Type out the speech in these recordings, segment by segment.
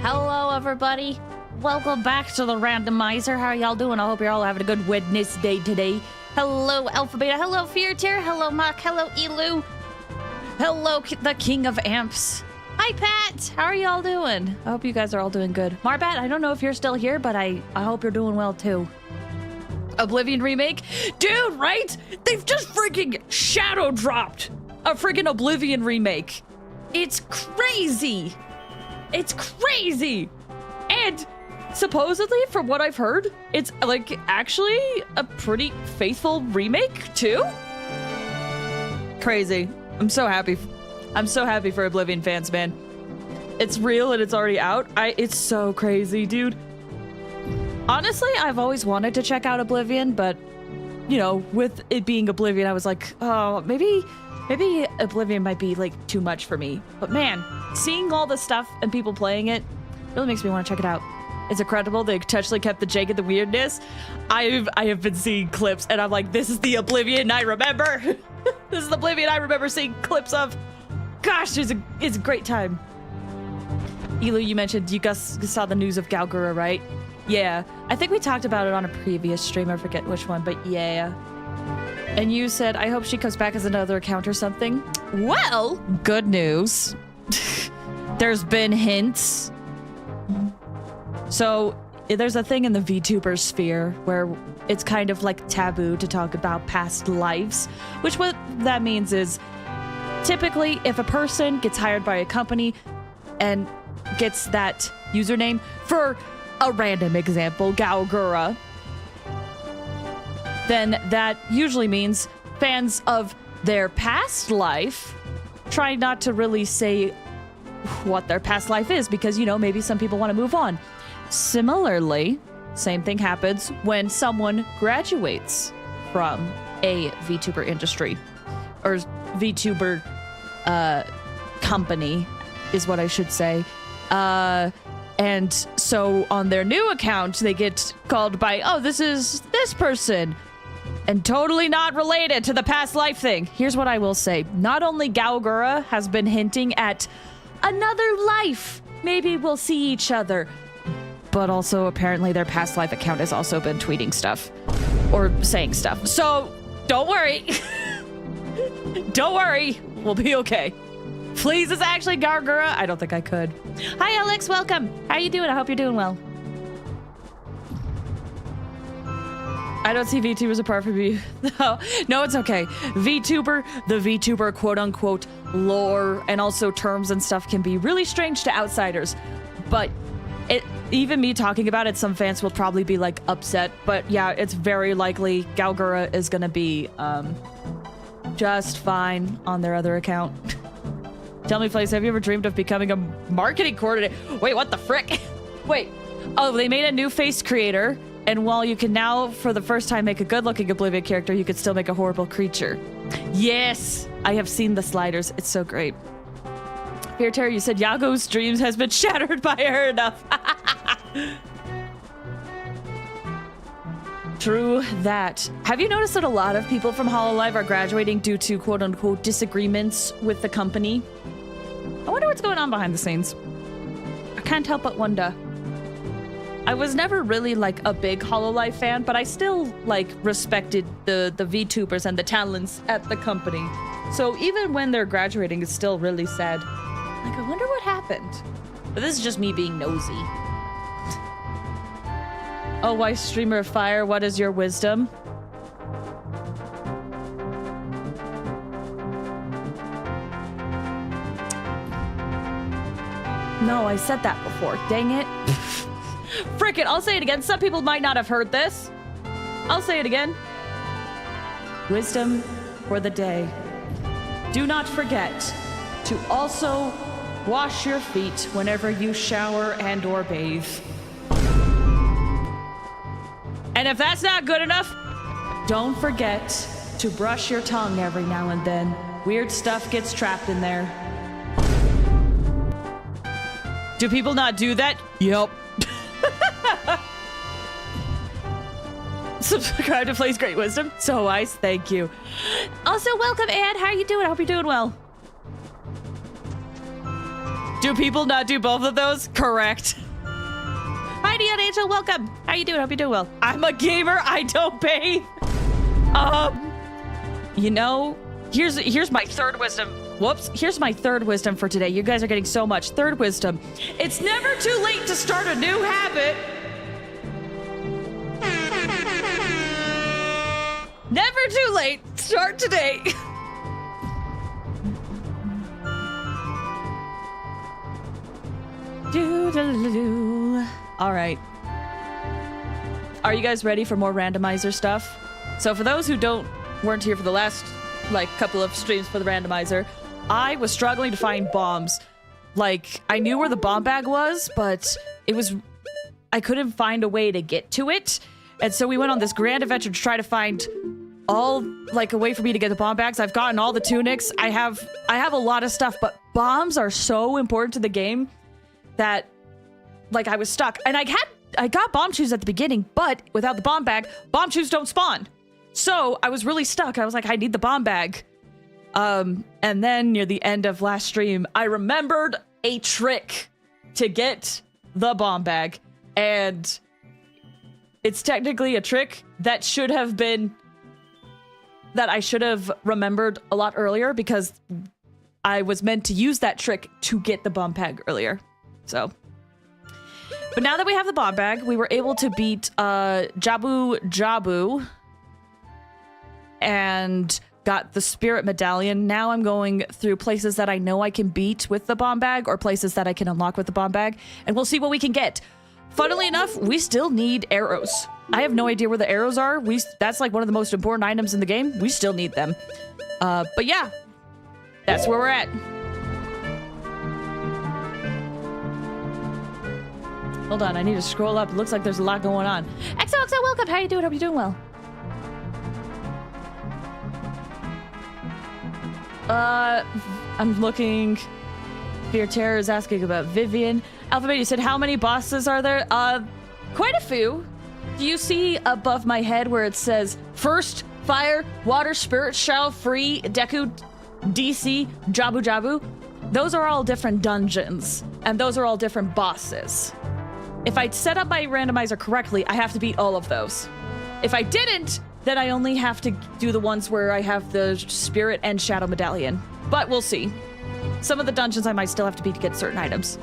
Hello, everybody. Welcome back to the Randomizer. How are y'all doing? I hope you're all having a good Wednesday today. Hello, Alpha Beta. Hello, Fear Tier. Hello, Mach. Hello, Elu. Hello, the King of Amps. Hi, Pat. How are y'all doing? I hope you guys are all doing good. Marbat, I don't know if you're still here, but I hope you're doing well, too. Oblivion remake? Dude, right? They've just freaking shadow dropped a freaking Oblivion remake. It's crazy. It's crazy. And supposedly, from what I've heard, it's like actually a pretty faithful remake too. Crazy. I'm so happy. I'm so happy for Oblivion fans, man. It's real and it's already out. It's so crazy, dude. Honestly, I've always wanted to check out Oblivion, but you know, with it being Oblivion, I was like, oh, maybe Oblivion might be like too much for me. But man, seeing all the stuff and people playing it really makes me want to check it out. It's incredible. They intentionally kept the jank and the weirdness. I have been seeing clips and I'm like, this is the Oblivion I remember. This is the Oblivion I remember seeing clips of. Gosh, it's a great time. Elu, you mentioned you guys saw the news of Galgura, right? Yeah, I think we talked about it on a previous stream. I forget which one, but yeah. And you said, I hope she comes back as another account or something. Well, good news. There's been hints. So there's a thing in the VTuber sphere where it's kind of like taboo to talk about past lives, which what that means is typically if a person gets hired by a company and gets that username, for a random example, Galgura, then that usually means fans of their past life try not to really say what their past life is because, you know, maybe some people want to move on. Similarly, same thing happens when someone graduates from a VTuber industry or VTuber company is what I should say. And so on their new account, they get called by, oh, this is this person. And totally not related to the past life thing. Here's what I will say. Not only Galgura has been hinting at another life. Maybe we'll see each other. But also apparently their past life account has also been tweeting stuff. Or saying stuff. So don't worry. Don't worry. We'll be okay. Please, is actually Galgura? I don't think I could. Hi, Alex. Welcome. How you doing? I hope you're doing well. I don't see VTubers apart from you. No, it's okay. VTuber, the VTuber quote-unquote lore and also terms and stuff can be really strange to outsiders. But even me talking about it, some fans will probably be like upset. But yeah, it's very likely Galgura is gonna be just fine on their other account. Tell me, Flaze, have you ever dreamed of becoming a marketing coordinator? Wait, what the frick? Wait. Oh, they made a new face creator. And while you can now, for the first time, make a good-looking Oblivion character, you could still make a horrible creature. Yes! I have seen the sliders. It's so great. Fear Terror, you said Yago's dreams has been shattered by her enough. True that. Have you noticed that a lot of people from HoloLive are graduating due to quote-unquote disagreements with the company? I wonder what's going on behind the scenes. I can't help but wonder. I was never really like a big HoloLive fan, but I still like respected the VTubers and the talents at the company. So even when they're graduating, it's still really sad. Like, I wonder what happened. But this is just me being nosy. Oh, why streamer of fire? What is your wisdom? No, I said that before. Dang it. Frick it, I'll say it again. Some people might not have heard this. I'll say it again. Wisdom for the day. Do not forget to also wash your feet whenever you shower and or bathe. And if that's not good enough, don't forget to brush your tongue every now and then. Weird stuff gets trapped in there. Do people not do that? Yep. Subscribe to Flaze Great Wisdom. So wise, thank you. Also, welcome, Anne. How are you doing? I hope you're doing well. Do people not do both of those? Correct. Hi, Neon Angel. Welcome. How you doing? Hope you're doing well. I'm a gamer. I don't bathe. You know, here's my third wisdom. Whoops. Here's my third wisdom for today. You guys are getting so much. Third wisdom. It's never too late to start a new habit. Never too late. Start today. All right. Are you guys ready for more randomizer stuff? So for those who weren't here for the last couple of streams for the randomizer, I was struggling to find bombs. Like, I knew where the bomb bag was, but I couldn't find a way to get to it. And so we went on this grand adventure to try to find a way for me to get the bomb bags. I've gotten all the tunics. I have a lot of stuff, but bombs are so important to the game that I was stuck. And I got bomb shoes at the beginning, but without the bomb bag, bomb shoes don't spawn. So I was really stuck. I was like, I need the bomb bag. And then near the end of last stream, I remembered a trick to get the bomb bag. And it's technically a trick that I should have remembered a lot earlier, because I was meant to use that trick to get the bomb bag earlier. So, but now that we have the bomb bag, we were able to beat Jabu Jabu and got the spirit medallion. Now I'm going through places that I know I can beat with the bomb bag, or places that I can unlock with the bomb bag, and we'll see what we can get. Funnily enough, we still need arrows. I have no idea where the arrows are. That's one of the most important items in the game. We still need them. But yeah, that's where we're at. Hold on, I need to scroll up. It looks like there's a lot going on. XOXO, welcome. How you doing? Hope you're doing well. I'm looking. Fear Terror is asking about Vivian. Alphabet, you said, how many bosses are there? Quite a few. Do you see above my head where it says First, Fire, Water, Spirit, Shell, Free, Deku, DC, Jabu Jabu? Those are all different dungeons, and those are all different bosses. If I set up my randomizer correctly, I have to beat all of those. If I didn't, then I only have to do the ones where I have the Spirit and Shadow Medallion. But we'll see. Some of the dungeons I might still have to beat to get certain items.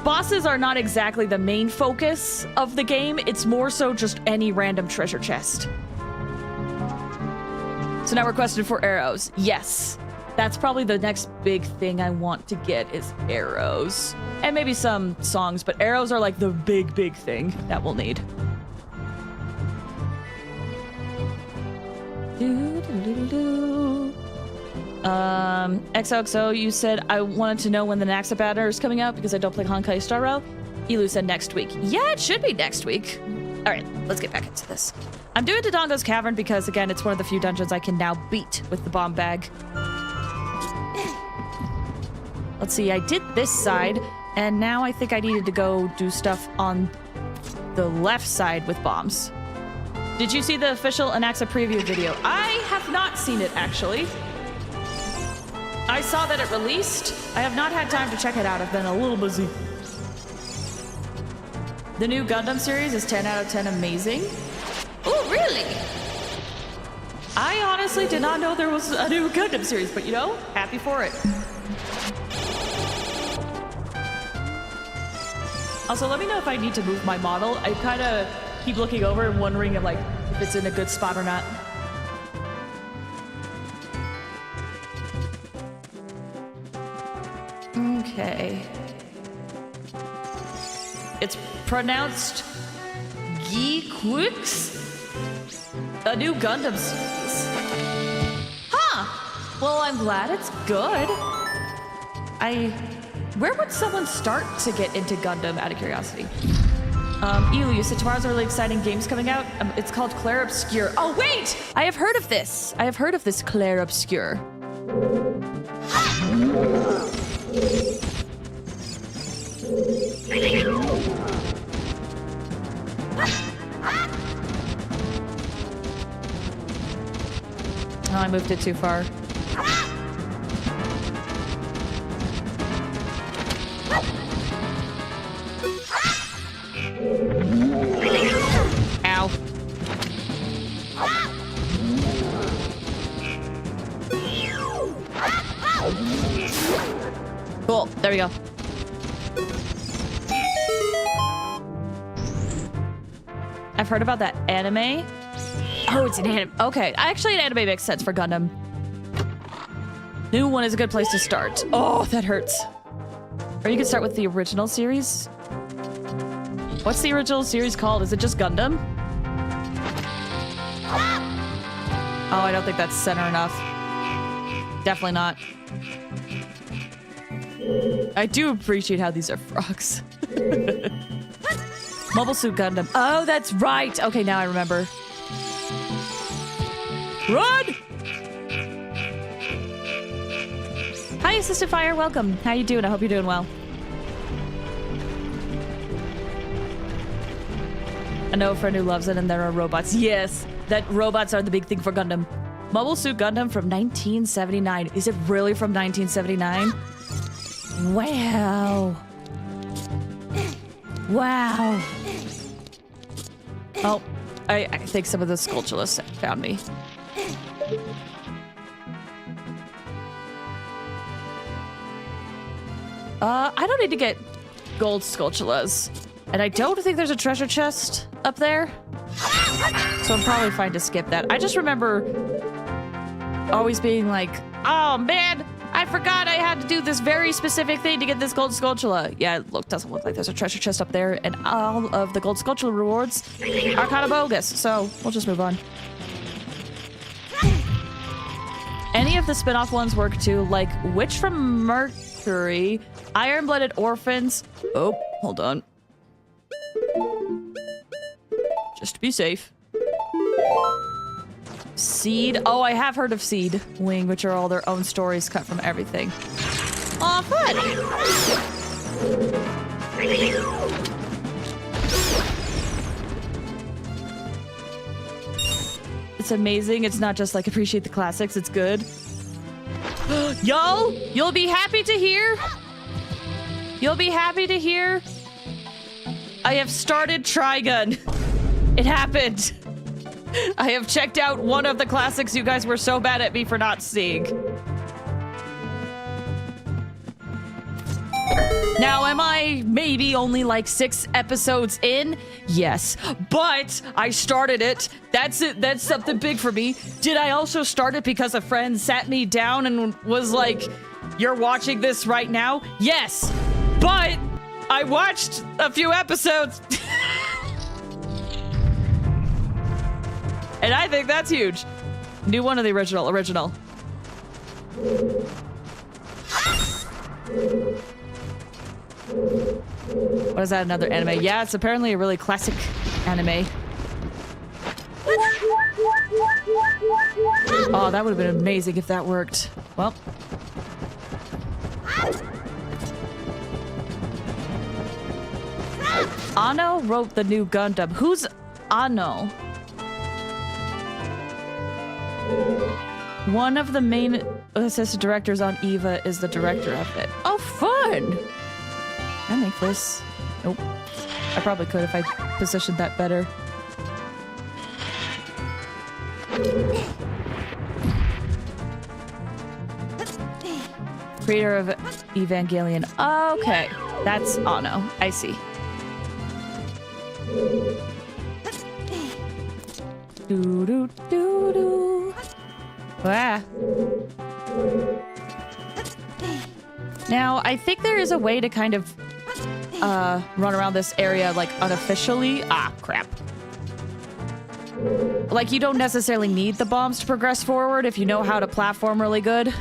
Bosses are not exactly the main focus of the game. It's more so just any random treasure chest. So now we're questioned for arrows. Yes. That's probably the next big thing I want to get is arrows. And maybe some songs, but arrows are the big thing that we'll need. XOXO, you said, I wanted to know when the Naxa banner is coming out because I don't play Honkai Star Rail. Elu said next week. Yeah, it should be next week. All right, let's get back into this. I'm doing Dodongo's Cavern because, again, it's one of the few dungeons I can now beat with the bomb bag. Let's see, I did this side, and now I think I needed to go do stuff on the left side with bombs. Did you see the official Anaxa preview video? I have not seen it, actually. I saw that it released. I have not had time to check it out. I've been a little busy. The new Gundam series is 10 out of 10 amazing. Oh, really? I honestly did not know there was a new Gundam series, but happy for it. Also, let me know if I need to move my model. I kind of keep looking over and wondering if it's in a good spot or not. Okay. It's pronounced Geekwix? A new Gundam series. Huh! Well, I'm glad it's good. Where would someone start to get into Gundam, out of curiosity? Elu, you said tomorrow's a really exciting games coming out. It's called Clair Obscure. Oh, wait! I have heard of this. I have heard of this Clair Obscure. Oh, I moved it too far. Cool. There we go. I've heard about that anime. Oh, it's an anime. Okay. Actually, an anime makes sense for Gundam. New one is a good place to start. Oh, that hurts. Or you can start with the original series. What's the original series called? Is it just Gundam? Oh, I don't think that's center enough. Definitely not. I do appreciate how these are frogs. Mobile Suit Gundam. Oh, that's right. Okay, now I remember. Run! Hi, Assistant Fire. Welcome. How you doing? I hope you're doing well. I know a friend who loves it, and there are robots. Yes, that robots are the big thing for Gundam. Mobile Suit Gundam from 1979. Is it really from 1979? Wow. Wow. Oh, I think some of the Skulltulas found me. I don't need to get gold Skulltulas. And I don't think there's a treasure chest up there. So I'm probably fine to skip that. I just remember always being like, oh man, I forgot I had to do this very specific thing to get this gold Skulltula. Yeah, it doesn't look like there's a treasure chest up there, and all of the gold Skulltula rewards are kind of bogus, so we'll just move on. Any of the spin-off ones work too, like Witch from Mercury, Iron-Blooded Orphans. Oh, hold on. Just to be safe. Seed. Oh, I have heard of Seed Wing, which are all their own stories cut from everything. Aw, fun! It's amazing. It's not just like appreciate the classics. It's good. Y'all, you'll be happy to hear. You'll be happy to hear. I have started Trigun. It happened. I have checked out one of the classics you guys were so bad at me for not seeing. Now, am I maybe only like 6 episodes in? Yes, but I started it. That's it. That's something big for me. Did I also start it because a friend sat me down and was like, you're watching this right now? Yes, but I watched a few episodes. And I think that's huge. New one of the original. What is that, another anime? Yeah, it's apparently a really classic anime. Oh, that would have been amazing if that worked. Well. Anno wrote the new Gundam. Who's Anno? One of the main assistant directors on EVA is the director of it. Oh, fun! Can I make this? Nope. I probably could if I positioned that better. Creator of Evangelion. Okay. That's Anno. I see. Do-do-do-do. Ah. Now, I think there is a way to kind of run around this area, like, unofficially. Ah, crap. Like, you don't necessarily need the bombs to progress forward if you know how to platform really good.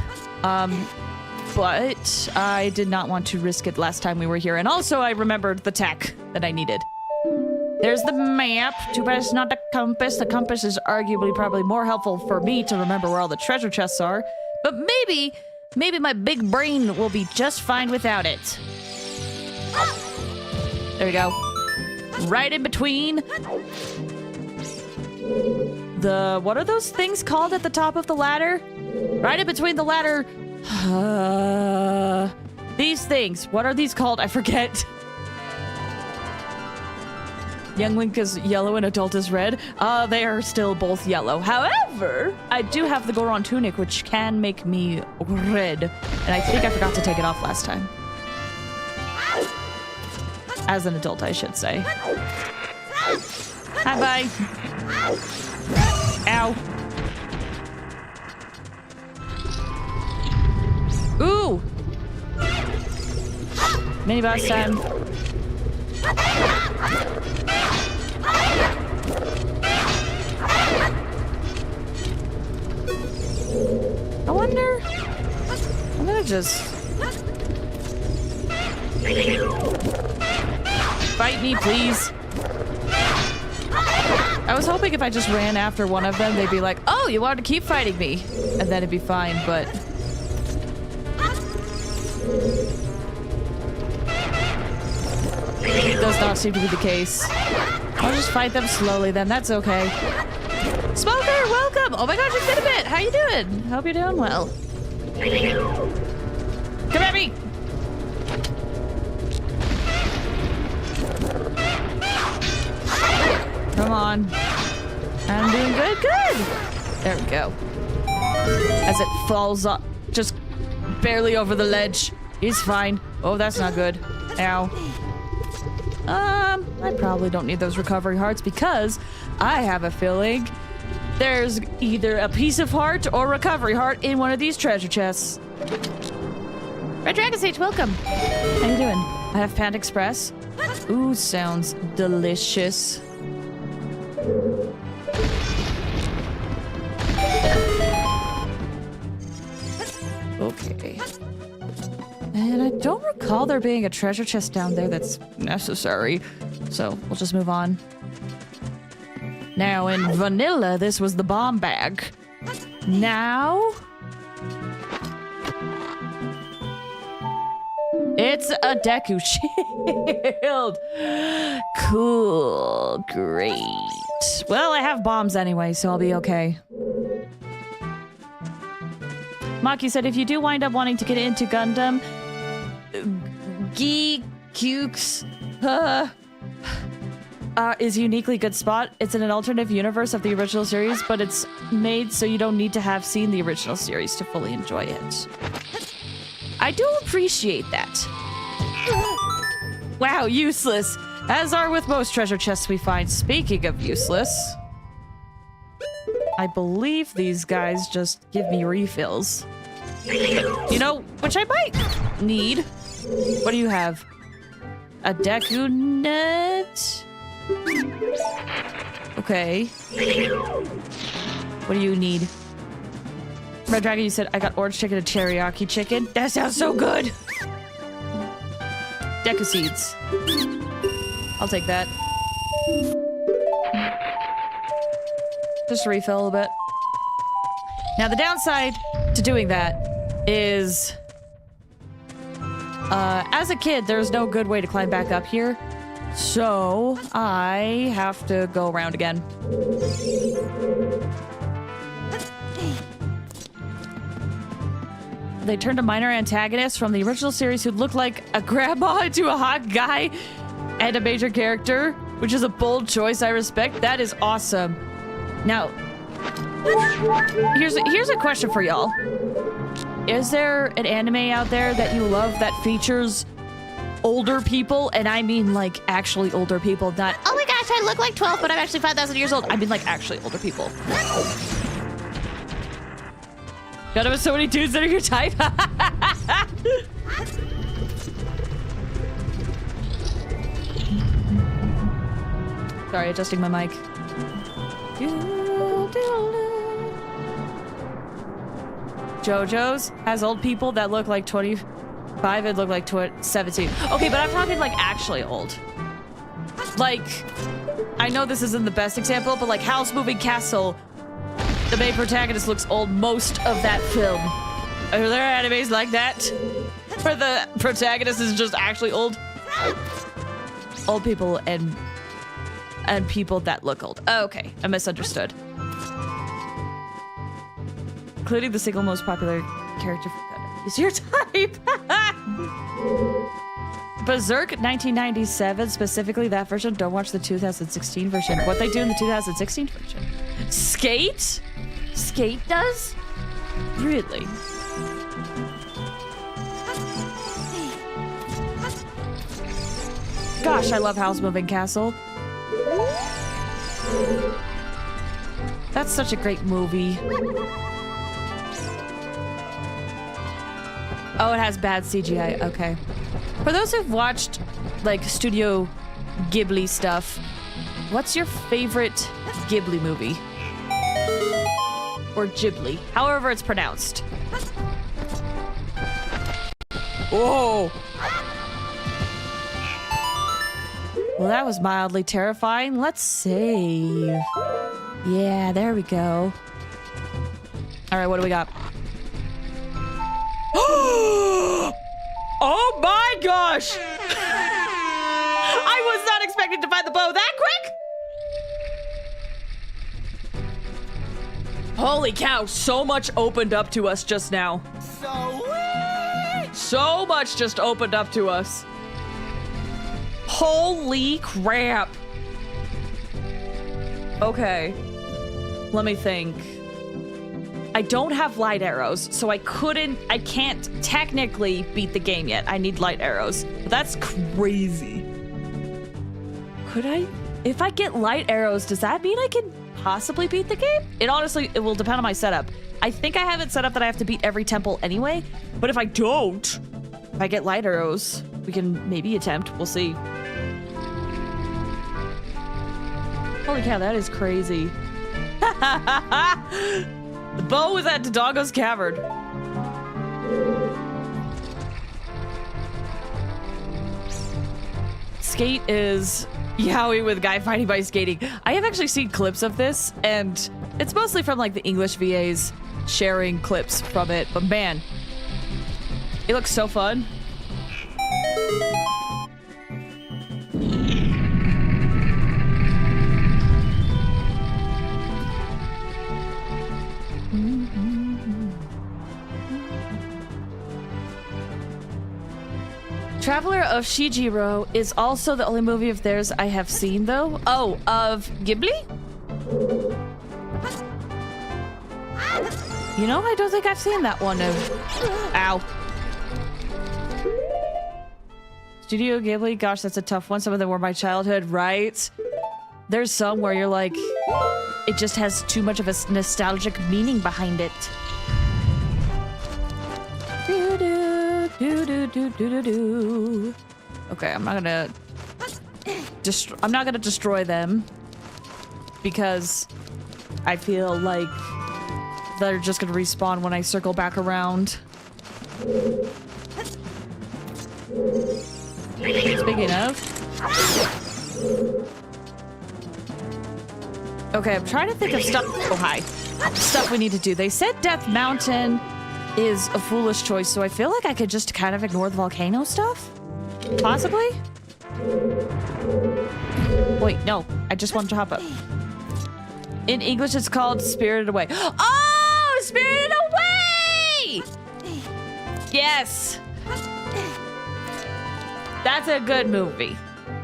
But I did not want to risk it last time we were here. And also, I remembered the tech that I needed. There's the map. Too bad it's not the compass. The compass is arguably probably more helpful for me to remember where all the treasure chests are. But maybe my big brain will be just fine without it. There we go. Right in between. What are those things called at the top of the ladder? Right in between the ladder. These things. What are these called? I forget. Young Link is yellow and adult is red. They are still both yellow. However, I do have the Goron tunic, which can make me red. And I think I forgot to take it off last time. As an adult, I should say. Hi, bye. Ow. Ooh! Mini boss time. I wonder... I'm gonna just... Fight me, please. I was hoping if I just ran after one of them, they'd be like, oh, you wanted to keep fighting me. And then it'd be fine, but... It does not seem to be the case. I'll just fight them slowly then, that's okay. Smoker, welcome! Oh my gosh, it's been a bit! How you doing? Hope you're doing well. Come at me! Come on. I'm doing good, good! There we go. As it falls up, just barely over the ledge. He's fine. Oh, that's not good. Ow. I probably don't need those recovery hearts because I have a feeling there's either a piece of heart or recovery heart in one of these treasure chests. Red Dragon Sage, welcome. How you doing? I have Panda Express. Ooh, sounds delicious. Okay. And I don't recall there being a treasure chest down there that's necessary. So we'll just move on. Now in vanilla, this was the bomb bag. Now... it's a Deku shield. Cool. Great. Well, I have bombs anyway, so I'll be okay. Maki said if you do wind up wanting to get into Gundam, Geekukes is a uniquely good spot. It's in an alternative universe of the original series, but it's made so you don't need to have seen the original series to fully enjoy it. I do appreciate that. Wow, useless. As are with most treasure chests we find. Speaking of useless, I believe these guys just give me refills. You know, which I might need. What do you have? A Deku net? Okay. What do you need? Red Dragon, you said I got orange chicken and teriyaki chicken. That sounds so good. Deku seeds. I'll take that. Just refill a little bit. Now the downside to doing that is, as a kid, there's no good way to climb back up here. So I have to go around again. They turned a minor antagonist from the original series who looked like a grandma into a hot guy and a major character, which is a bold choice I respect. That is awesome. Now, here's a question for y'all. Is there an anime out there that you love that features older people? And I mean like actually older people, not, oh my gosh, I look like 12, but I'm actually 5,000 years old. I mean like actually older people. Got him with so many dudes that are your type. Sorry, adjusting my mic. JoJo's has old people that look like 25 and look like 17. Okay, but I'm talking like actually old. Like, I know this isn't the best example, but like Howl's Moving Castle, the main protagonist looks old most of that film. Are there animes like that? Where the protagonist is just actually old? Old people and people that look old. Oh, okay, I misunderstood. Including the single most popular character for Gundam. Is your type? Berserk 1997, specifically that version. Don't watch the 2016 version. What they do in the 2016 version? Skate? Skate does? Really? Gosh, I love House Moving Castle. That's such a great movie. Oh, it has bad CGI. Okay. For those who've watched, like, Studio Ghibli stuff, what's your favorite Ghibli movie? Or Ghibli, however it's pronounced. Whoa! Well, that was mildly terrifying. Let's save. Yeah, there we go. All right, what do we got? Oh my gosh! I was not expecting to find the bow that quick! Holy cow, so much opened up to us just now. So much just opened up to us. Holy crap. Okay. Let me think. I don't have light arrows, so I can't technically beat the game yet. I need light arrows. But that's crazy. Could I? If I get light arrows, does that mean I can possibly beat the game? It will depend on my setup. I think I have it set up that I have to beat every temple anyway, but if I don't, if I get light arrows, we can maybe attempt. We'll see. Holy cow, that is crazy. The bow is at Dodongo's Cavern. Skate is yaoi with guy fighting by skating. I have actually seen clips of this, and it's mostly from like the English VAs sharing clips from it, but man, it looks so fun. Traveler of Shijiro is also the only movie of theirs I have seen, though. Oh, of Ghibli? You know, I don't think I've seen that one of... Ow. Studio Ghibli, gosh, that's a tough one. Some of them were my childhood, right? There's some where you're like, it just has too much of a nostalgic meaning behind it. Okay, I'm not gonna destroy them because I feel like they're just gonna respawn when I circle back around. Speaking of, okay, I'm trying to think of stuff. Oh, hi. Stuff we need to do. They said Death Mountain is a foolish choice, so I feel like I could just kind of ignore the volcano stuff? Possibly? Wait, no. I just wanted to hop up. In English, it's called Spirited Away. Oh! Spirited Away! Yes! That's a good movie.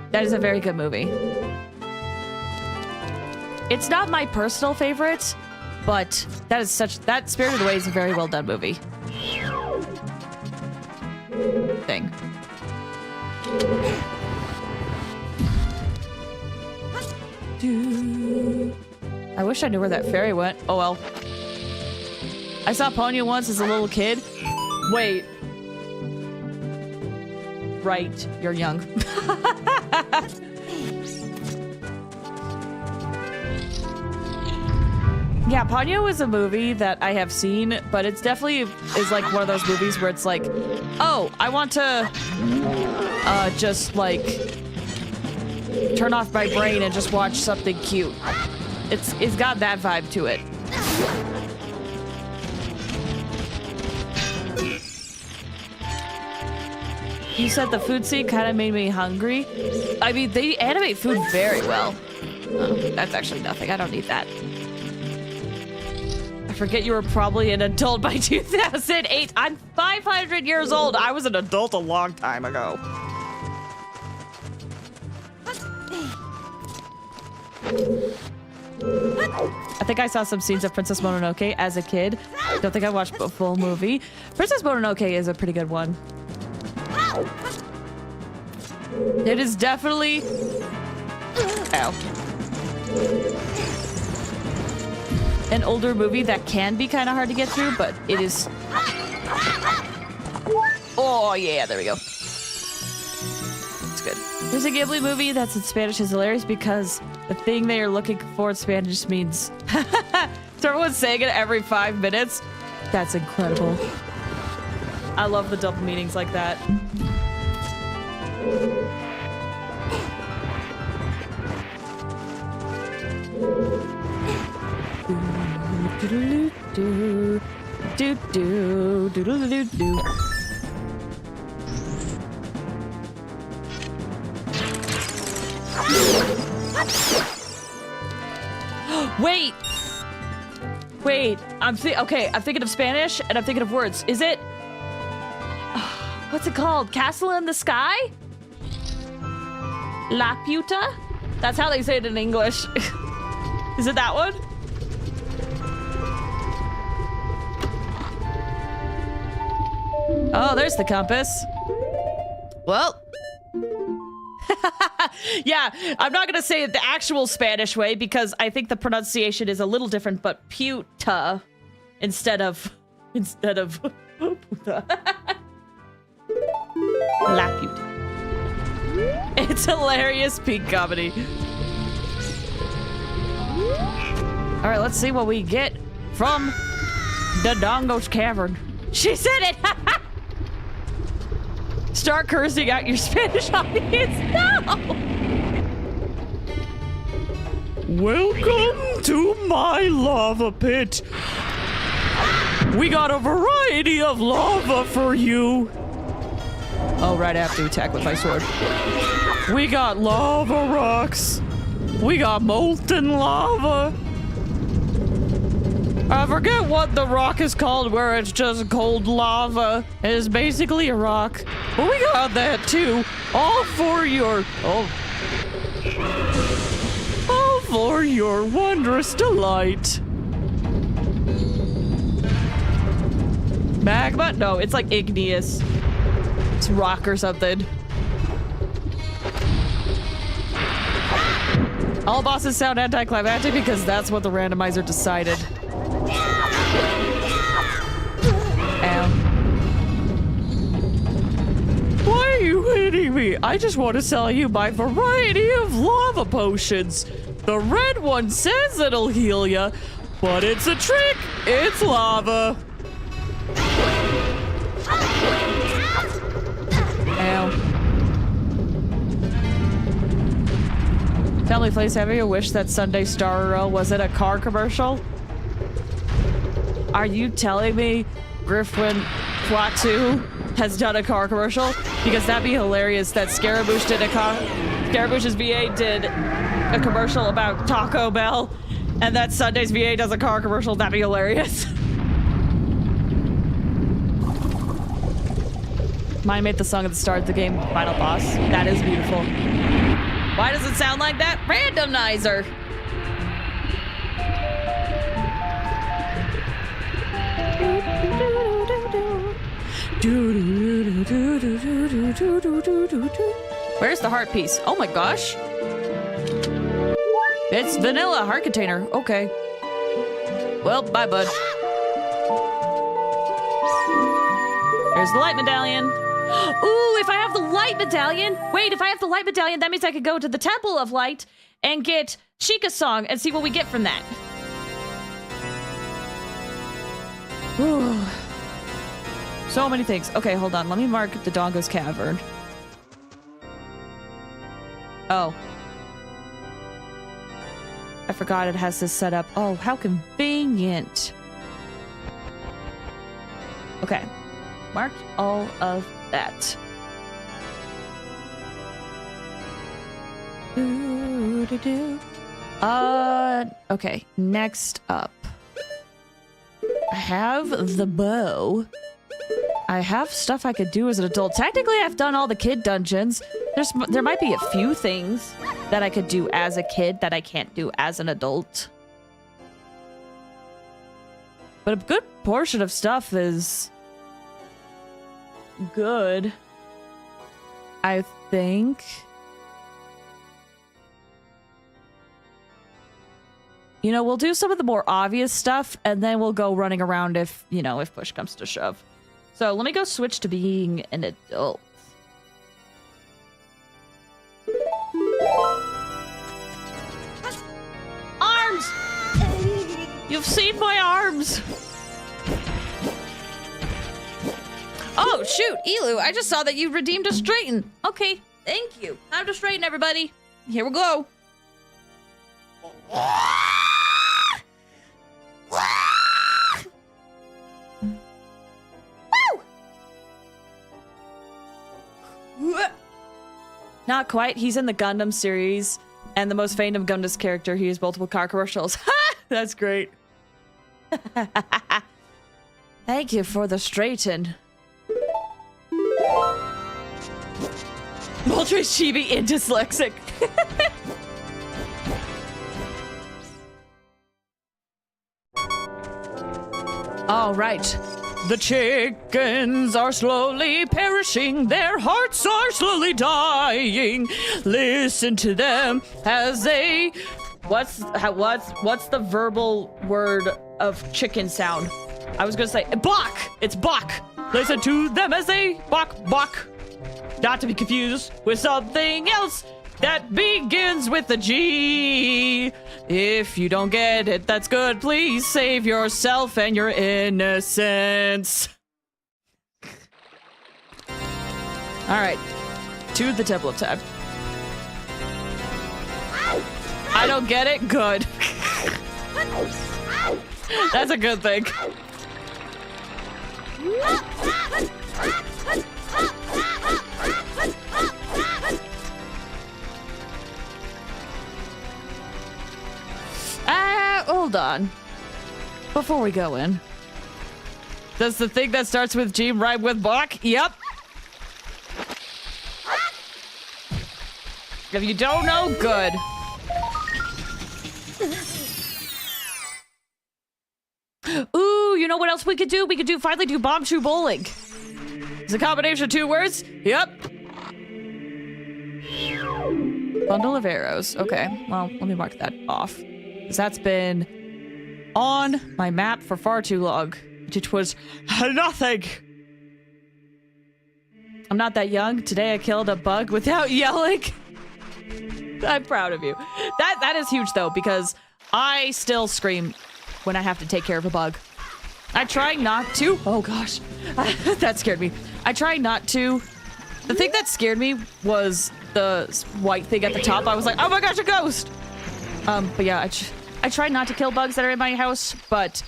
That is a very good movie. It's not my personal favorite, but that Spirited Away is a very well done movie. Thing. I wish I knew where that fairy went. Oh well. I saw Ponyo once as a little kid. Wait. Right, you're young. Yeah, Ponyo is a movie that I have seen, but it's definitely is like one of those movies where it's like, oh, I want to just like turn off my brain and just watch something cute. It's got that vibe to it. You said the food scene kind of made me hungry. I mean, they animate food very well. Oh, that's actually nothing. I don't need that. I forget you were probably an adult by 2008. I'm 500 years old. I was an adult a long time ago. I think I saw some scenes of Princess Mononoke as a kid. Don't think I watched the full movie. Princess Mononoke is a pretty good one. It is definitely... Ow. An older movie that can be kind of hard to get through, but it is... Oh, yeah, there we go. It's good. There's a Ghibli movie that's in Spanish is hilarious because the thing they are looking for in Spanish means... So everyone's saying it every 5 minutes. That's incredible. I love the double meanings like that. Wait! Wait, I'm thinking of Spanish and I'm thinking of words. Is it... What's it called? Castle in the Sky? La Puta? That's how they say it in English. Is it that one? Oh, there's the compass. Well. Yeah, I'm not gonna say it the actual Spanish way because I think the pronunciation is a little different, but puta instead of puta. La Puta. It's hilarious peak comedy. All right, let's see what we get from the Dongo's Cavern. She said it! Start cursing out your Spanish audience. No! Welcome to my lava pit. We got a variety of lava for you. Oh, right, I have to attack with my sword. We got lava rocks. We got molten lava. I forget what the rock is called where it's just cold lava. It is basically a rock. But we got that too. All for your... All for your wondrous delight. Magma? No, it's like igneous. It's rock or something. All bosses sound anticlimactic because that's what the randomizer decided. Ow. Why are you hitting me? I just want to sell you my variety of lava potions. The red one says it'll heal ya, but it's a trick. It's lava. Ow. Tell me, Flaze, have you wished that Sunday Star Rail wasn't a car commercial? Are you telling me Griffin Plot 2 has done a car commercial? Because that'd be hilarious that Scaramouche did Scaramouche's VA did a commercial about Taco Bell, and that Sunday's VA does a car commercial. That'd be hilarious. Mine made the song at the start of the game, Final Boss. That is beautiful. Why does it sound like that? Randomizer! Where's the heart piece? Oh my gosh. It's vanilla heart container. Okay. Well, bye, bud. There's the light medallion. Ooh, if I have the light medallion. Wait, if I have the light medallion, that means I could go to the Temple of Light and get Chica's song and see what we get from that. Ooh. So many things. Okay, hold on. Let me mark the Dongo's Cavern. Oh. I forgot it has this set up. Oh, how convenient. Okay. Marked all of that. Okay. Next up. I have the bow. I have stuff I could do as an adult. Technically, I've done all the kid dungeons. There might be a few things that I could do as a kid that I can't do as an adult. But a good portion of stuff is good, I think. You know, we'll do some of the more obvious stuff, and then we'll go running around if, you know, if push comes to shove. So let me go switch to being an adult. Arms! You've seen my arms! Oh, shoot, Elu, I just saw that you redeemed a straighten. Okay, thank you. Time to straighten, everybody. Here we go. Woo! Not quite. He's in the Gundam series, and the most fandom Gundam character. He has multiple car commercials. That's great. Thank you for the straighten. Moltres Chibi and dyslexic. All right. The chickens are slowly perishing. Their hearts are slowly dying. Listen to them as they... What's the verbal word of chicken sound? I was gonna say bok. It's bok. Listen to them as they bok. Not to be confused with something else that begins with a G. If you don't get it, that's good. Please save yourself and your innocence. All right, to the Temple of Time. I don't get it? Good. That's a good thing. Hold on. Before we go in. Does the thing that starts with G rhyme with Bach? Yep. If you don't know, good. Ooh, you know what else we could do? We could finally do bomb shoe bowling. It's a combination of two words. Yep. Bundle of arrows. Okay, well, let me mark that off. Because that's been on my map for far too long. It was nothing. I'm not that young. Today I killed a bug without yelling. I'm proud of you. That is huge though, because I still scream when I have to take care of a bug. I try not to. Oh gosh, that scared me. I try not to. The thing that scared me was the white thing at the top. I was like, oh my gosh, a ghost. But yeah, I try not to kill bugs that are in my house, but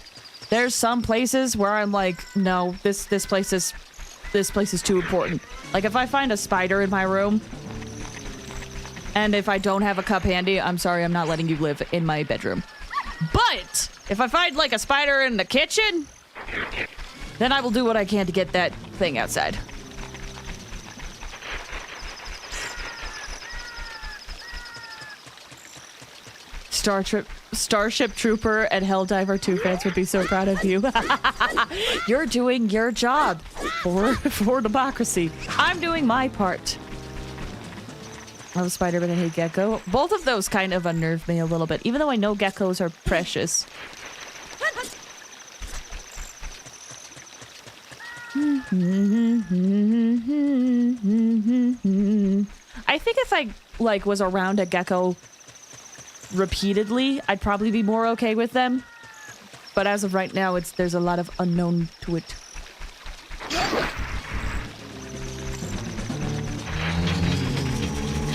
there's some places where I'm like, no, this place is too important. Like if I find a spider in my room, and if I don't have a cup handy, I'm sorry, I'm not letting you live in my bedroom. But if I find like a spider in the kitchen, then I will do what I can to get that thing outside. Starship Trooper and Helldiver 2 fans would be so proud of you. You're doing your job for democracy. I'm doing my part. I love Spider-Man and hate Gecko. Both of those kind of unnerve me a little bit, even though I know geckos are precious. I think if I was around a gecko repeatedly, I'd probably be more okay with them. But as of right now, there's a lot of unknown to it.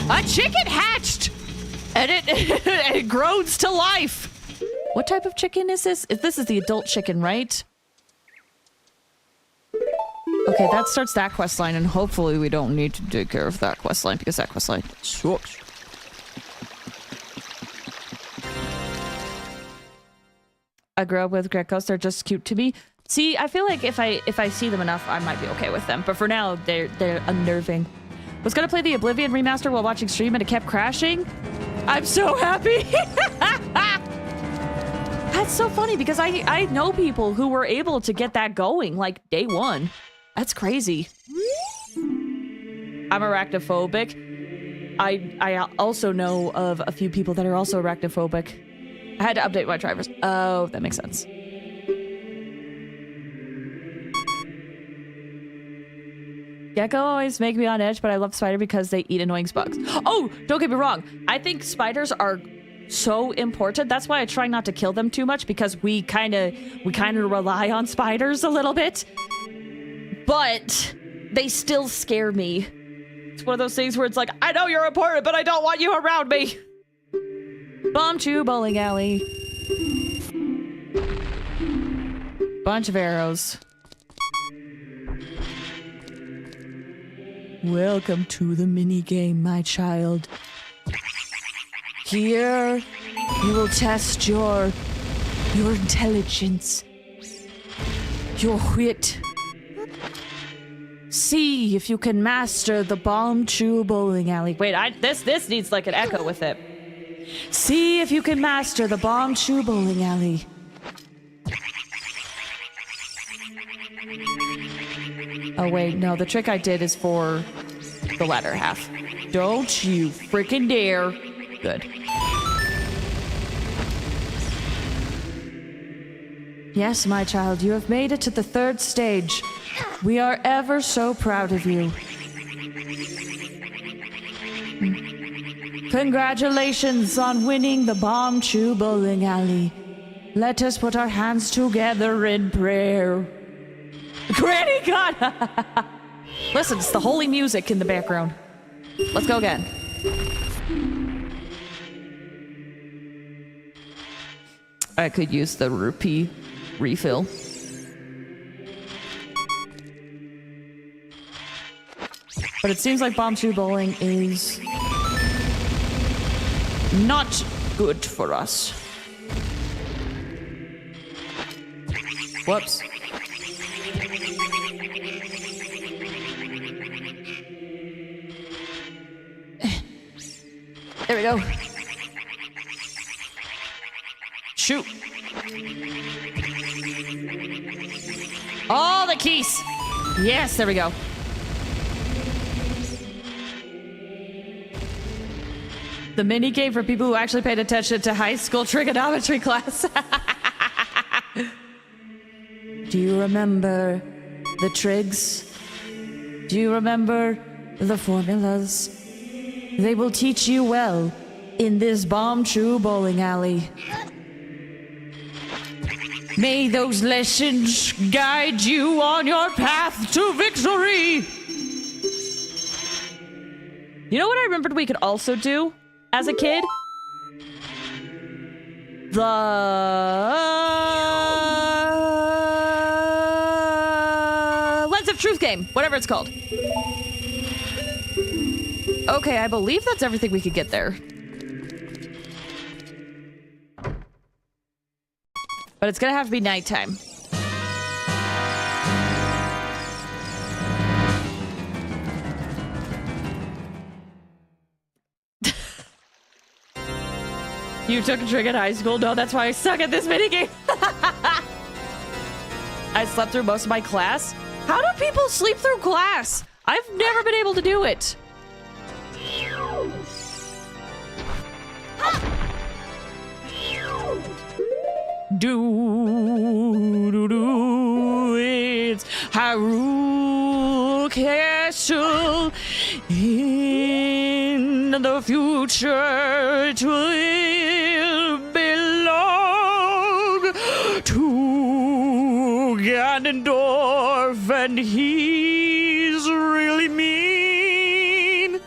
A chicken hatched! And it grows to life! What type of chicken is this? This is the adult chicken, right? Okay, that starts that quest line, and hopefully we don't need to take care of that quest line, because that quest line sucks. I grew up with geckos. They're just cute to me. See, I feel like if I see them enough, I might be okay with them. But for now, they're unnerving. Was gonna play the Oblivion remaster while watching stream and it kept crashing. I'm so happy. That's so funny because I know people who were able to get that going like day one. That's crazy. I'm arachnophobic. I also know of a few people that are also arachnophobic. I had to update my drivers. Oh, that makes sense. Gecko always make me on edge, but I love spider because they eat annoying bugs. Oh, don't get me wrong. I think spiders are so important. That's why I try not to kill them too much because we kind of rely on spiders a little bit. But they still scare me. It's one of those things where it's like, I know you're important, but I don't want you around me. Bomb chew bowling alley. Bunch of arrows. Welcome to the mini game, my child. Here, you will test your intelligence, your wit. See if you can master the bomb chew bowling alley. Wait, this needs like an echo with it. See if you can master the bomb chew bowling alley. Oh wait, no, the trick I did is for the latter half. Don't you freaking dare. Good. Yes, my child, you have made it to the 3rd stage. We are ever so proud of you. Congratulations on winning the bomb chew bowling alley. Let us put our hands together in prayer. Granny God! Listen, it's the holy music in the background. Let's go again. I could use the rupee refill. But it seems like bomb chew bowling is not good for us. Whoops. There we go. Shoot. All the keys. Yes, there we go. The mini game for people who actually paid attention to high school trigonometry class. Do you remember the trigs? Do you remember the formulas? They will teach you well in this bomb chew bowling alley. May those lessons guide you on your path to victory. You know what I remembered we could also do as a kid? The Lens of Truth game, whatever it's called. Okay, I believe that's everything we could get there. But it's gonna have to be nighttime. You took a trick in high school? No, that's why I suck at this minigame. I slept through most of my class. How do people sleep through class? I've never been able to do it. It's Hyrule Castle. In the future, it will belong to Ganondorf, and he's really mean.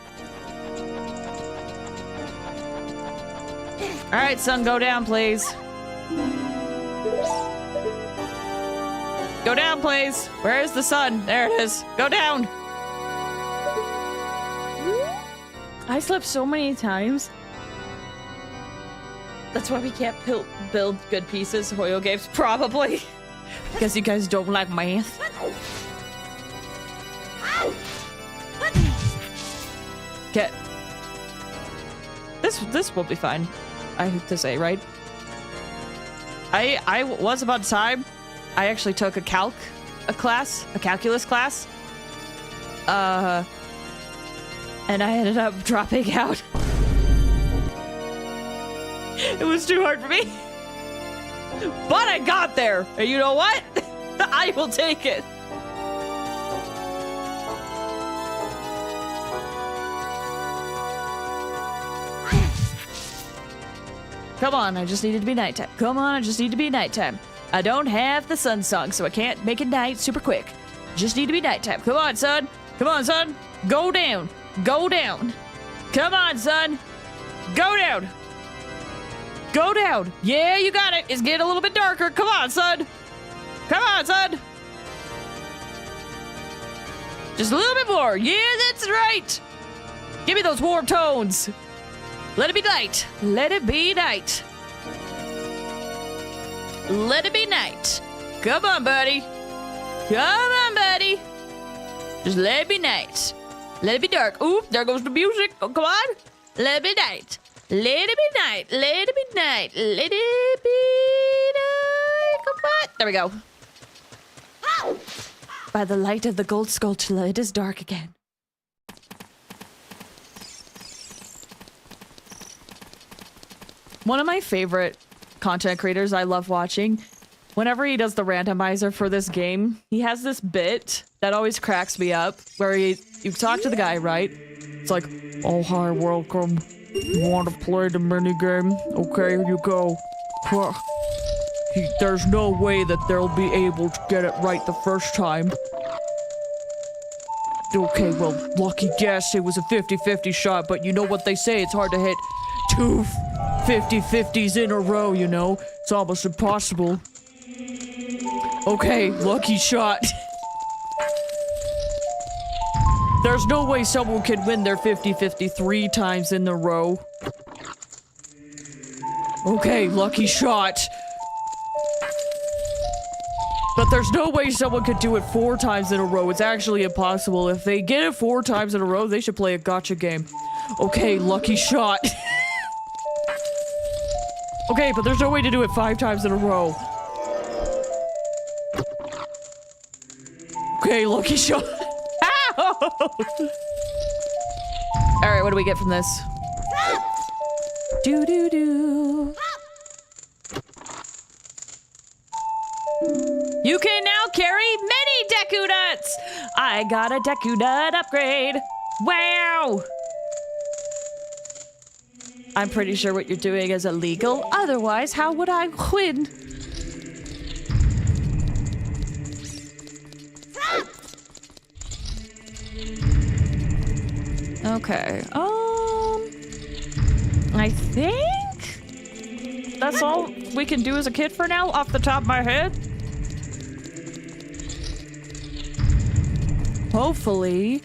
All right, son, go down, please. Go down, please. Where is the sun? There it is. Go down. I slept so many times. That's why we can't build good pieces, Hoyo games, probably. Because you guys don't like math. Okay. This will be fine. I have to say, right? I was about time. I actually took a calculus class. And I ended up dropping out. It was too hard for me. But I got there. And you know what? I will take it. Come on, I just needed to be nighttime. Come on, I just need to be nighttime. I don't have the sun song, so I can't make it night super quick. Just need to be nighttime. Come on, son. Come on, son. Go down. Go down. Come on, son. Go down. Go down. Yeah, you got it. It's getting a little bit darker. Come on, son. Come on, son. Just a little bit more. Yeah, that's right. Give me those warm tones. Let it be night. Let it be night. Let it be night. Come on, buddy. Come on, buddy. Just let it be night. Let it be dark. Oop, there goes the music. Oh, come on. Let it be night. Let it be night. Let it be night. Let it be night. Come on. There we go. By the light of the gold sculpture, it is dark again. One of my favorite content creators I love watching, whenever he does the randomizer for this game, he has this bit that always cracks me up, where you talk to the guy, right? It's like, oh, hi, welcome. You want to play the minigame? Okay, here you go. There's no way that they'll be able to get it right the first time. Okay, well, lucky guess, it was a 50-50 shot, but you know what they say, it's hard to hit two 50-50s in a row, you know? It's almost impossible. Okay, lucky shot. There's no way someone can win their 50-50 3 times in a row. Okay, lucky shot. But there's no way someone could do it 4 times in a row. It's actually impossible. If they get it 4 times in a row, they should play a gacha game. Okay, lucky shot. Okay, but there's no way to do it 5 times in a row. Okay, lucky shot. Ow! Alright, what do we get from this? Do-do-do. You can now carry many Deku Nuts! I got a Deku Nut upgrade. Wow! I'm pretty sure what you're doing is illegal. Otherwise, how would I win? Okay. I think that's all we can do as a kid for now, off the top of my head. Hopefully,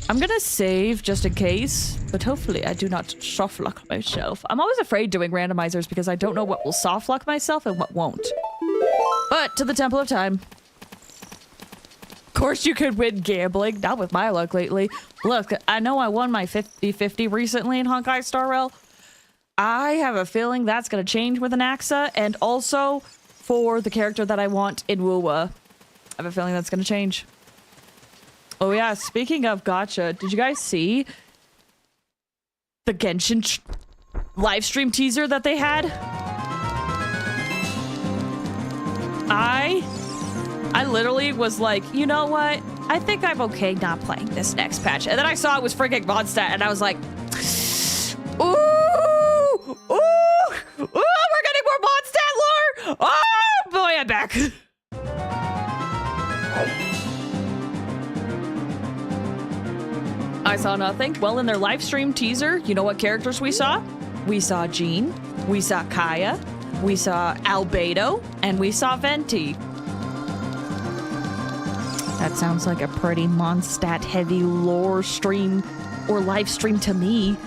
I'm gonna save just in case, but hopefully I do not soft lock myself. I'm always afraid doing randomizers because I don't know what will soft lock myself and what won't. But to the Temple of Time. Of course you could win gambling, not with my luck lately. Look, I know I won my 50-50 recently in Honkai Star Rail. I have a feeling that's gonna change with an Axa, and also for the character that I want in Wuwa. I have a feeling that's gonna change. Oh yeah, speaking of gacha, did you guys see the Genshin live stream teaser that they had? I literally was like, you know what? I think I'm okay not playing this next patch. And then I saw it was freaking Mondstadt, and I was like, ooh, we're getting more Mondstadt lore! Oh boy, I'm back. I saw nothing. Well, in their live stream teaser, you know what characters we saw? We saw Jean, we saw Kaya, we saw Albedo, and we saw Venti. That sounds like a pretty Mondstadt heavy lore stream or live stream to me.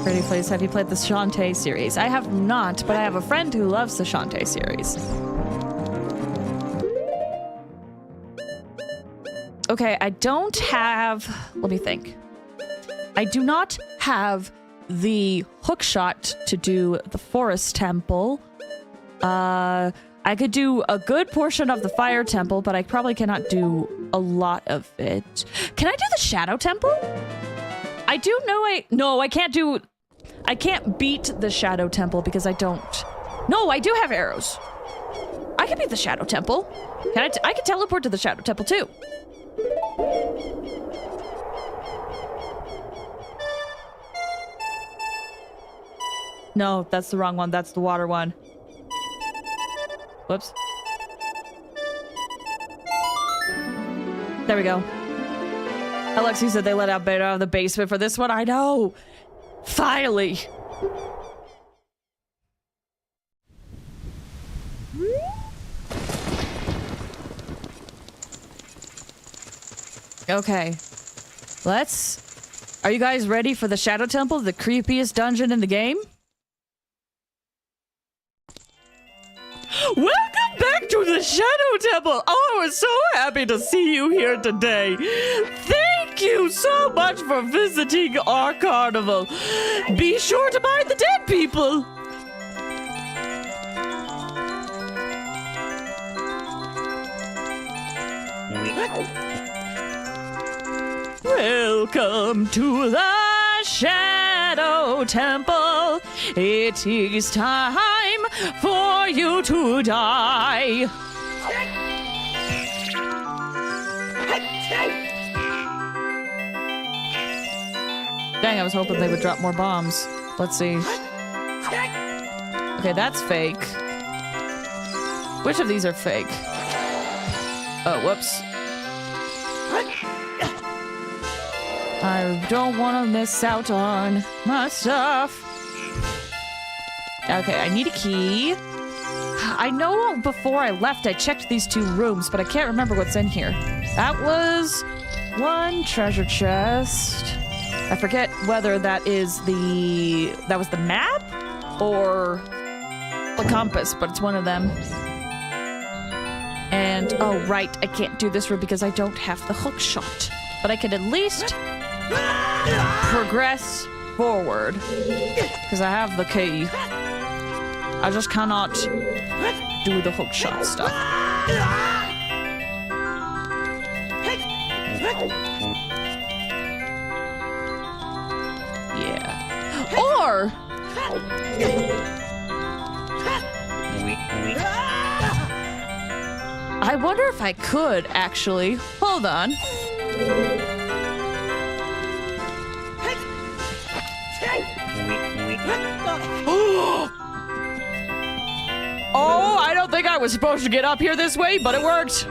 Pretty Place, have you played the Shantae series? I have not, but I have a friend who loves the Shantae series. Okay, I don't have... Let me think. I do not have the hook shot to do the forest temple. I could do a good portion of the fire temple, but I probably cannot do a lot of it. Can I do the shadow temple? I do know No, I can't do... I can't beat the shadow temple because I don't... No, I do have arrows. I can beat the shadow temple. I can teleport to the shadow temple too. No, that's the wrong one. That's the water one. Whoops. There we go. Alexi said they let out Beta out of the basement for this one. I know. Finally. Okay. Are you guys ready for the Shadow Temple, the creepiest dungeon in the game? Welcome back to the Shadow Temple! Oh, I was so happy to see you here today. Thank you so much for visiting our carnival. Be sure to mind the dead people. Welcome to the Shadow Temple. It is time for you to die. Dang, I was hoping they would drop more bombs. Let's see. Okay, that's fake. Which of these are fake? Oh, whoops. I don't want to miss out on my stuff. Okay, I need a key. I know before I left I checked these two rooms, but I can't remember what's in here. That was one treasure chest. I forget whether that was the map or the compass, but it's one of them. And, oh right, I can't do this room because I don't have the hook shot. But I can at least progress forward because I have the key. I just cannot do the hook shot stuff. Yeah. Or I wonder if I could actually. Hold on. Oh, I don't think I was supposed to get up here this way, but it worked.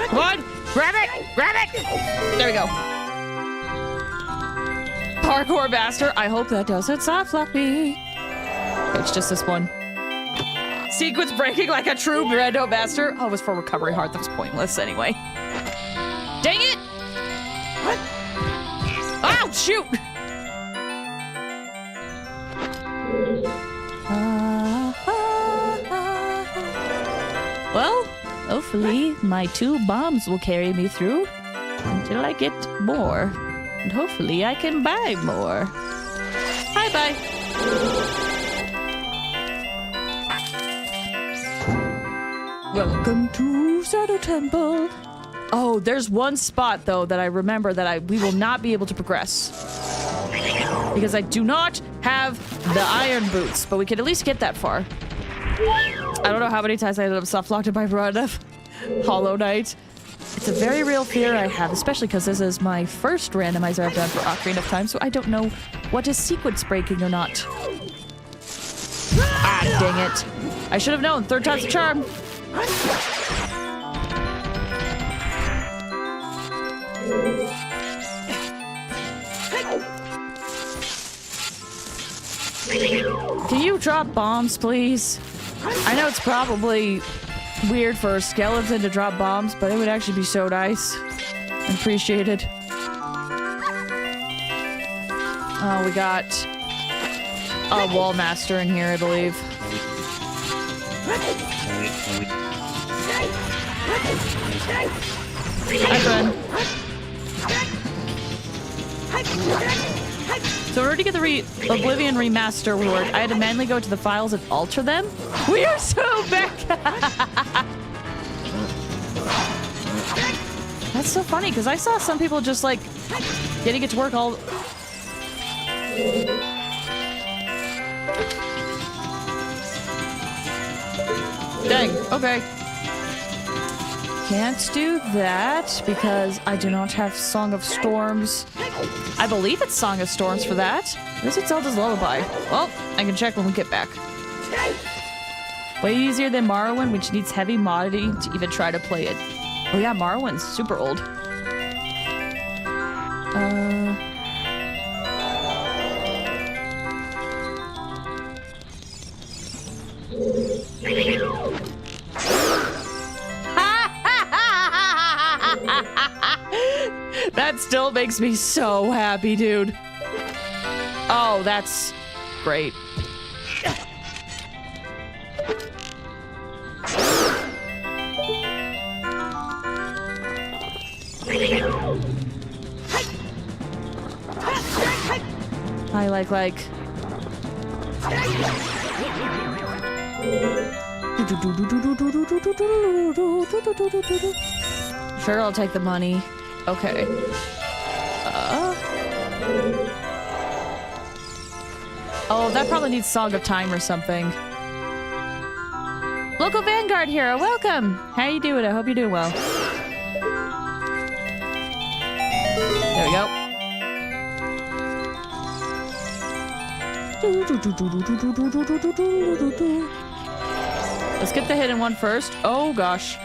Come on, grab it, grab it. There we go. Parkour master. I hope that doesn't soft lock me. It's just this one. Sequence breaking like a true rando master. Oh, it was for recovery heart. That was pointless anyway. Dang it! What? Oh, shoot! Well, hopefully my 2 bombs will carry me through until I get more. And hopefully I can buy more. Bye-bye. Welcome to Shadow Temple. Oh, there's one spot, though, that I remember that we will not be able to progress. Because I do not have the iron boots, but we can at least get that far. I don't know how many times I ended up soft-locked in my run of Hollow Knight. It's a very real fear I have, especially because this is my first randomizer I've done for Ocarina of Time, so I don't know what is sequence breaking or not. Ah, dang it. I should have known. 3rd time's a charm. Can you drop bombs, please? I know it's probably weird for a skeleton to drop bombs, but it would actually be so nice. Appreciated. Oh, we got a wall master in here, I believe. Hi, friend. So in order to get the Oblivion Remaster reward, I had to manually go to the files and alter them. We are so back. That's so funny, because I saw some people just, like, getting it to work all... Dang, okay. Can't do that because I do not have Song of Storms. I believe it's Song of Storms for that. Or is it Zelda's Lullaby? Well, I can check when we get back. Way easier than Morrowind, which needs heavy modding to even try to play it. Oh yeah, Morrowind's super old. That still makes me so happy, dude. Oh, that's great. I like. Sure, I'll take the money. Okay. Oh, that probably needs Song of Time or something. Local Vanguard hero, welcome! How you doing? I hope you're doing well. There we go. Let's get the hidden one first. Oh gosh.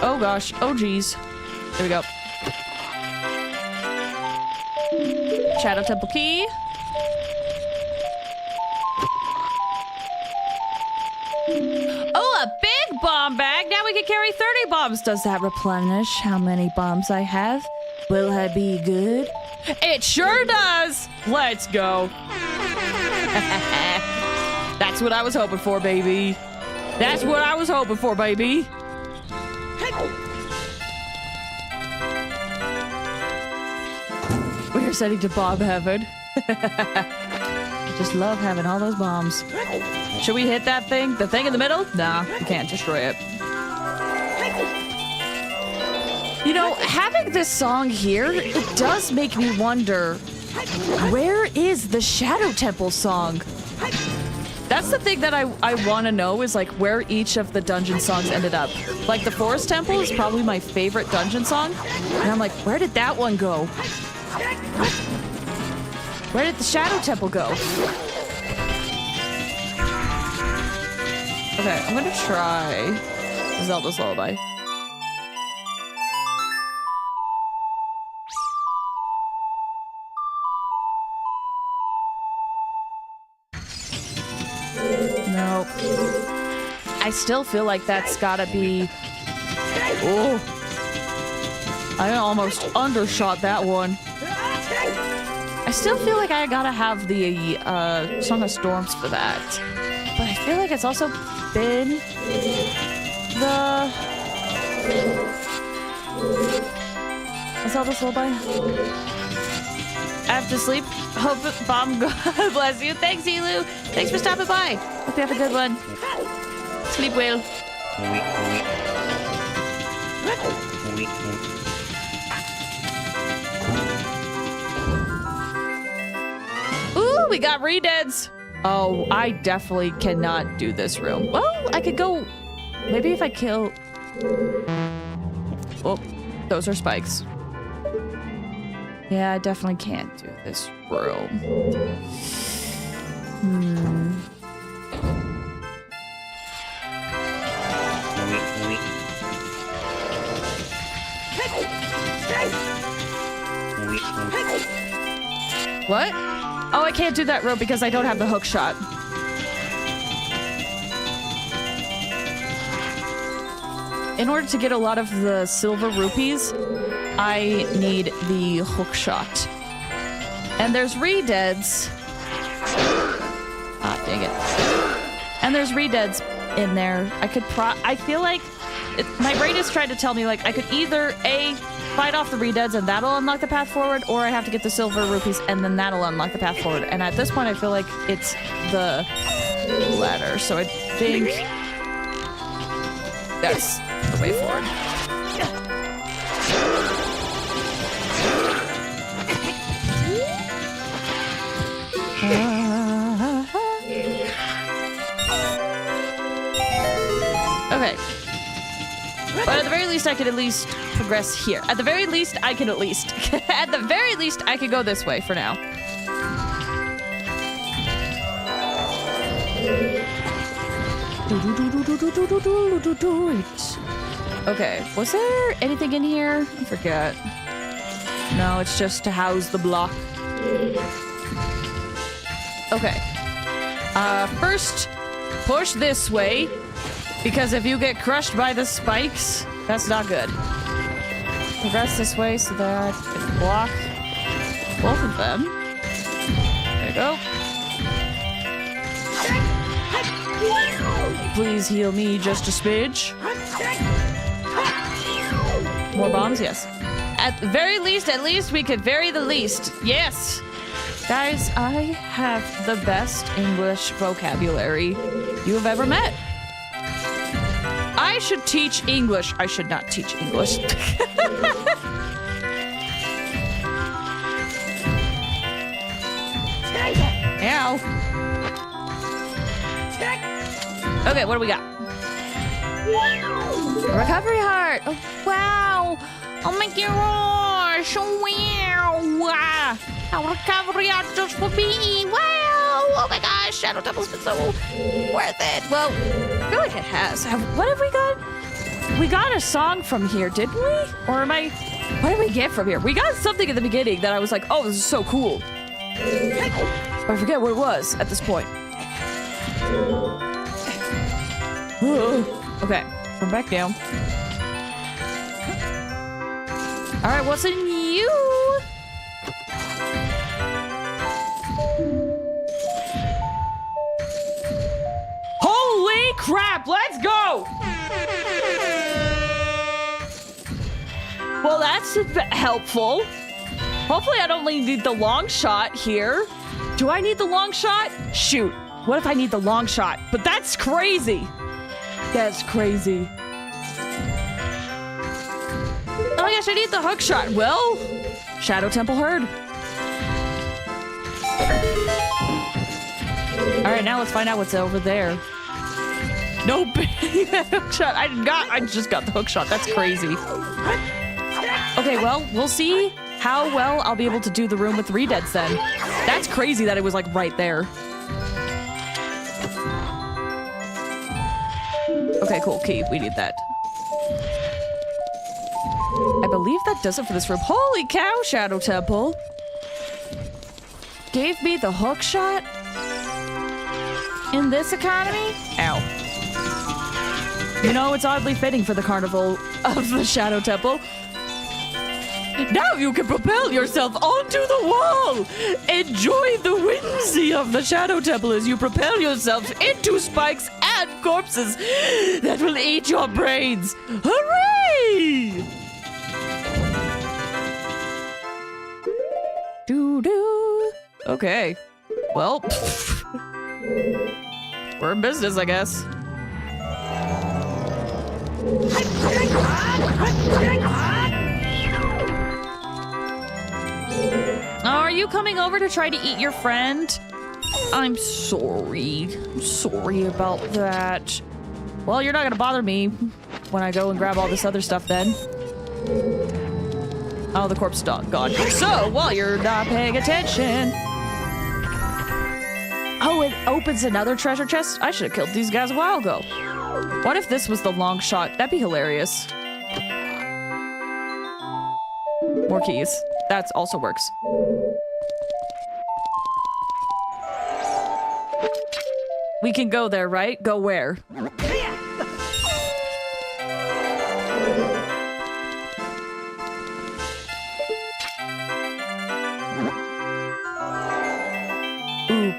Oh gosh. Oh geez. There we go. Shadow Temple key. Oh, a big bomb bag. Now we can carry 30 bombs. Does that replenish how many bombs I have? Will I be good? It sure does. Let's go. That's what I was hoping for, baby. That's what I was hoping for, baby. We're setting to bomb heaven. I just love having all those bombs. Should we hit that thing? The thing in the middle? Nah, we can't destroy it. You know, having this song here, it does make me wonder, where is the Shadow Temple song? That's the thing that I want to know is, like, where each of the dungeon songs ended up. Like, the Forest Temple is probably my favorite dungeon song. And I'm like, where did that one go? Where did the Shadow Temple go? Okay, I'm gonna try Zelda's Lullaby. Nope. I still feel like that's gotta be... Oh. I almost undershot that one. I still feel like I gotta have the Song of Storms for that. But I feel like it's also been the... What's all this lullaby? I have to sleep. Hope bomb God bless you. Thanks, Elu. Thanks for stopping by. Hope you have a good one. Sleep well. Ooh, we got redeads. Oh, I definitely cannot do this room. Well, I could go... Maybe if I kill... Oh, those are spikes. Yeah, I definitely can't do this room. What? Oh, I can't do that rope because I don't have the hook shot. in order to get a lot of the silver rupees, I need the hook shot. And there's re-deads. Ah, dang it. And there's re-deads in there. I feel like my brain is trying to tell me, like, I could either A, fight off the re-deads and that'll unlock the path forward, or I have to get the silver rupees and then that'll unlock the path forward. And at this point, I feel like it's the latter. So I think that's the way forward. Okay. But at the very least, I could at least progress here. At the very least, I can at least. At the very least, I could go this way for now. Okay, was there anything in here? I forget. No, it's just to house the block. Okay. First, push this way. Because if you get crushed by the spikes, that's not good. Progress this way so that I can block both of them. There you go. Please heal me just a smidge. More bombs? Yes. At the very least, at least we could vary the least. Yes! Guys, I have the best English vocabulary you have ever met. I should teach English. I should not teach English. Ow. Okay, what do we got? Recovery heart. Oh, wow. I'll make you rush. Wow. A recovery heart just for me. Wow. Oh my gosh. Shadow Temple's been so worth it. Well, I feel like it has. What have we got? We got a song from here, didn't we? Or am I... What did we get from here? We got something in the beginning that I was like, oh, this is so cool. But I forget what it was at this point. Okay, we're back down. Alright, what's in you? Holy crap, let's go! Well, that's helpful. Hopefully I don't need the long shot here. Do I need the long shot? Shoot. What if I need the long shot? But that's crazy. That's crazy. Oh my gosh, I need the hook shot. Well, Shadow Temple Herd. All right, now let's find out what's over there. No big hook shot. I just got the hook shot. That's crazy. Okay, well, we'll see how well I'll be able to do the room with 3 deads then. That's crazy that it was like right there. Okay, cool. Key. We need that. I believe that does it for this room. Holy cow, Shadow Temple. Gave me the hook shot in this economy? Ow. You know, it's oddly fitting for the carnival of the Shadow Temple. Now you can propel yourself onto the wall! Enjoy the whimsy of the Shadow Temple as you propel yourself into spikes and corpses that will eat your brains! Hooray! Doo-doo. Okay. Well, we're in business, I guess. Are you coming over to try to eat your friend? I'm sorry. I'm sorry about that. Well, you're not gonna bother me when I go and grab all this other stuff then. Oh, the corpse is gone. So, while you're not paying attention... Oh, it opens another treasure chest? I should have killed these guys a while ago. What if this was the long shot? That'd be hilarious. More keys. That also works. We can go there, right? Go where?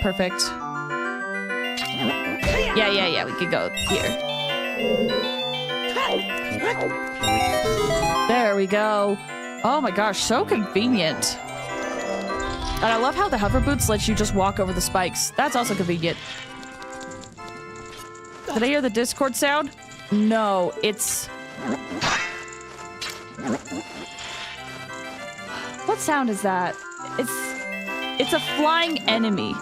perfect. Yeah, we could go here. There we go. Oh my gosh, so convenient. And I love how the hover boots let you just walk over the spikes. That's also convenient. Did I hear the Discord sound? No, it's... What sound is that? It's a flying enemy.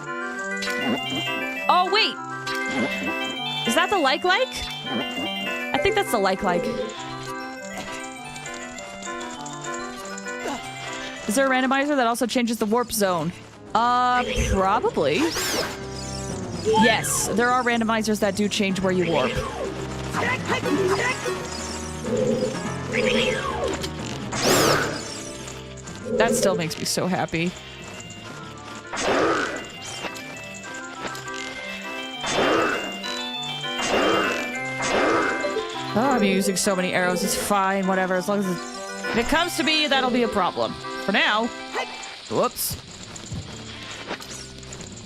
Oh, wait! Is that the like? I think that's the like. Is there a randomizer that also changes the warp zone? Probably. Yes, there are randomizers that do change where you warp. That still makes me so happy. Oh, I'm using so many arrows. It's fine, whatever. As long as if it comes to me, that'll be a problem. For now. Whoops.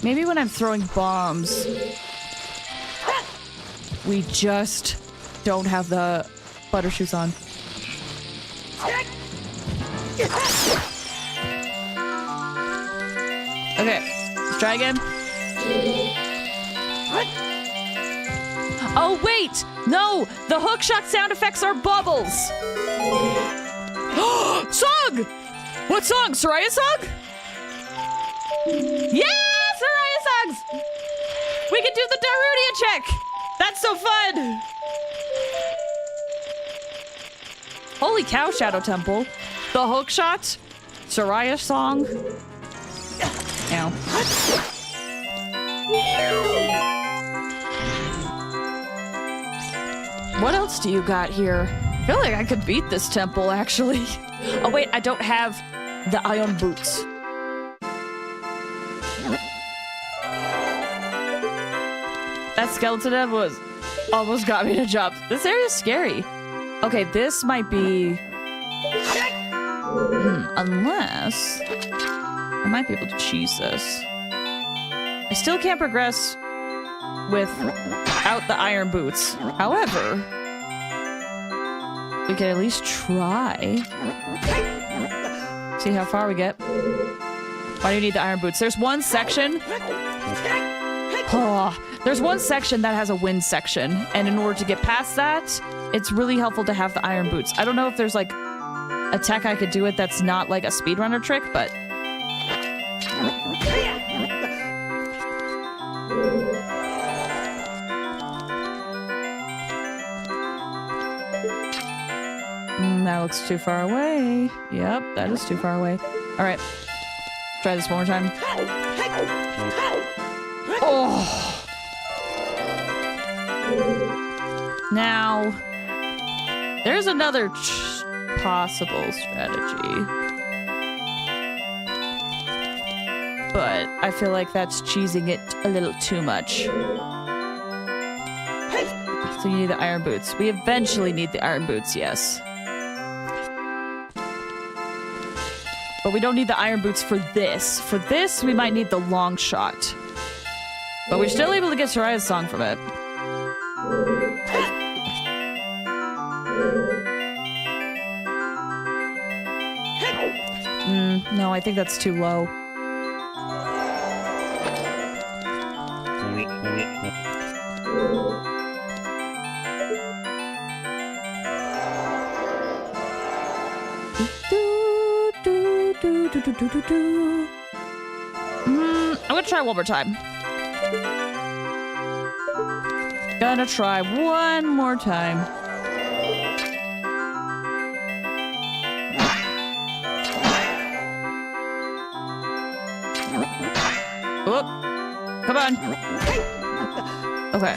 Maybe when I'm throwing bombs, we just don't have the butter shoes on. Okay, let's try again. Oh, wait! No! The hookshot sound effects are bubbles! Song! What song? Soraya song? Yeah! Soraya songs! We can do the Darunia check! That's so fun! Holy cow, Shadow Temple. The hookshot, Soraya song. Ow. What else do you got here? I feel like I could beat this temple, actually. Oh, wait, I don't have the iron boots. That skeleton head was almost got me to jump. This area's scary. Okay, this might be... unless... I might be able to cheese this. I still can't progress without the iron boots. However, we can at least try. See how far we get. Why do you need the iron boots? There's one section... Oh, there's one section that has a wind section, and in order to get past that, it's really helpful to have the iron boots. I don't know if there's like a tech I could do it that's not like a speedrunner trick, but... That looks too far away. Yep, that is too far away. All right, try this one more time. Oh. Now, there's another possible strategy. But I feel like that's cheesing it a little too much. So you need the iron boots. We eventually need the iron boots, yes. But we don't need the iron boots for this. For this, we might need the long shot. But we're still able to get Soraya's song from it. No, I think that's too low. I'm gonna try one more time. Gonna try one more time. Oh, come on. Okay.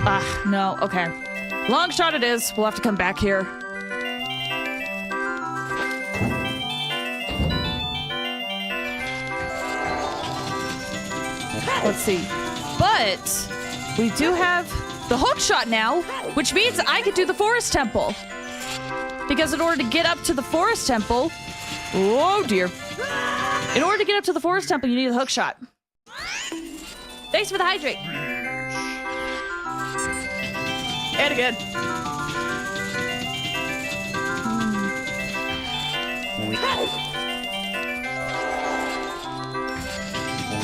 Ah, no. Okay. Long shot it is. We'll have to come back here. Let's see. But We do have the hook shot now, which means I could do the forest temple. Because in order to get up to the forest temple... Oh, dear. In order to get up to the forest temple, you need the hook shot. Thanks for the hydrate. And again.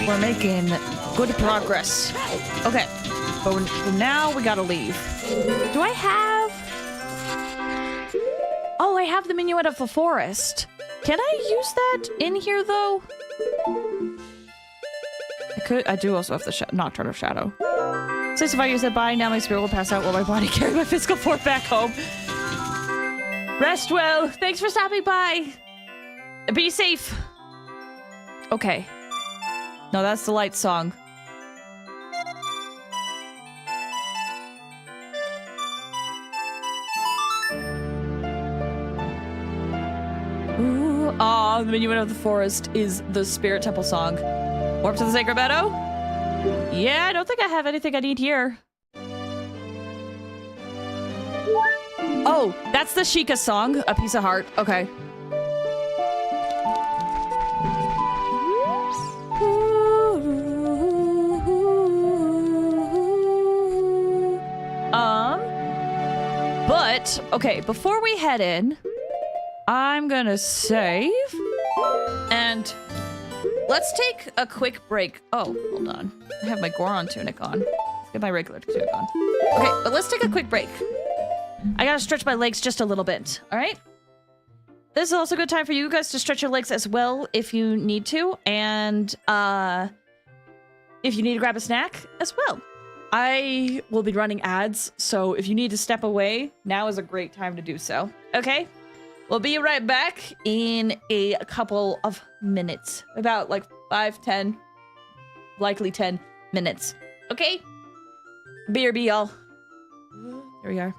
We're making good progress. Okay. But now we gotta leave. Do I have... Oh, I have the minuet of the forest. Can I use that in here, though? I do also have the Nocturne of Shadow. Since if I use it by, now my spirit will pass out while my body carry my physical form back home. Rest well. Thanks for stopping by. Be safe. Okay. No, that's the light song. Ooh, the minuet of the forest is the Spirit Temple song. Warp to the Sacred Meadow? Yeah, I don't think I have anything I need here. Oh, that's the Sheikah song, A Piece of Heart. Okay. But, okay, before we head in, I'm gonna save, and let's take a quick break. Oh, hold on. I have my Goron tunic on. Let's get my regular tunic on. Okay, but let's take a quick break. I gotta stretch my legs just a little bit, all right? This is also a good time for you guys to stretch your legs as well if you need to, and if you need to grab a snack as well. I will be running ads, so if you need to step away, now is a great time to do so. Okay? We'll be right back in a couple of minutes. About like 5, 10, likely 10 minutes. Okay? BRB, y'all. There we are.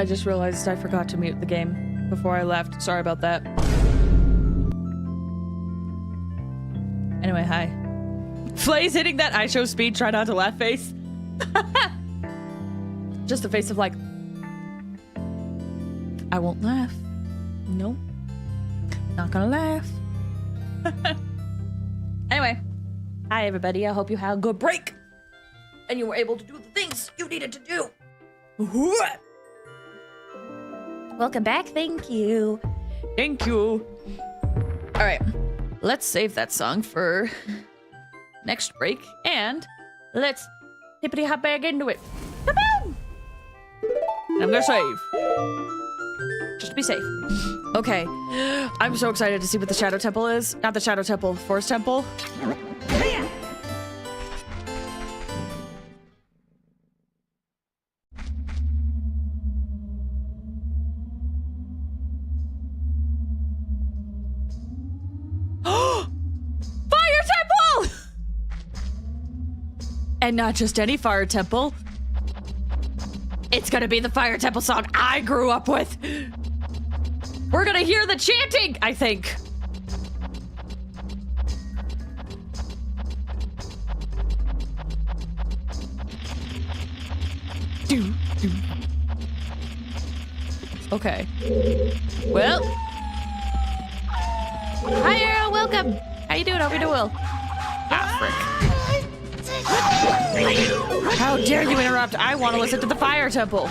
I just realized I forgot to mute the game before I left. Sorry about that. Anyway, hi. Flaze hitting that I show speed, try not to laugh face. Just a face of like, I won't laugh. Nope. Not gonna laugh. Anyway, hi everybody. I hope you had a good break and you were able to do the things you needed to do. Welcome back. Thank you. Thank you. All right, let's save that song for next break and let's hippity hop back into it. Kaboom! I'm gonna save. Just to be safe. Okay. I'm so excited to see what the Shadow Temple is. Not the Shadow Temple, Forest Temple. Fire Temple! And not just any Fire Temple. It's gonna be the Fire Temple song I grew up with. We're gonna hear the chanting, I think. Okay. Well. Hi, Arrow. Welcome. How you doing? Hope you're doing well. Ah, frick. How dare you interrupt? I want to listen to the Fire Temple.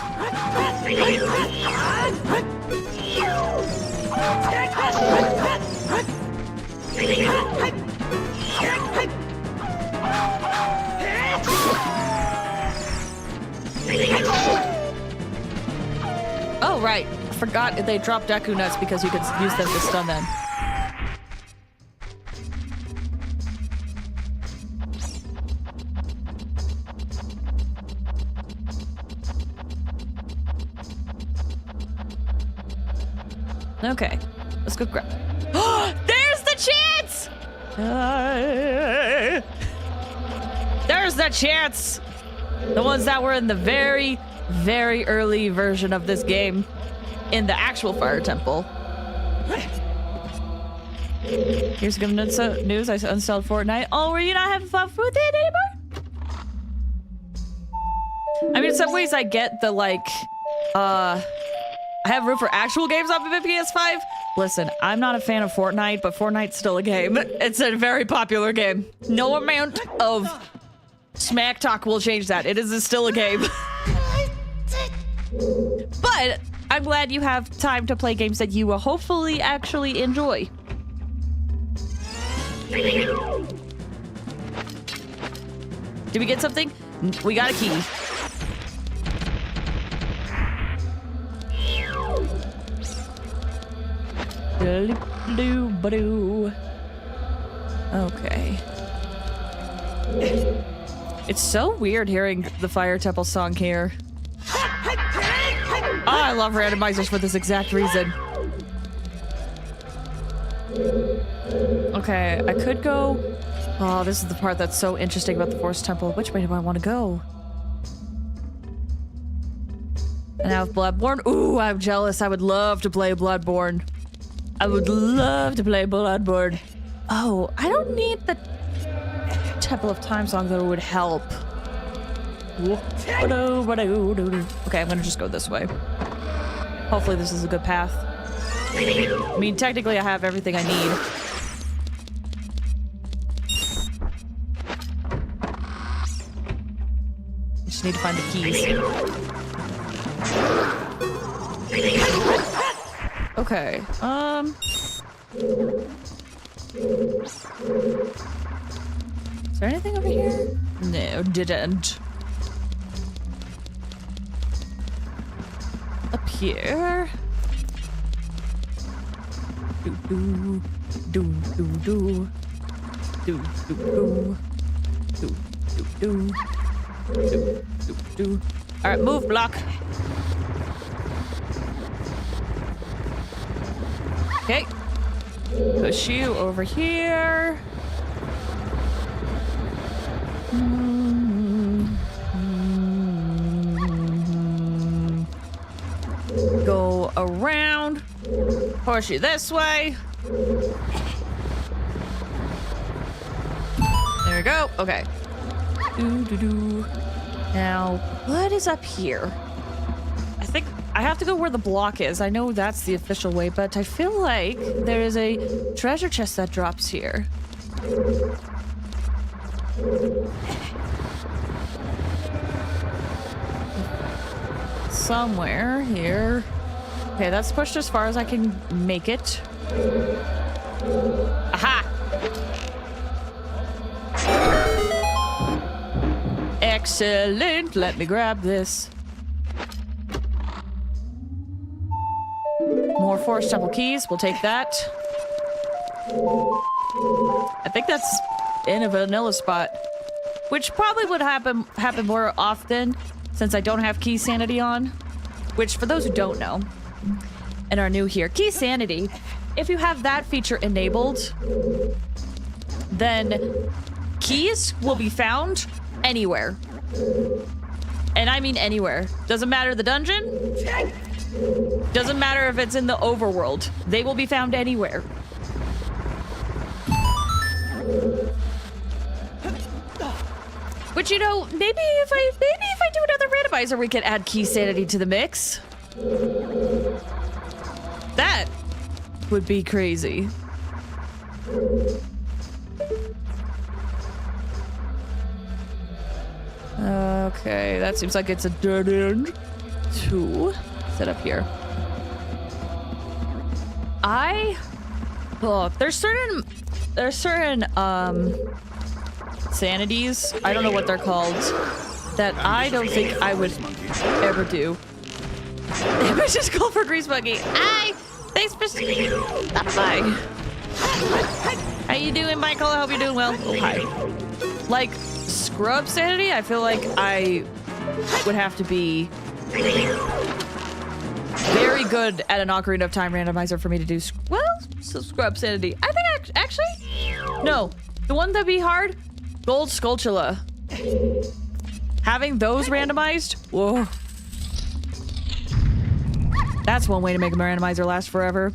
Oh, right. I forgot they dropped Deku Nuts because you could use them to stun them. Okay, let's go grab. There's the chance! There's the chance! The ones that were in the very, very early version of this game in the actual Fire Temple. Here's good news. I uninstalled Fortnite. Oh, were you not having fun with it anymore? I mean, in some ways I get the like, I have room for actual games off of a PS5. Listen, I'm not a fan of Fortnite, but Fortnite's still a game. It's a very popular game. No amount of smack talk will change that. It is still a game. But I'm glad you have time to play games that you will hopefully actually enjoy. Did we get something? We got a key. Okay. It's so weird hearing the Fire Temple song here. Oh, I love randomizers for this exact reason. Okay, I could go... Oh, this is the part that's so interesting about the Forest Temple. Which way do I want to go? And now with Bloodborne? Ooh, I'm jealous. I would love to play Bloodborne. I would love to play Bloodborne. Oh, I don't need the Temple of Time song, though it would help. Okay, I'm gonna just go this way. Hopefully this is a good path. I mean, technically I have everything I need. I just need to find the keys. Okay, is there anything over here? No, didn't. Up here. Do do do do do do do do do do do do do. All right, move, block. Okay. Push you over here. push you this way. There we go. Okay. Now, what is up here? I think I have to go where the block is. I know that's the official way, but I feel like there is a treasure chest that drops here. Somewhere here. Okay, that's pushed as far as I can make it. Aha! Excellent! Let me grab this. More Forest Temple keys. We'll take that. I think that's in a vanilla spot, which probably would happen more often since I don't have key sanity on. Which, for those who don't know and are new here, key sanity, if you have that feature enabled, then keys will be found anywhere. And I mean anywhere. Doesn't matter the dungeon. Doesn't matter if it's in the overworld. They will be found anywhere. Which, you know, maybe if I do another randomizer, we could add key sanity to the mix. That would be crazy. Okay, that seems like it's a dead end. Two. Set up here. There's certain sanities, I don't know what they're called, that I don't think I would ever do. It's just called for Grease Monkey. Thanks for stopping by. How you doing, Michael? I hope you're doing well. Oh, hi. Like, scrub sanity, I feel like I would have to be very good at an Ocarina of Time randomizer for me to do, scrub sanity. I think actually, no. The one that'd be hard, Gold Skulltula. Having those randomized, whoa. That's one way to make a randomizer last forever.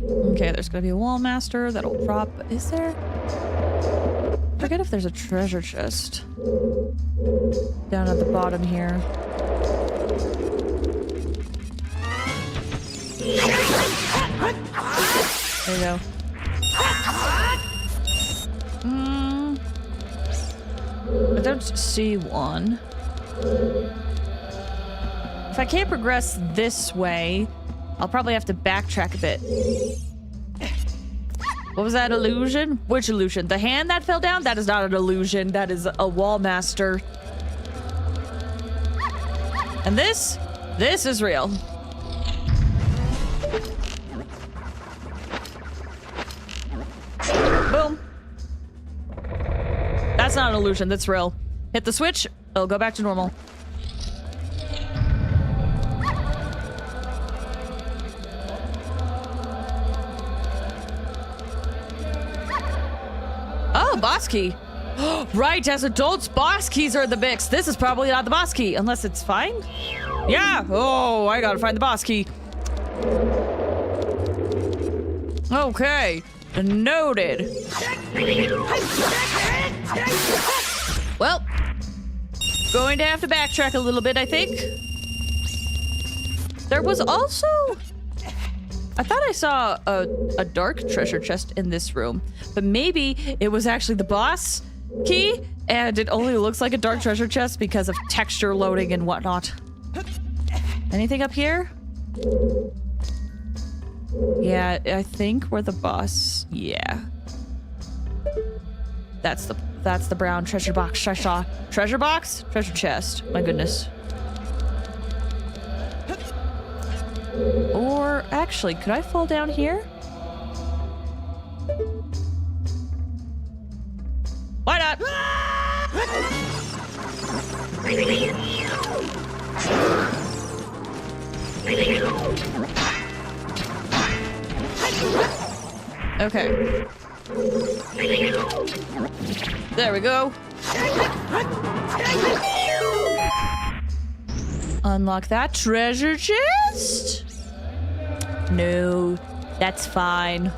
Okay, there's gonna be a wall master that'll drop. Is there? I forget if there's a treasure chest down at the bottom here. There you go. I don't see one. If I can't progress this way, I'll probably have to backtrack a bit. What was that illusion? Which illusion? The hand that fell down? That is not an illusion. That is a wall master. And this is real. Boom. That's not an illusion. That's real. Hit the switch. It'll go back to normal. Oh, boss key. Right, as adults, boss keys are in the mix. This is probably not the boss key, unless it's fine. Yeah. Oh, I gotta find the boss key. Okay. Noted. Well, going to have to backtrack a little bit, I think. There was also... I thought I saw a dark treasure chest in this room, but maybe it was actually the boss key, and it only looks like a dark treasure chest because of texture loading and whatnot. Anything up here? Yeah, I think we're the boss. Yeah. That's the brown treasure box I saw. Treasure box? Treasure chest. My goodness. Or actually, could I fall down here? Why not? Okay. There we go. Unlock that treasure chest. No, that's fine.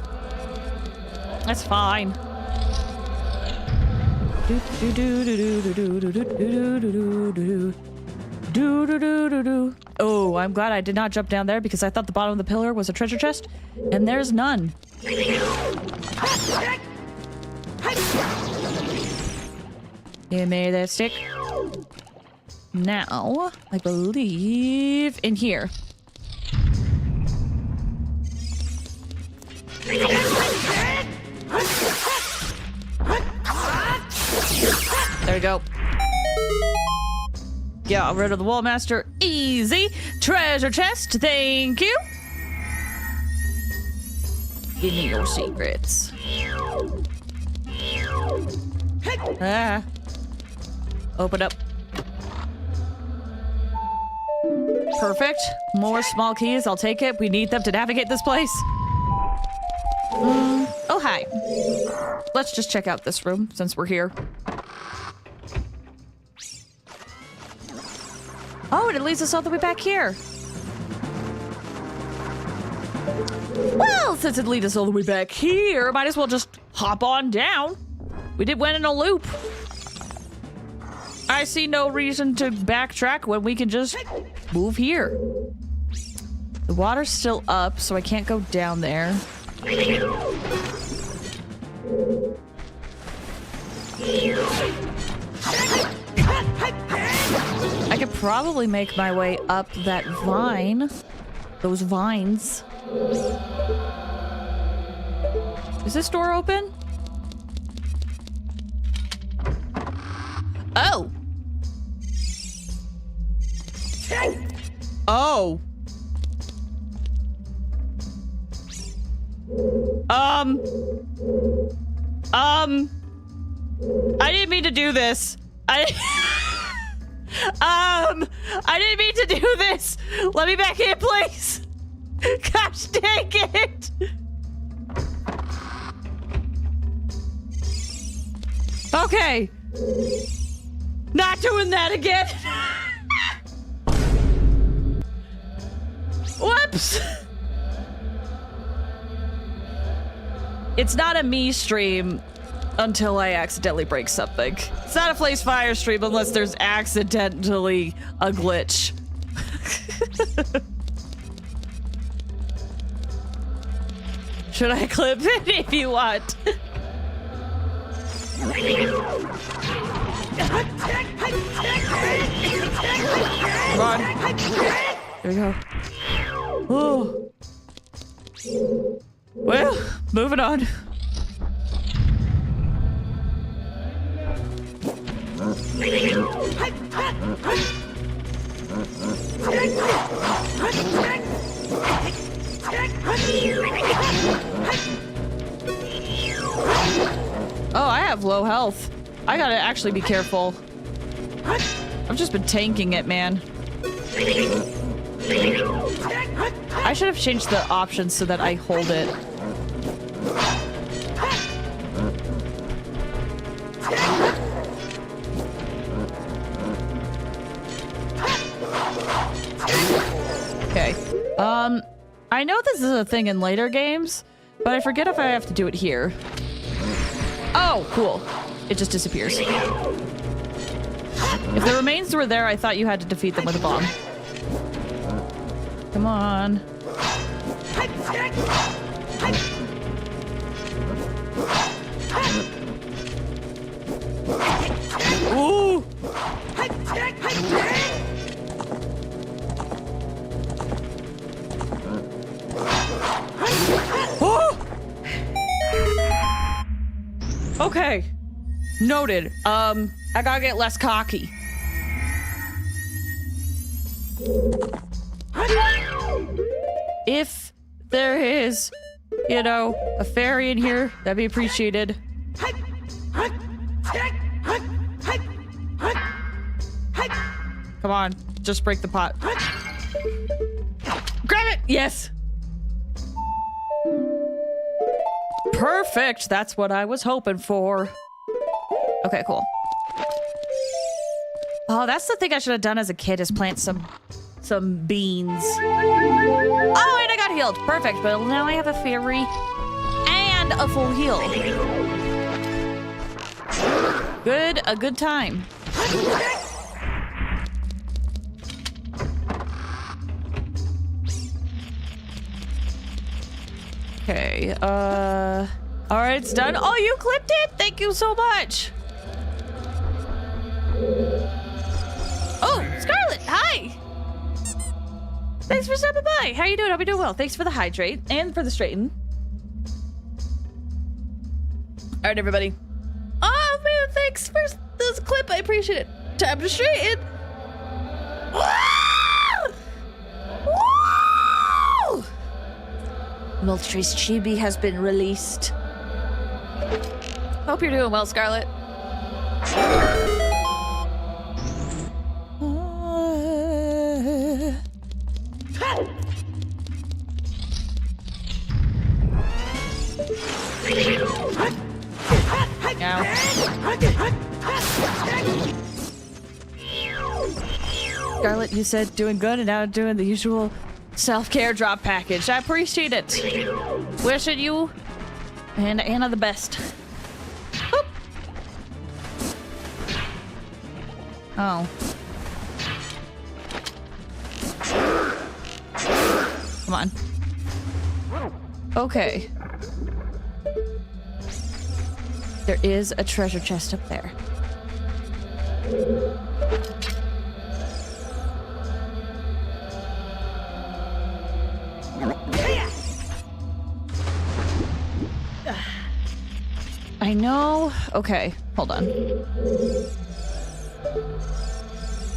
That's fine. Oh, I'm glad I did not jump down there because I thought the bottom of the pillar was a treasure chest, and there's none. Give me that stick. Now, I believe in here. There we go. Get rid of the wall master. Easy. Treasure chest. Thank you. Give me your secrets. Ah. Open up. Perfect. More small keys. I'll take it. We need them to navigate this place. Oh, hi. Let's just check out this room since we're here. Oh, and it leads us all the way back here. Well, since it leads us all the way back here, might as well just hop on down. We did win in a loop. I see no reason to backtrack when we can just move here. The water's still up, so I can't go down there. I could probably make my way up that vine. Those vines. Is this door open? Oh! Oh! I didn't mean to do this. I didn't mean to do this. Let me back in, please. Gosh dang it. Okay. Not doing that again. Whoops. It's not a me stream until I accidentally break something. It's not a FlazeFire stream unless there's accidentally a glitch. Should I clip it if you want? Come on. There we go. Oh. Well, moving on. Oh, I have low health. I gotta actually be careful. I've just been tanking it, man. I should have changed the options so that I hold it. Okay. I know this is a thing in later games, but I forget if I have to do it here. Oh, cool. It just disappears. If the remains were there, I thought you had to defeat them with a bomb. Come on. Ooh! Oh! Okay. Noted. I gotta get less cocky. If there is, you know, a fairy in here, that'd be appreciated. Come on, just break the pot. Grab it! Yes! Perfect! That's what I was hoping for. Okay, cool. Oh, that's the thing I should have done as a kid, is plant some beans. Oh, and I got healed. Perfect. But now I have a fairy and a full heal. Good, a good time. Okay, all right, it's done. Oh, you clipped it? Thank you so much. Oh, Scarlet, hi. Thanks for stopping by. How you doing? I'll be doing well. Thanks for the hydrate and for the straighten. All right, everybody. Oh, man, thanks for this clip. I appreciate it. Time to straighten. Woo! Moltres Chibi has been released. Hope you're doing well, Scarlet. Scarlet, you said doing good and now doing the usual self-care drop package. I appreciate it. Wishing you and Anna the best. Oop. Oh. Come on. Okay. There is a treasure chest up there. I know. Okay, hold on.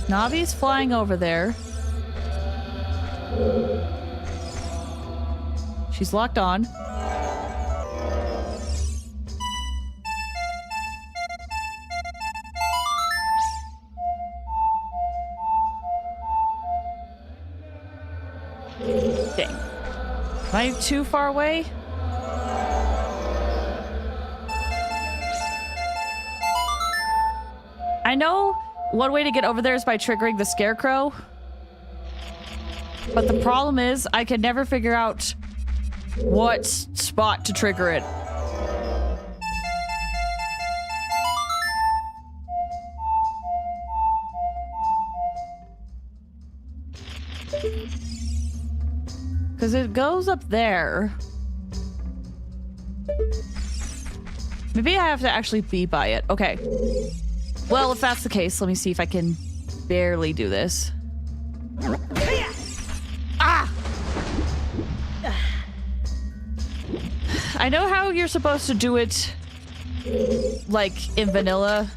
Navi's flying over there. She's locked on. Dang. Am I too far away? I know one way to get over there is by triggering the scarecrow. But the problem is I can never figure out what spot to trigger it. Because it goes up there. Maybe I have to actually be by it. Okay. Well, if that's the case, let me see if I can barely do this. Ah! I know how you're supposed to do it, like, in vanilla,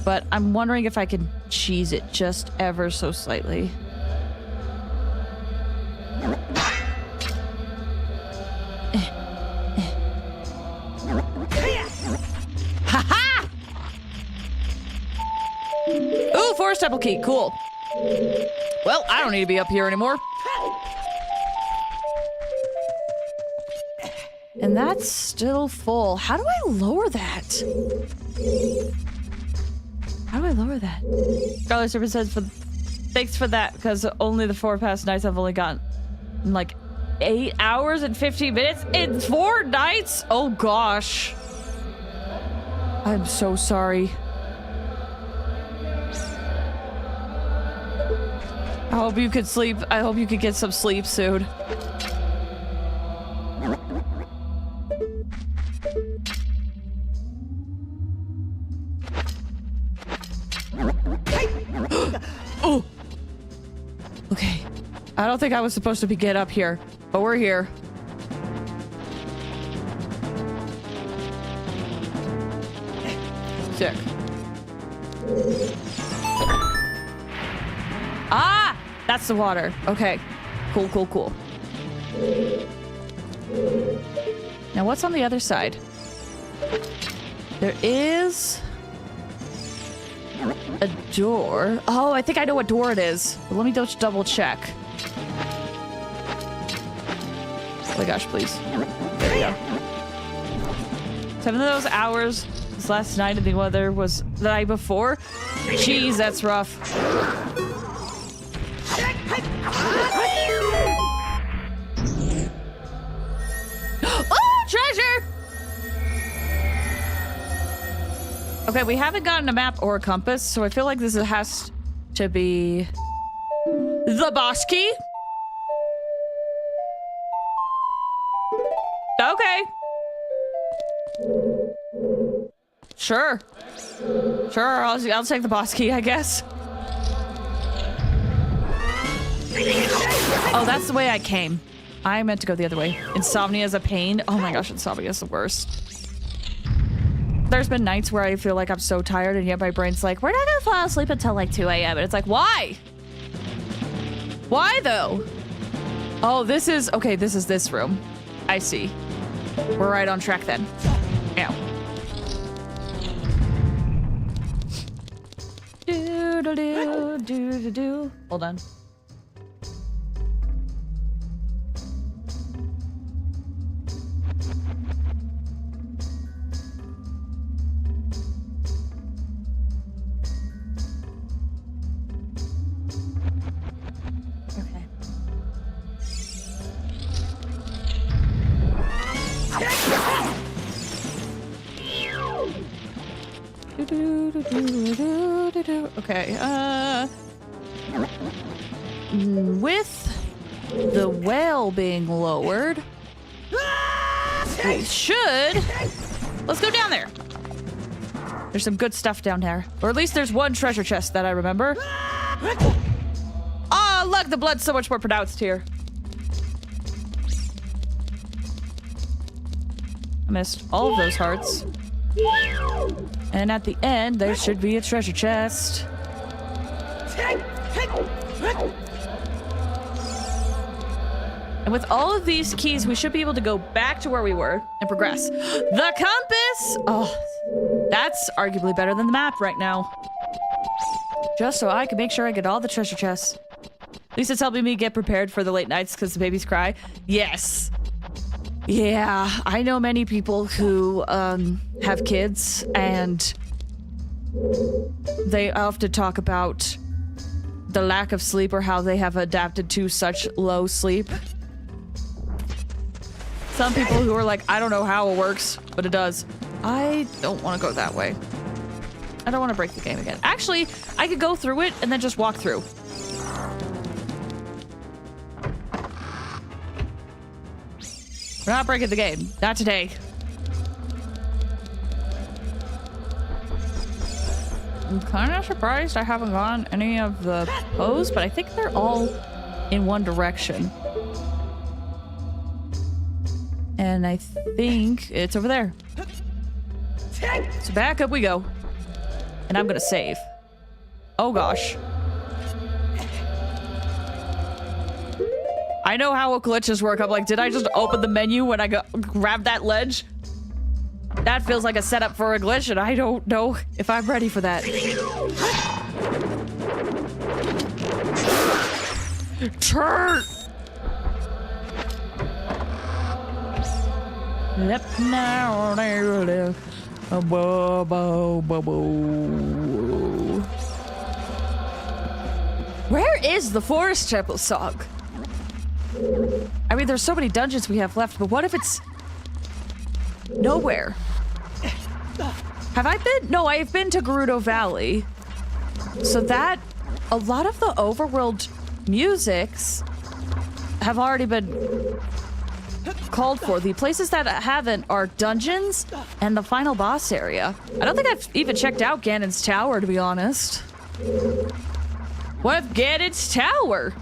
but I'm wondering if I can cheese it just ever so slightly. Ooh, forest apple key. Cool. Well, I don't need to be up here anymore. And that's still full. How do I lower that? How do I lower that? Scarlet Serpent says, thanks for that, because only the 4 past nights I've only gotten like 8 hours and 15 minutes in 4 nights? Oh gosh. I'm so sorry. I hope you could sleep. I hope you could get some sleep soon. Oh! Okay. I don't think I was supposed to get up here, but we're here. Sick. Ah! That's the water. Okay. Cool, cool, cool. Now what's on the other side? There is a door. Oh, I think I know what door it is. But let me double check. Oh my gosh, please. There we go. 7 of those hours was last night and the other was the night before. Jeez, that's rough. Oh, treasure! Okay, we haven't gotten a map or a compass, so I feel like this has to be the boss key. Okay. Sure. Sure, I'll take the boss key, I guess. Oh, that's the way I came. I meant to go the other way. Insomnia is a pain. Oh my gosh, insomnia is the worst. There's been nights where I feel like I'm so tired and yet my brain's like, we're not gonna fall asleep until like 2 a.m. And it's like, why? Why though? Oh, this is this room. I see. We're right on track then. Ow. Do. Hold on. Okay. With the well being lowered, we should. Let's go down there. There's some good stuff down there. Or at least there's one treasure chest that I remember. Oh, look, the blood's so much more pronounced here. I missed all of those hearts. And at the end, there should be a treasure chest. And with all of these keys, we should be able to go back to where we were and progress. The compass! Oh, that's arguably better than the map right now. Just so I can make sure I get all the treasure chests. At least it's helping me get prepared for the late nights because the babies cry. Yes. Yeah, I know many people who have kids and they often talk about the lack of sleep or how they have adapted to such low sleep. Some people who are like, I don't know how it works, but it does. I don't want to go that way. I don't want to break the game again. Actually, I could go through it and then just walk through. We're not breaking the game. Not today. I'm kind of surprised I haven't gone any of the O's, but I think they're all in one direction. And I think it's over there. So back up we go. And I'm gonna save. Oh gosh. I know how glitches work. I'm like, did I just open the menu when I grab that ledge? That feels like a setup for a glitch, and I don't know if I'm ready for that. Turn! Left now, there, Where is the Forest Temple song? I mean, there's so many dungeons we have left, but what if it's nowhere? Have I been? No, I've been to Gerudo Valley. So that, a lot of the overworld musics have already been called for. The places that haven't are dungeons and the final boss area. I don't think I've even checked out Ganon's Tower, to be honest. What if Ganon's Tower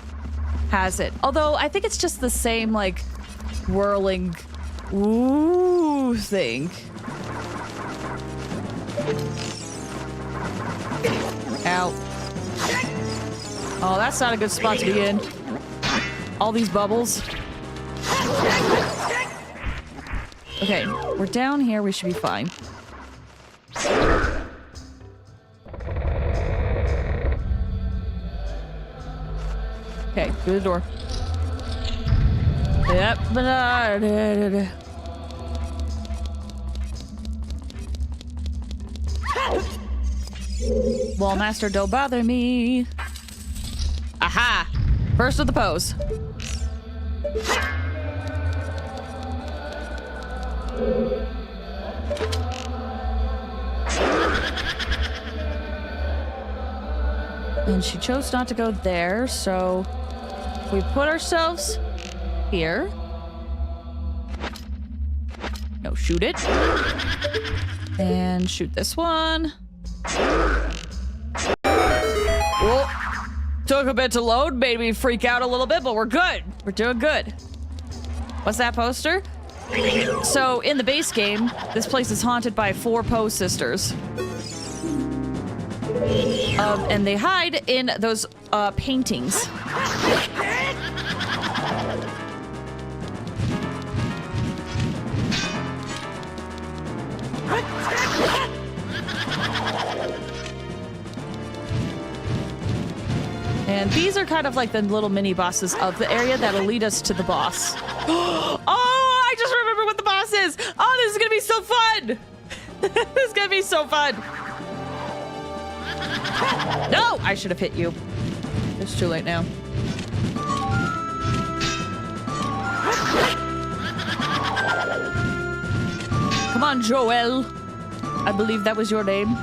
has it? Although I think it's just the same, like, whirling ooh thing. Ow. Oh, that's not a good spot to be in. All these bubbles. Okay, we're down here. We should be fine. Okay, through the door. Yep. Wallmaster, don't bother me. Aha! First of the pose. And she chose not to go there, so we put ourselves here. No, shoot it. And shoot this one. Whoa. Took a bit to load, made me freak out a little bit, but we're good. We're doing good. What's that poster? So in the base game, this place is haunted by 4 Poe sisters. And they hide in those paintings. And these are kind of like the little mini bosses of the area that'll lead us to the boss. Oh, I just remember what the boss is. Oh, this is gonna be so fun. This is gonna be so fun. No, I should have hit you. It's too late now. Come on, Joel. I believe that was your name.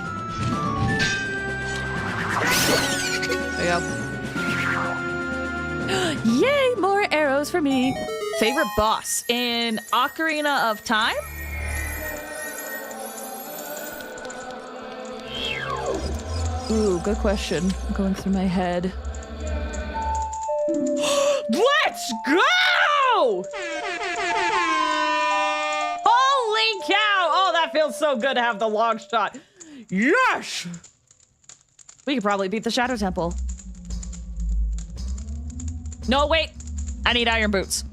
There you go. Yay, more arrows for me. Favorite boss in Ocarina of Time? Ooh, good question. Going through my head. Let's go! Holy cow! Oh, that feels so good to have the long shot. Yes! We could probably beat the Shadow Temple. No, wait. I need iron boots.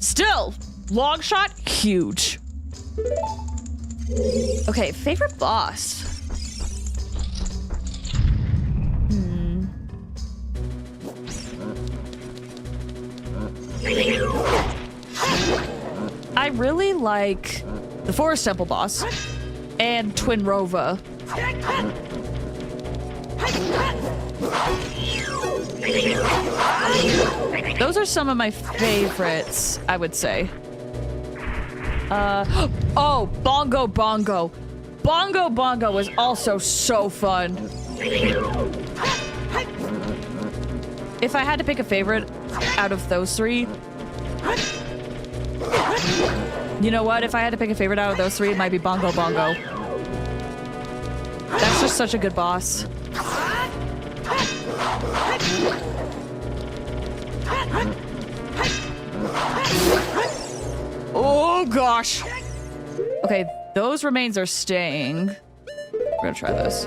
Still, long shot, huge. Okay, favorite boss. I really like the Forest Temple boss and Twin Rova. Those are some of my favorites, I would say. Oh, Bongo Bongo. Bongo Bongo was also so fun. If I had to pick a favorite out of those 3, you know what? If I had to pick a favorite out of those 3, it might be Bongo Bongo. That's just such a good boss. Oh gosh. Okay, those remains are staying. We're gonna try this.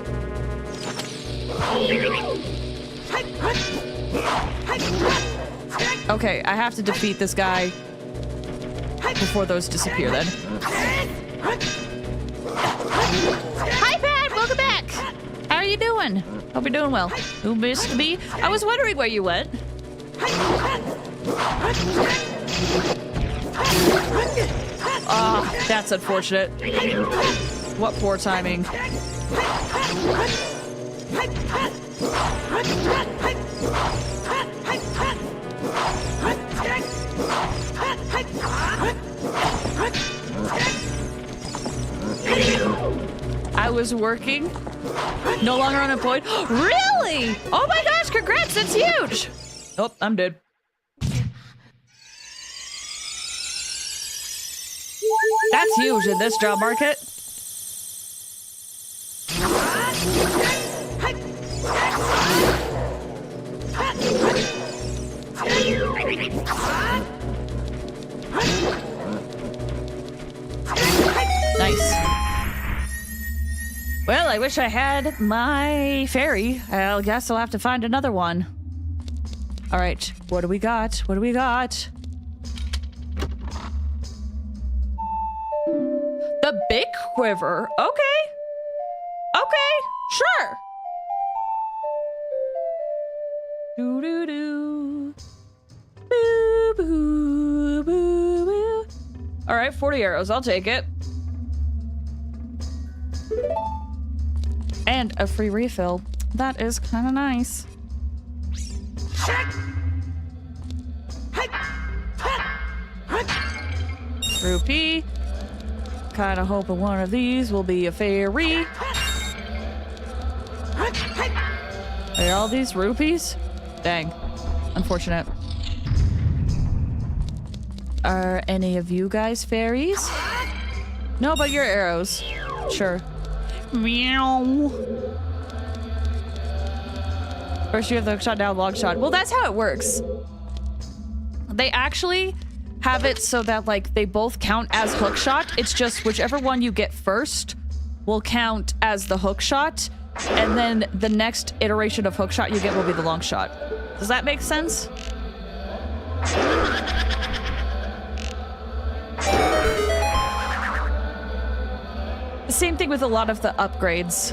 Okay, I have to defeat this guy before those disappear then. Hi, Pat! Welcome back! How are you doing? Hope you're doing well. Who missed me? I was wondering where you went. Ah, that's unfortunate. What poor timing. I was working. No longer unemployed. Really? Oh my gosh, congrats, that's huge. Oh, I'm dead. That's huge in this job market. Nice. Well, I wish I had my fairy. I guess I'll have to find another one. All right, what do we got? What do we got? The big quiver. Okay. Okay, sure. Doo doo doo. Boo boo boo boo. All right, 40 arrows. I'll take it. And a free refill. That is kind of nice. Rupee. Kind of hoping one of these will be a fairy. Are all these rupees? Dang. Unfortunate. Are any of you guys fairies? No, but you're arrows. Sure. Meow. First you have the hook shot, now long shot. Well, that's how it works. They actually have it so that, like, they both count as hook shot. It's just whichever one you get first will count as the hook shot, and then the next iteration of hook shot you get will be the long shot. Does that make sense? The same thing with a lot of the upgrades.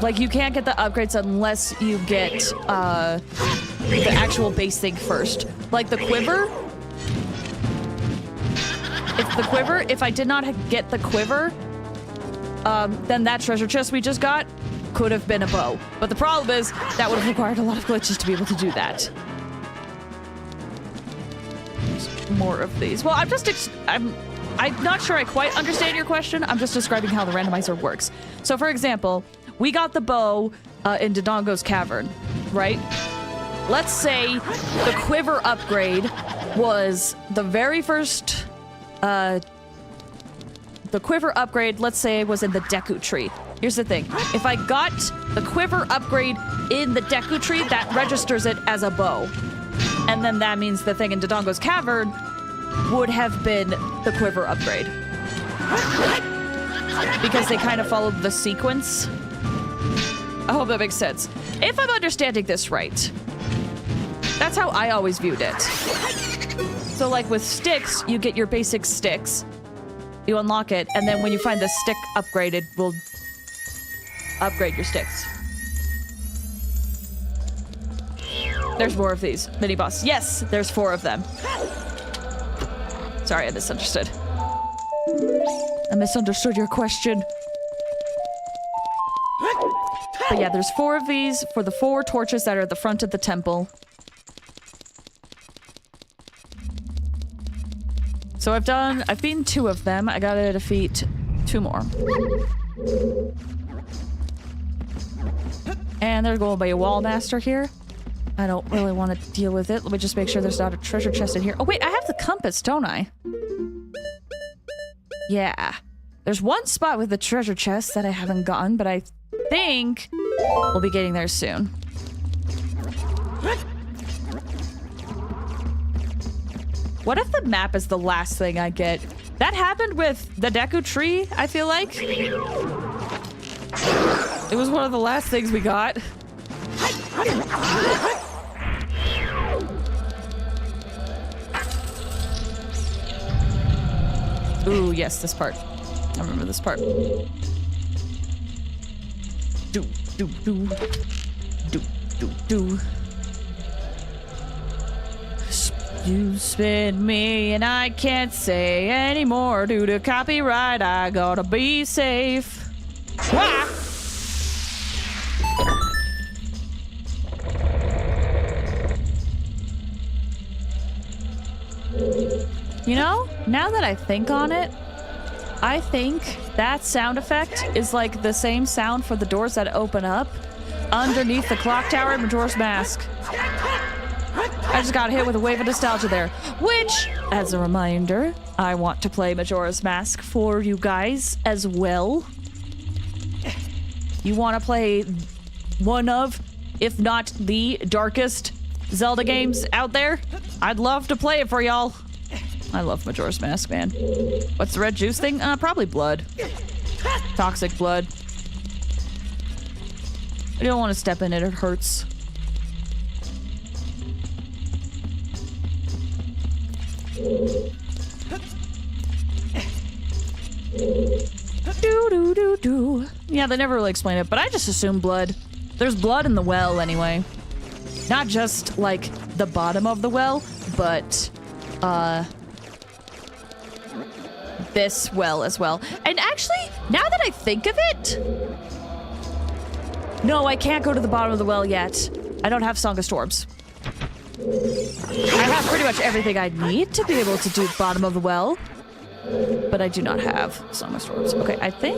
Like, you can't get the upgrades unless you get the actual base thing first. Like the quiver. If I did not get the quiver, then that treasure chest we just got could have been a bow. But the problem is that would have required a lot of glitches to be able to do that. More of these. Well, I'm not sure I quite understand your question. I'm just describing how the randomizer works. So, for example, we got the bow in Dodongo's cavern, right? Let's say the quiver upgrade was the very first... the quiver upgrade, let's say, was in the Deku tree. Here's the thing. If I got the quiver upgrade in the Deku tree, that registers it as a bow. And then that means the thing in Dodongo's cavern would have been the quiver upgrade. Because they kind of followed the sequence. I hope that makes sense. If I'm understanding this right, that's how I always viewed it. So, like, with sticks, you get your basic sticks. You unlock it, and then when you find the stick upgrade, it will upgrade your sticks. There's more of these mini-boss. Yes, there's 4 of them. Sorry, I misunderstood. I misunderstood your question. But yeah, there's 4 of these for the 4 torches that are at the front of the temple. So I've beaten 2 of them. I gotta defeat 2 more. And there's going to be a wall master here. I don't really want to deal with it. Let me just make sure there's not a treasure chest in here. Oh wait, I have the compass, don't I? Yeah. There's one spot with the treasure chest that I haven't gotten, but I think we'll be getting there soon. What if the map is the last thing I get? That happened with the Deku tree, I feel like. It was one of the last things we got. Ooh, yes, this part. I remember this part. Do, do, do. Do, do, do. You spin me and I can't say anymore due to copyright. I gotta be safe. Wah! You know, now that I think on it, I think that sound effect is like the same sound for the doors that open up underneath the clock tower in Majora's Mask. I just got hit with a wave of nostalgia there. Which, as a reminder, I want to play Majora's Mask for you guys as well. You want to play one of, if not the darkest Zelda games out there? I'd love to play it for y'all. I love Majora's Mask, man. What's the red juice thing? Probably blood. Toxic blood. I don't want to step in it, it hurts. Do. Yeah, they never really explain it, but I just assume blood. There's blood in the well anyway. Not just, like, the bottom of the well, but, this well as well. And actually, now that I think of it, No, I can't go to the bottom of the well yet. I don't have Song of Storms. I have pretty much everything I need to be able to do bottom of the well. But I do not have Song of Storms. Okay, I think...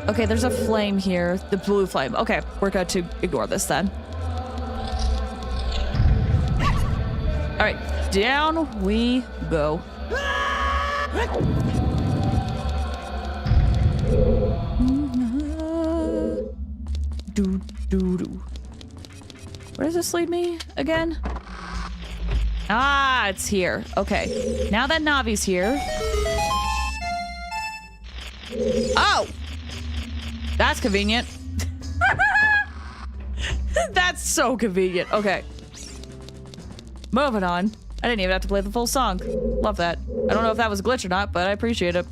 Okay, there's a flame here. The blue flame. Okay, we're going to ignore this then. Alright, down we go. Where does this lead me again? Ah, it's here. Okay, now that Navi's here. Oh! That's convenient. That's so convenient. Okay. Moving on. I didn't even have to play the full song. Love that. I don't know if that was a glitch or not, but I appreciate it.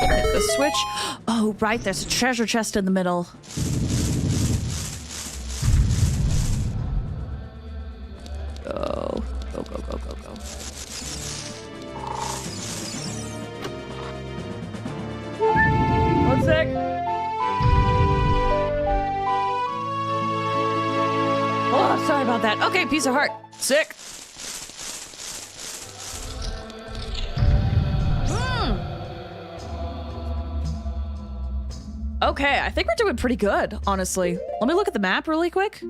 Hit the switch. Oh, right. There's a treasure chest in the middle. Go. Go, go, go, go, go. One sec. Oh, sorry about that. Okay, piece of heart. Sick. Okay, I think we're doing pretty good, honestly. Let me look at the map really quick.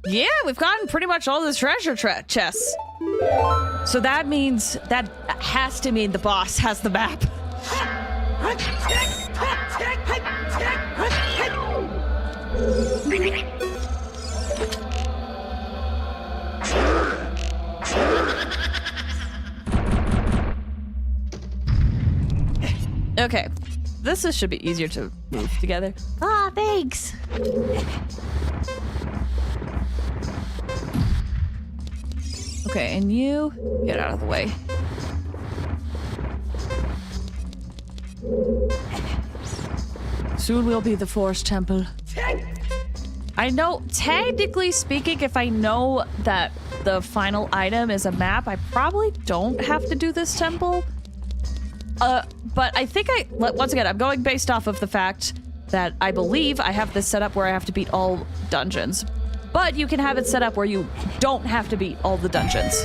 Yeah, we've gotten pretty much all the treasure chests. So that means, that has to mean the boss has the map. Okay, this should be easier to move together. Ah, thanks. Okay, and you get out of the way. Soon we'll be the Forest Temple. I know, technically speaking, if I know that the final item is a map, I probably don't have to do this temple. But I think once again, I'm going based off of the fact that I believe I have this set up where I have to beat all dungeons. But you can have it set up where you don't have to beat all the dungeons.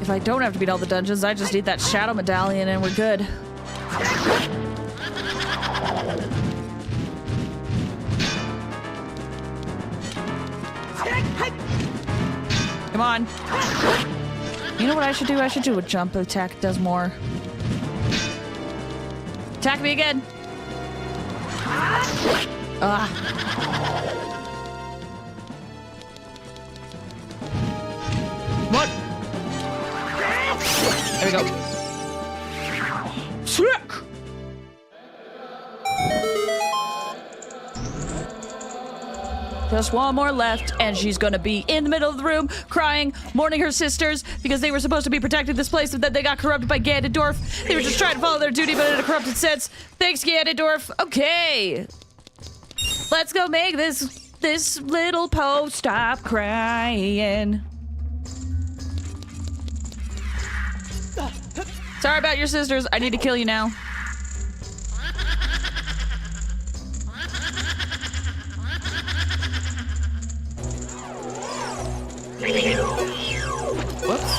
If I don't have to beat all the dungeons, I just need that shadow medallion and we're good. Come on. You know what I should do? I should do a jump attack. Does more. Attack me again. What? There we go. Sick. Just one more left, and she's gonna be in the middle of the room, crying, mourning her sisters, because they were supposed to be protecting this place, and then they got corrupted by Ganondorf. They were just trying to follow their duty, but in a corrupted sense. Thanks, Ganondorf. Okay. Let's go make this little Poe stop crying. Sorry about your sisters. I need to kill you now. Whoops.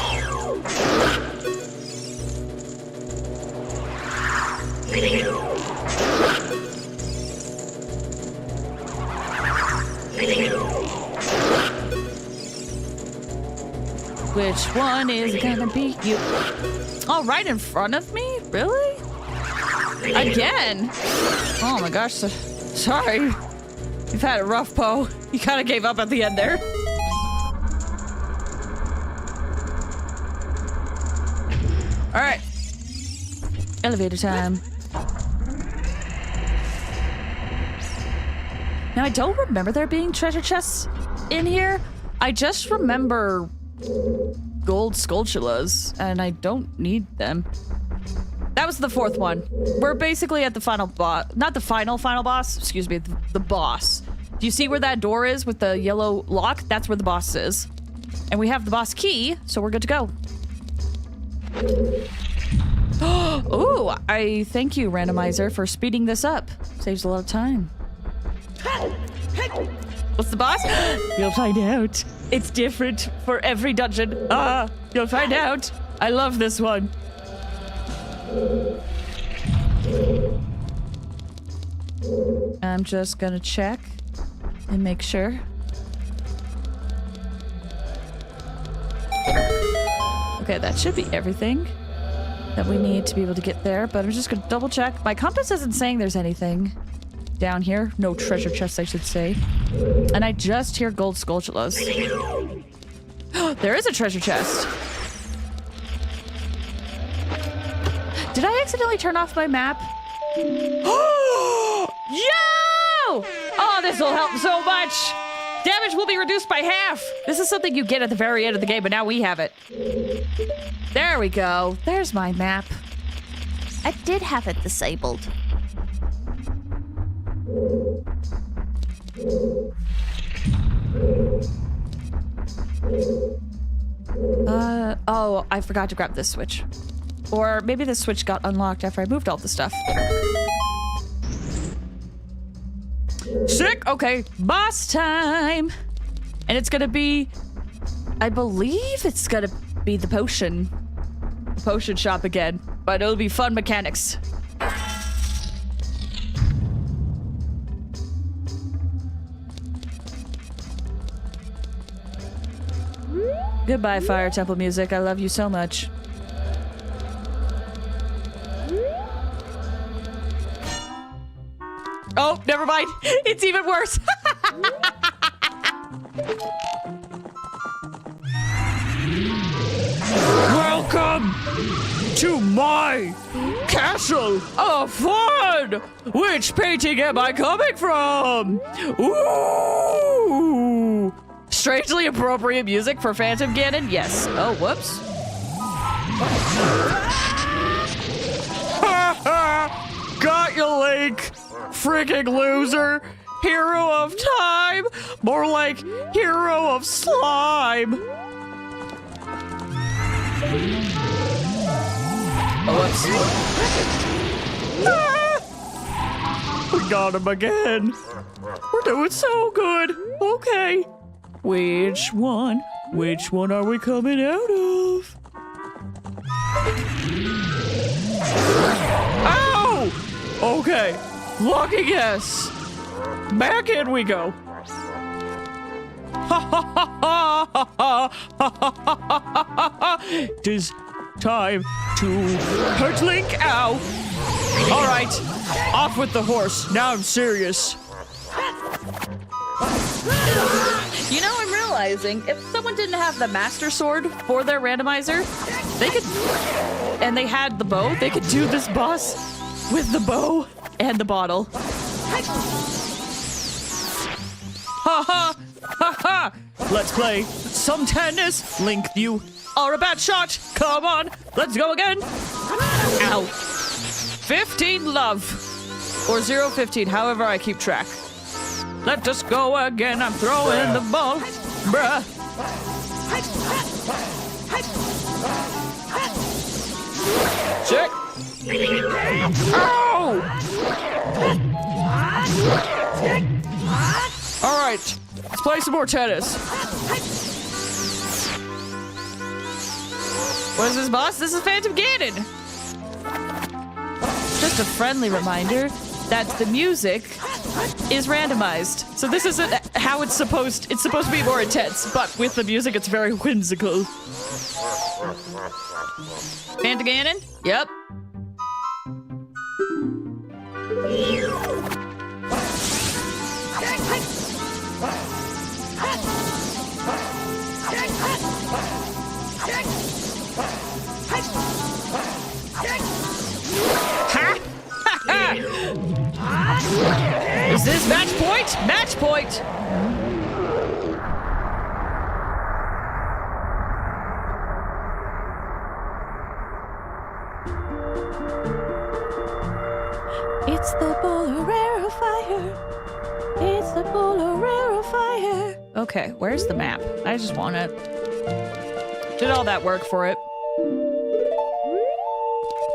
Which one is gonna beat you? Oh, right in front of me? Really? Again? Oh my gosh. Sorry. You've had it rough, Poe. You kind of gave up at the end there. All right. Elevator time. Now, I don't remember there being treasure chests in here. I just remember gold sculptulas, and I don't need them. That was the fourth one. We're basically at the final boss. Not the final boss. Excuse me, the boss. Do you see where that door is with the yellow lock? That's where the boss is. And we have the boss key, so we're good to go. Ooh, I thank you, Randomizer, for speeding this up. Saves a lot of time. What's the boss? You'll find out. It's different for every dungeon. You'll find out. I love this one. I'm just gonna check and make sure. Okay, that should be everything that we need to be able to get there, but I'm just gonna double check. My compass isn't saying there's anything down here. No treasure chests, I should say. And I just hear gold sculptulas. There is a treasure chest. Did I accidentally turn off my map? Yo! Oh, this will help so much. Damage will be reduced by half. This is something you get at the very end of the game, but now we have it. There we go. There's my map. I did have it disabled. Oh, I forgot to grab this switch. Or maybe this switch got unlocked after I moved all the stuff. Sick! Okay, boss time! And it's gonna be... I believe it's gonna be the potion shop again. But it'll be fun mechanics. Goodbye, Fire Temple music. I love you so much. Oh, never mind. It's even worse. Welcome to my castle of fun. Which painting am I coming from? Ooh. Strangely appropriate music for Phantom Ganon? Yes. Oh, whoops. Got you, Link. Freaking loser. Hero of time. More like hero of slime. Oh, whoops. We got him again. We're doing so good. Okay. Which one? Which one are we coming out of? Ow! Okay. Lucky guess. Back in we go. It is time to hurt Link. Ow. All right. Off with the horse. Now I'm serious. You know, I'm realizing if someone didn't have the Master Sword for their randomizer, they could, and they had the bow, they could do this boss with the bow and the bottle. Ha ha! Ha ha! Let's play some tennis. Link, you are a bad shot. Come on, let's go again. Ow. 15 love. Or 0-15, however I keep track. Let us go again. I'm throwing the ball. Bruh. Check. Ow! All right. Let's play some more tennis. What is this, boss? This is Phantom Ganon. Just a friendly reminder that the music is randomized. So this isn't how it's supposed to be more intense, but with the music it's very whimsical. Phantom Ganon? Yep. Ha! Is this match point? point! Match point! It's the Bolero fire. It's the Bolero fire. Okay, where's the map? I just want it. Did all that work for it.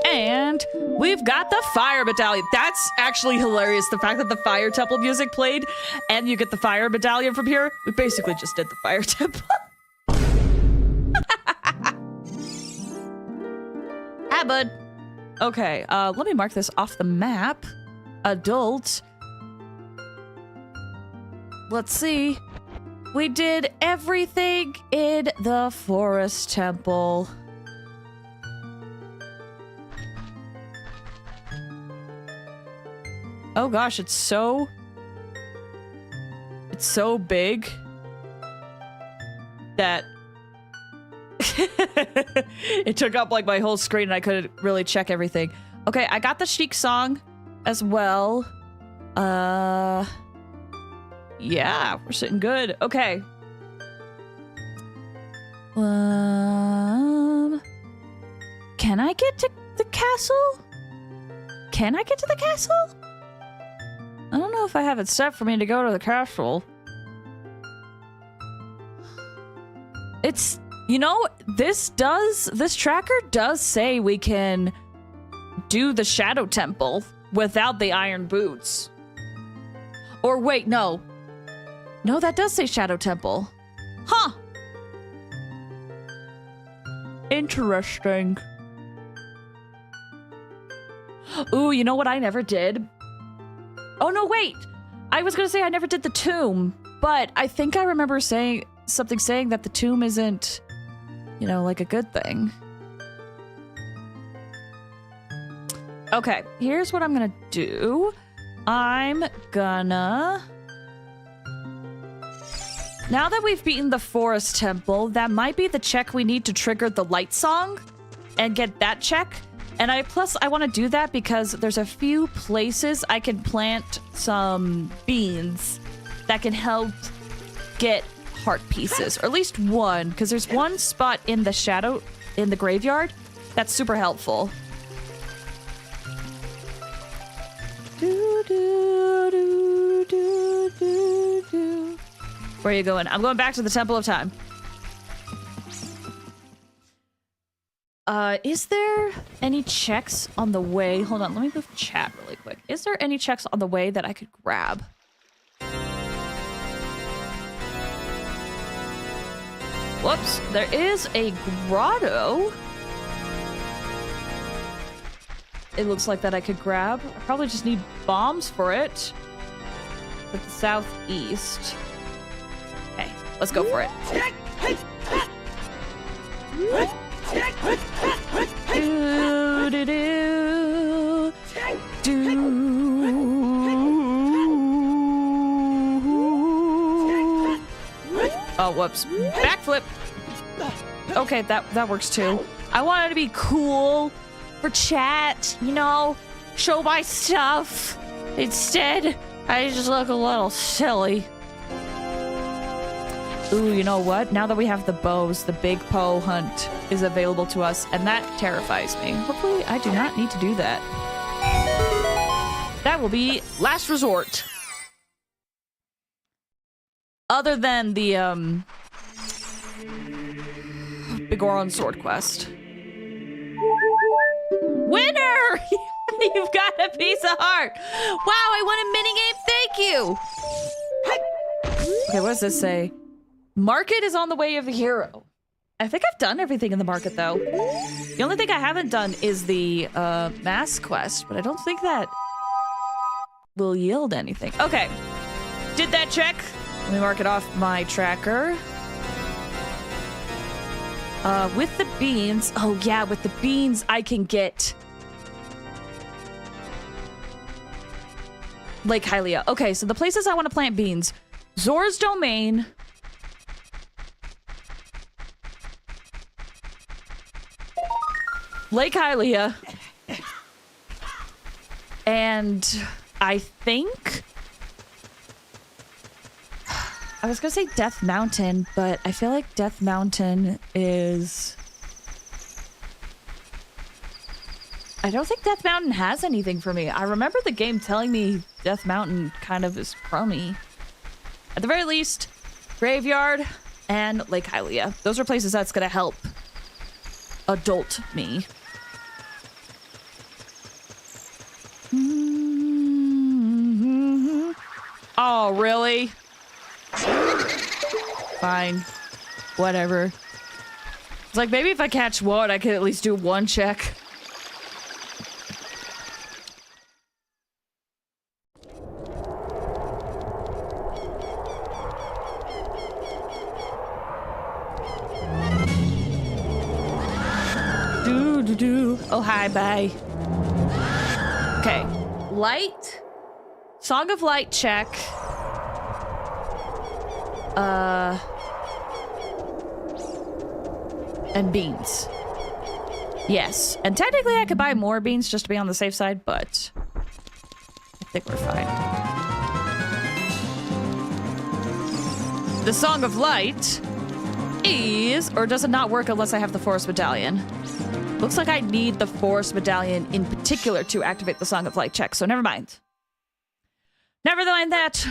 And we've got the fire battalion. That's actually hilarious. The fact that the fire temple music played and you get the fire battalion from here. We basically just did the fire temple. Ah, bud. Okay, let me mark this off the map. Adult. Let's see. We did everything in the forest temple. Oh gosh, it's so big that it took up like my whole screen and I couldn't really check everything. Okay, I got the Chic song as well. Yeah, we're sitting good. Okay. Can I get to the castle? Can I get to the castle? I don't know if I have it set for me to go to the castle. It's, you know, this tracker does say we can do the Shadow Temple without the iron boots. Or wait, no. No, that does say Shadow Temple. Huh. Interesting. Ooh, you know what I never did? Oh, no, wait. I was going to say I never did the tomb, but I think I remember saying that the tomb isn't, you know, like a good thing. Okay, here's what I'm going to do. I'm gonna... Now that we've beaten the forest temple, that might be the check we need to trigger the light song and get that check. And plus I want to do that because there's a few places I can plant some beans that can help get heart pieces, or at least one, because there's one spot in the graveyard that's super helpful. Where are you going? I'm going back to the Temple of Time. Is there any checks on the way? Hold on, let me move chat really quick. Is there any checks on the way that I could grab? Whoops, there is a grotto. It looks like that I could grab. I probably just need bombs for it. At the southeast. Okay, let's go for it. Oh, whoops. Backflip. Okay, that works too. I wanted to be cool for chat, you know, show my stuff. Instead, I just look a little silly. Ooh, you know what? Now that we have the bows, the big Poe hunt is available to us, and that terrifies me. Hopefully, I do not need to do that. That will be last resort. Other than the, Bigoron sword quest. Winner! You've got a piece of heart! Wow, I won a minigame, thank you! Okay, what does this say? Market is on the way of the hero. I think I've done everything in the market, though. The only thing I haven't done is the, mask quest, but I don't think that will yield anything. Okay, did that check. Let me mark it off my tracker. With the beans, oh yeah, with the beans I can get Lake Hylia. Okay, so the places I want to plant beans. Zor's Domain. Lake Hylia. And I think I was gonna say Death Mountain, but I feel like Death Mountain is... I don't think Death Mountain has anything for me. I remember the game telling me Death Mountain kind of is crummy. At the very least, Graveyard and Lake Hylia. Those are places that's gonna help adult me. Oh, really? Fine. Whatever. It's like, maybe if I catch one, I could at least do one check. Oh, hi, bye. Okay. Light. Song of Light check. And beans. Yes. And technically I could buy more beans just to be on the safe side, but I think we're fine. The Song of Light is, or does it not work unless I have the Forest Medallion? Looks like I need the Forest Medallion in particular to activate the Song of Light check, so never mind. Never mind that.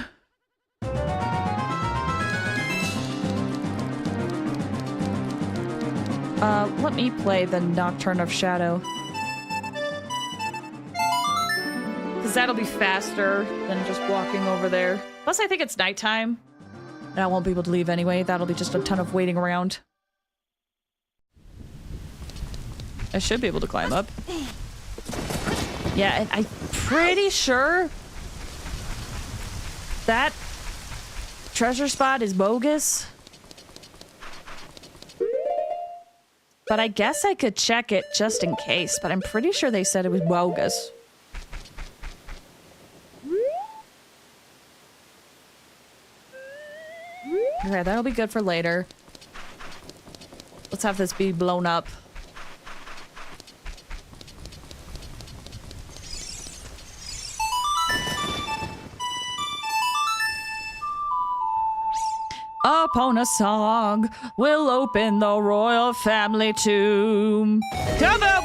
Let me play the Nocturne of Shadow. Because that'll be faster than just walking over there. Plus, I think it's nighttime. And I won't be able to leave anyway. That'll be just a ton of waiting around. I should be able to climb up. Yeah, and I'm pretty sure that treasure spot is bogus. But I guess I could check it just in case, but I'm pretty sure they said it was bogus. Okay, that'll be good for later. Let's have this be blown up. Upon a song, we'll open the royal family tomb. Come up!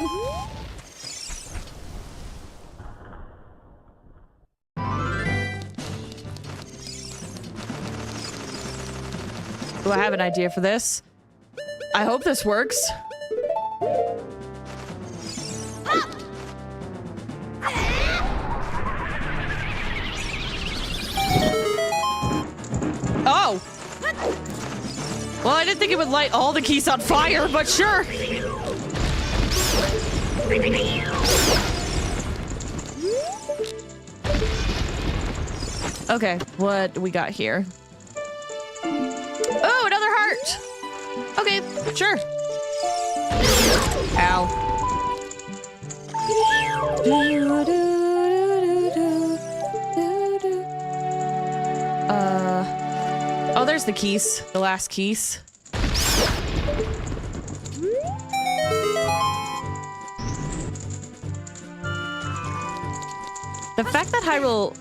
Do I have an idea for this? I hope this works. Oh! Well, I didn't think it would light all the keys on fire, but sure. Okay, what do we got here? Oh, another heart! Okay, sure. Ow. Oh, there's the keys. The last keys. The fact that Hyrule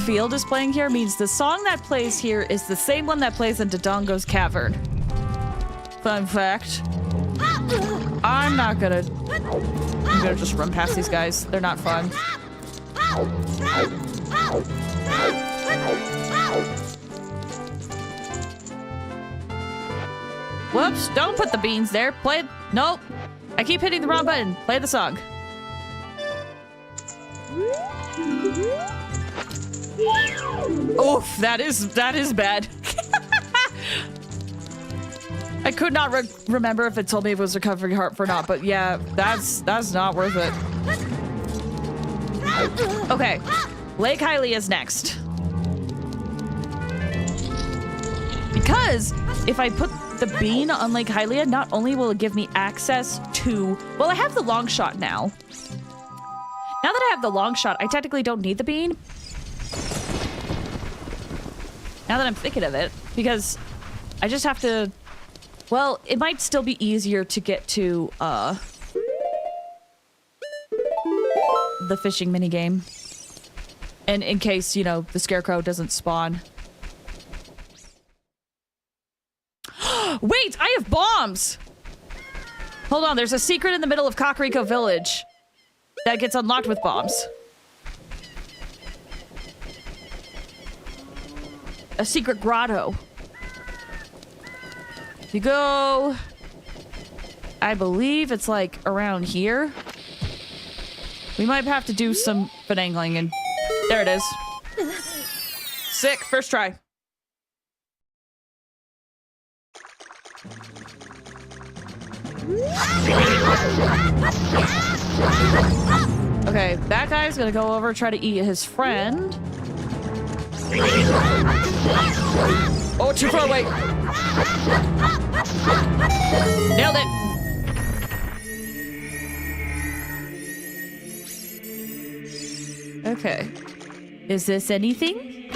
Field is playing here means the song that plays here is the same one that plays in Dodongo's Cavern. Fun fact. I'm gonna just run past these guys. They're not fun. Whoops, don't put the beans there. Play it. Nope. I keep hitting the wrong button. Play the song. Oof, that is bad. I could not remember if it told me if it was recovering heart or not, but yeah, that's not worth it. Okay, Lake Hylia is next. Because if I put the bean on Lake Hylia, not only will it give me access to... Well, I have the long shot now. Now that I have the long shot, I technically don't need the bean. Now that I'm thinking of it, because I just have to... Well, it might still be easier to get to, the fishing minigame. And in case, you know, the scarecrow doesn't spawn. Wait, I have bombs! Hold on, there's a secret in the middle of Kakariko Village that gets unlocked with bombs. A secret grotto. If you go... I believe it's like around here. We might have to do some finagling and... There it is. Sick, first try. Okay, that guy's gonna go over, try to eat his friend. Oh, too far away. Nailed it. Okay. Is this anything?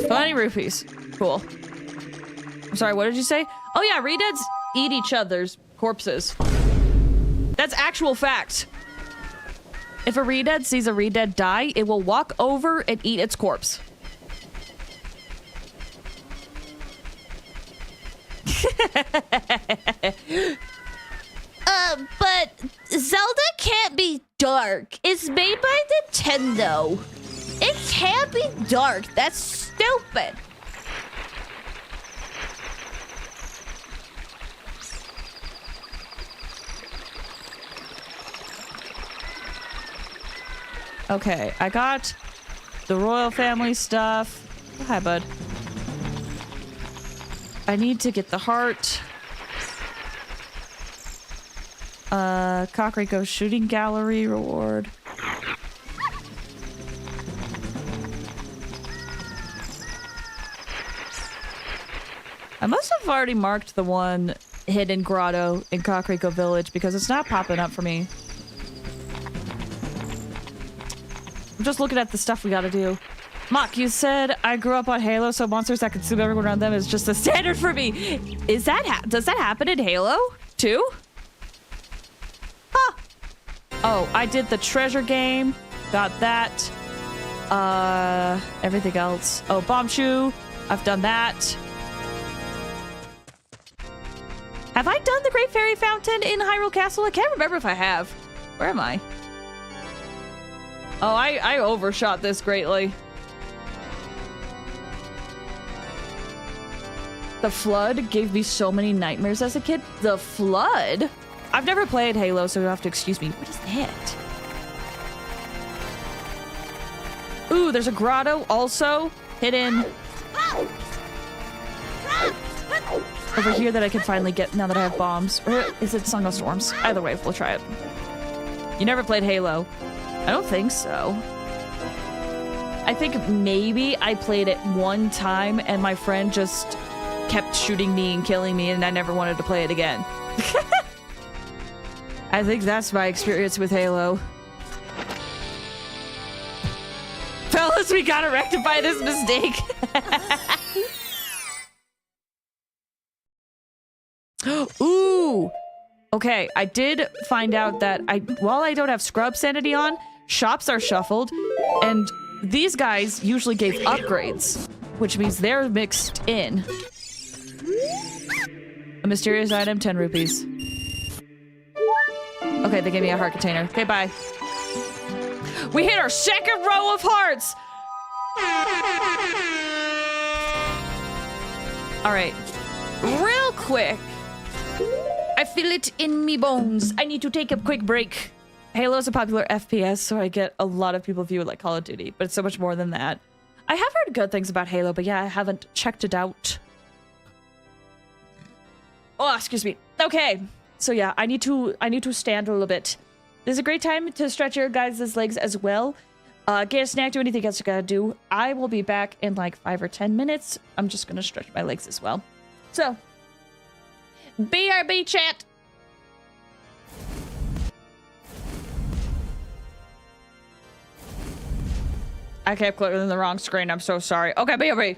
20 rupees. Cool. I'm sorry, what did you say? Oh yeah, Redeads eat each other's corpses. That's actual fact. If a Redead sees a Redead die, it will walk over and eat its corpse. But Zelda can't be dark. It's made by Nintendo. It can't be dark. That's stupid. Okay, I got the royal family stuff. Oh, hi, bud. I need to get the heart. Kakariko shooting gallery reward. I must have already marked the one hidden grotto in Kakariko Village because it's not popping up for me. I'm just looking at the stuff we gotta do. Mock, you said I grew up on Halo, so monsters that consume everyone around them is just the standard for me. Is that does that happen in Halo too? Huh. Oh, I did the treasure game. Got that. Everything else. Oh, Bombchu. I've done that. Have I done the Great Fairy Fountain in Hyrule Castle? I can't remember if I have. Where am I? Oh, I overshot this greatly. The Flood gave me so many nightmares as a kid. The Flood? I've never played Halo, so you'll have to excuse me. What is that? Ooh, there's a grotto also hidden over here that I can finally get now that I have bombs. Or is it Song of Storms? Either way, we'll try it. You never played Halo? I don't think so. I think maybe I played it one time and my friend just kept shooting me and killing me and I never wanted to play it again. I think that's my experience with Halo. Fellas, we gotta rectify this mistake. Ooh! Okay, I did find out that while I don't have scrub sanity on, shops are shuffled, and these guys usually gave upgrades, which means they're mixed in. A mysterious item, 10 rupees. Okay, they gave me a heart container. Okay, bye. We hit our second row of hearts! Alright. Real quick. I feel it in me bones. I need to take a quick break. Halo is a popular FPS, so I get a lot of people view it like Call of Duty, but it's so much more than that. I have heard good things about Halo, but yeah, I haven't checked it out. Oh, excuse me. Okay. So yeah, I need to stand a little bit. This is a great time to stretch your guys' legs as well. Get a snack, do anything else you gotta do. I will be back in like 5 or 10 minutes. I'm just gonna stretch my legs as well. So, BRB chat. I kept clicking the wrong screen. I'm so sorry. Okay, BRB.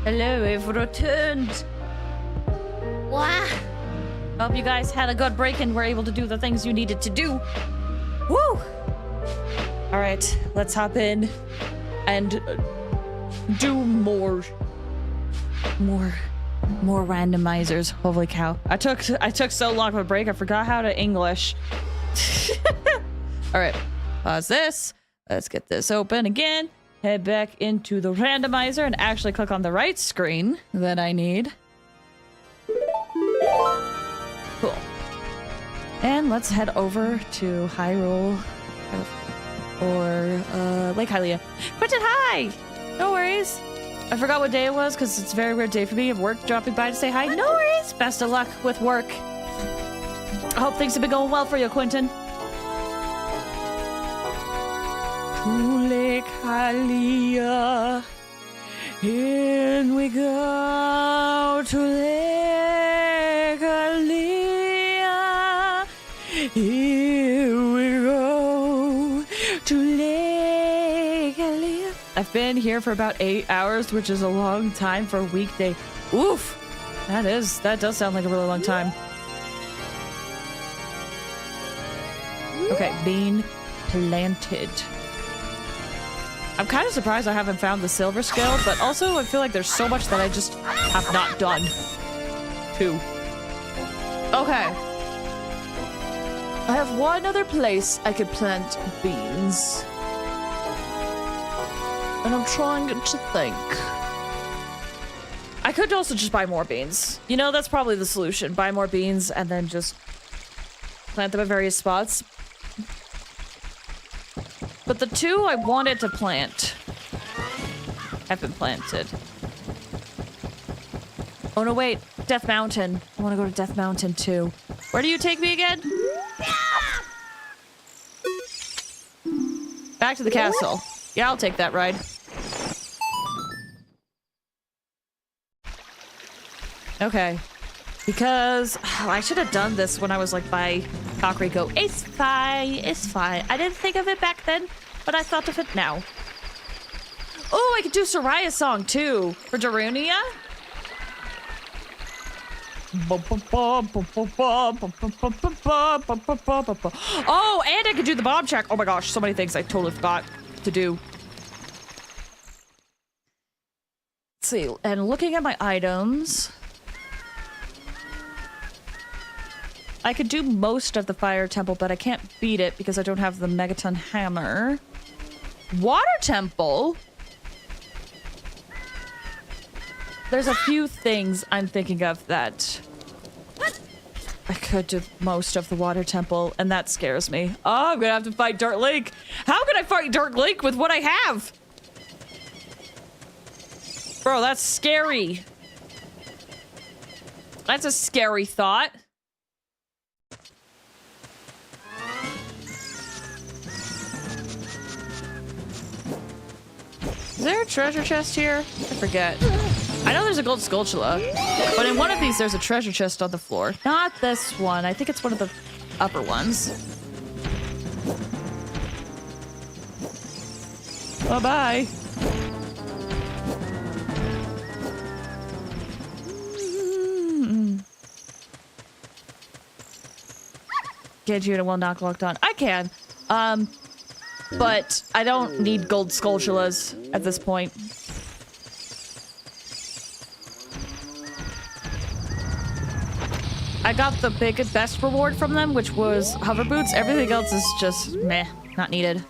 Hello, I've returned. Wow. Hope you guys had a good break and were able to do the things you needed to do. Woo! All right, let's hop in and do more randomizers. Holy cow! I took so long of a break. I forgot how to English. All right, pause this. Let's get this open again. Head back into the randomizer and actually click on the right screen that I need. Cool. And let's head over to Hyrule or Lake Hylia. Quentin, hi! No worries. I forgot what day it was because it's a very weird day for me of work dropping by to say hi. No worries. Best of luck with work. I hope things have been going well for you, Quentin. To Lake Hylia. In we go to Lake Hylia. Here we go to Lake Hylia. I've been here for about 8 hours, which is a long time for a weekday. Oof. That does sound like a really long time. Okay, bean planted. I'm kind of surprised I haven't found the silver skill, but also I feel like there's so much that I just have not done. Too. Okay. I have one other place I could plant beans. And I'm trying to think. I could also just buy more beans. You know, that's probably the solution. Buy more beans and then just plant them at various spots. But the two I wanted to plant have been planted. Oh no, wait. Death Mountain. I want to go to Death Mountain too. Where do you take me again? Back to the castle. Yeah, I'll take that ride. Okay. Because I should have done this when I was like by Kakariko. It's fine. It's fine. I didn't think of it back then, but I thought of it now. Oh, I could do Soraya song too for Darunia. Oh, and I could do the bomb track. Oh my gosh, so many things I totally forgot to do. Let's see, and looking at my items, I could do most of the fire temple, but I can't beat it because I don't have the megaton hammer. Water temple? There's a few things I'm thinking of that I could do most of the water temple, and that scares me. Oh, I'm gonna have to fight Dark Lake. How can I fight Dark Lake with what I have? Bro, that's scary. That's a scary thought. Is there a treasure chest here? I forget. I know there's a gold Skulltula, but in one of these there's a treasure chest on the floor. Not this one. I think it's one of the upper ones. Bye-bye. Get you to will not locked on. I can. But I don't need gold Skulltulas at this point. I got the best reward from them, which was hover boots. Everything else is just meh, not needed.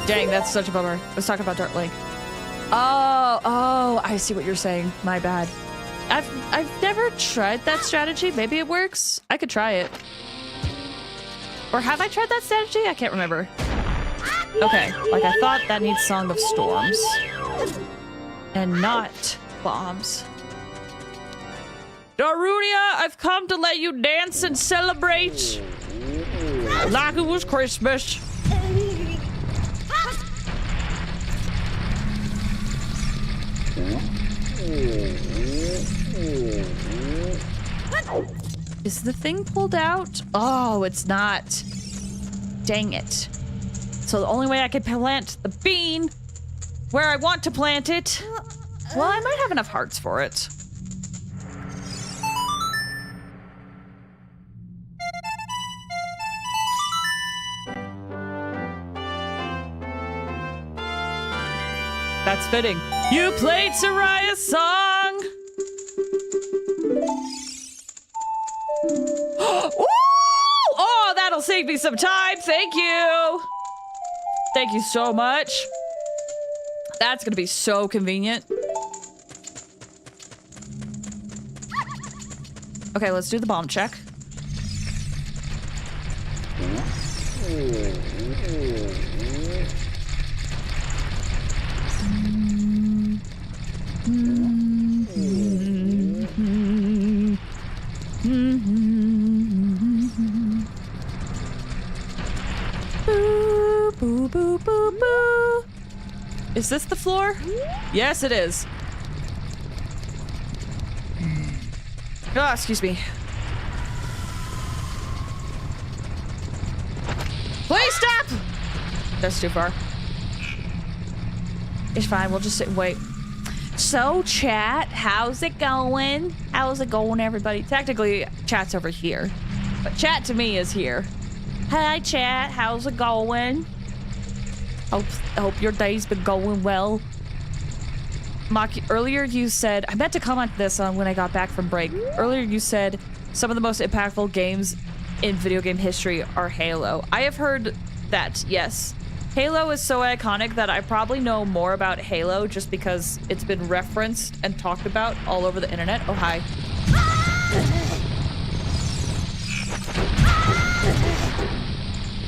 Dang, that's such a bummer. Let's talk about Dark Lake. Oh, I see what you're saying. My bad. I've never tried that strategy. Maybe it works. I could try it. Or have I tried that strategy? I can't remember. Okay, like I thought that needs Song of Storms. And not bombs. Darunia, I've come to let you dance and celebrate like it was Christmas. Is the thing pulled out? Oh, it's not. Dang it. So the only way I could plant the bean where I want to plant it. Well, I might have enough hearts for it. That's fitting. You played Soraya's song. Ooh! Oh, that'll save me some time. Thank you. Thank you so much. That's gonna be so convenient. Okay, let's do the bomb check. Boo, boo, boo, boo, boo. Is this the floor? Yes, it is. Oh, excuse me. Please stop! That's too far. It's fine, we'll just sit and wait. So, chat, how's it going? How's it going, everybody? Technically, chat's over here. But chat to me is here. Hi, chat, how's it going? Hope your day's been going well. Maki, earlier you said, I meant to comment this on when I got back from break. Earlier you said some of the most impactful games in video game history are Halo. I have heard that, yes. Halo is so iconic that I probably know more about Halo just because it's been referenced and talked about all over the internet. Oh, hi.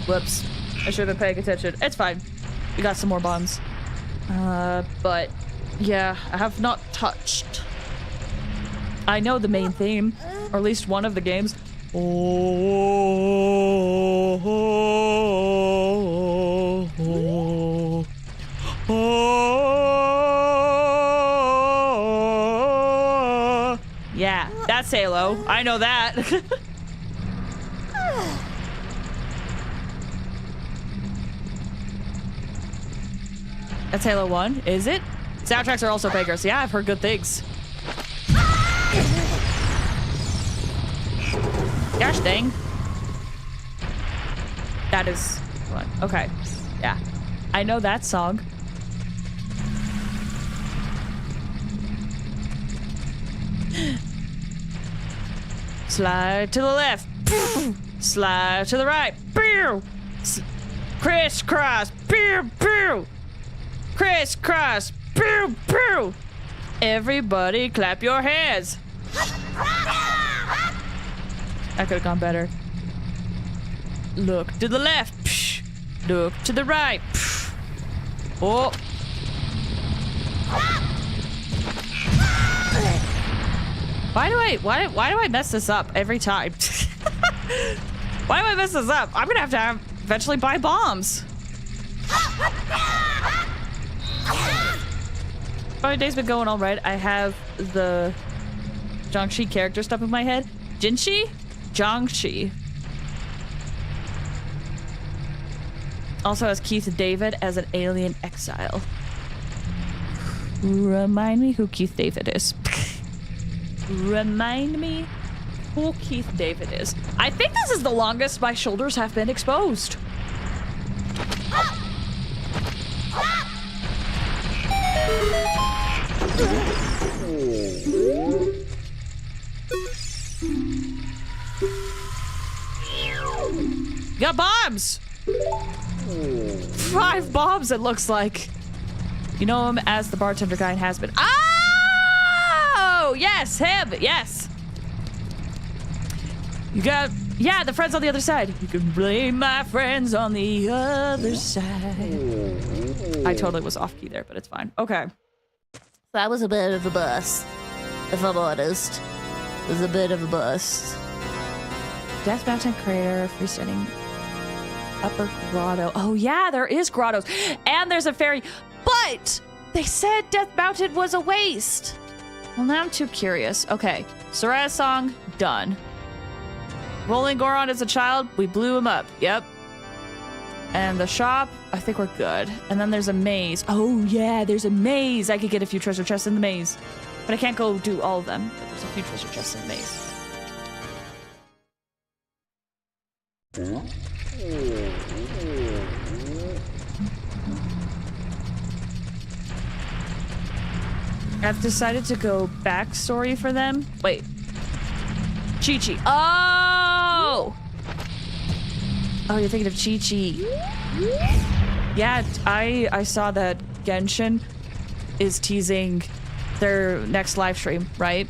Whoops. I should have been paying attention. It's fine. We got some more bombs. But yeah, I have not touched. I know the main theme, or at least one of the games. Yeah, that's Halo. I know that. That's Halo 1, is it? Soundtracks are also bangers. Yeah, I've heard good things. Gosh dang. That is what? Okay. Yeah. I know that song. Slide to the left. Slide to the right. Crisscross. Crisscross. Pew, pew. Everybody clap your hands. That could have gone better. Look to the left. Psh. Look to the right. Psh. Oh. Why do I mess this up every time? Why do I mess this up? I'm gonna have to eventually buy bombs. My day's been going all right. I have the Jiangxi character stuff in my head. Jinshi? Jiangxi. Also has Keith David as an alien exile. Remind me who Keith David is. Remind me who Keith David is. I think this is the longest my shoulders have been exposed. Got bombs! 5 bombs, it looks like. You know him as the bartender guy in Has Been. Oh! Yes, him! Yes! You got... Yeah, the friends on the other side. You can blame my friends on the other side. I totally was off key there, but it's fine. Okay. That was a bit of a bust, if I'm honest. It was a bit of a bust. Death Mountain Crater, freestanding upper grotto. Oh yeah, there is grottos. And there's a ferry. But they said Death Mountain was a waste. Well, now I'm too curious. Okay, Soraya's song, done. Rolling Goron as a child, we blew him up. Yep. And the shop, I think we're good. And then there's a maze. Oh, yeah, there's a maze. I could get a few treasure chests in the maze. But I can't go do all of them. But there's a few treasure chests in the maze. I've decided to go backstory for them. Wait. Chi-Chi. Oh! Oh, you're thinking of Chi-Chi. Yeah, I saw that Genshin is teasing their next live stream, right?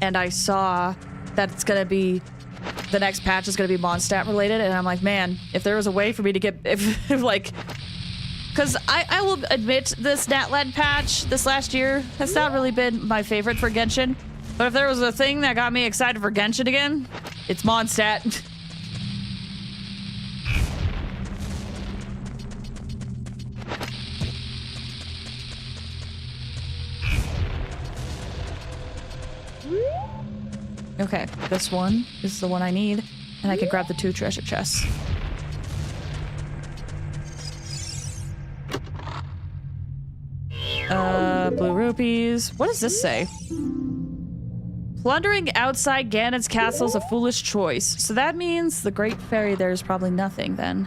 And I saw that it's gonna be, the next patch is gonna be Mondstadt related, and I'm like, man, if there was a way for me to get, if like, because I will admit this Natland patch this last year has not really been my favorite for Genshin, but if there was a thing that got me excited for Genshin again, it's Mondstadt. Okay, this one is the one I need, and I can grab the 2 treasure chests. Blue rupees. What does this say? Plundering outside Ganon's castle is a foolish choice. So that means the Great Fairy there is probably nothing then.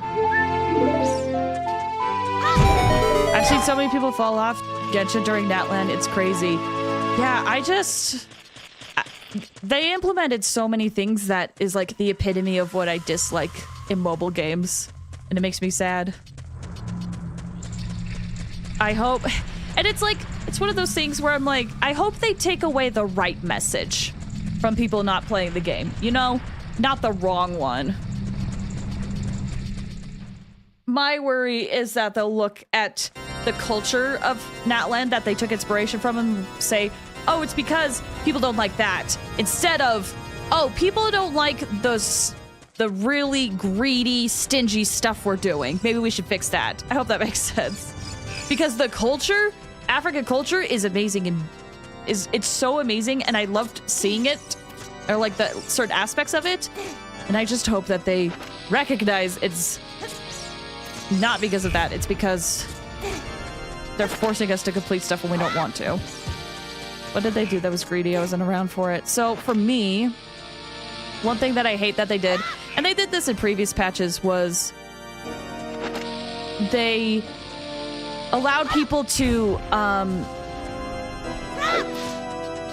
I've seen so many people fall off Genshin during Natland. It's crazy. Yeah, they implemented so many things that is like the epitome of what I dislike in mobile games. And it makes me sad. I hope... And it's like, it's one of those things where I'm like, I hope they take away the right message from people not playing the game. You know? Not the wrong one. My worry is that they'll look at the culture of Natland that they took inspiration from and say, oh, it's because people don't like that. Instead of, oh, people don't like the really greedy, stingy stuff we're doing. Maybe we should fix that. I hope that makes sense. Because the culture, African culture, is amazing and it's so amazing, and I loved seeing it, or like the certain aspects of it. And I just hope that they recognize it's not because of that. It's because they're forcing us to complete stuff when we don't want to. What did they do that was greedy? I wasn't around for it. So for me, one thing that I hate that they did, and they did this in previous patches, was they allowed people to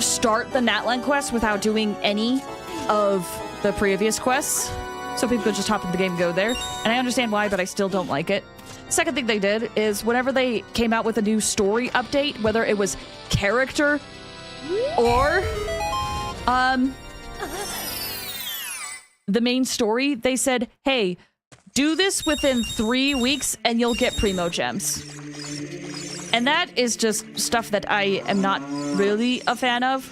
start the Natland quest without doing any of the previous quests. So people could just hop in the game and go there. And I understand why, but I still don't like it. Second thing they did is whenever they came out with a new story update, whether it was character or the main story, they said, hey, do this within 3 weeks and you'll get Primo Gems. And that is just stuff that I am not really a fan of.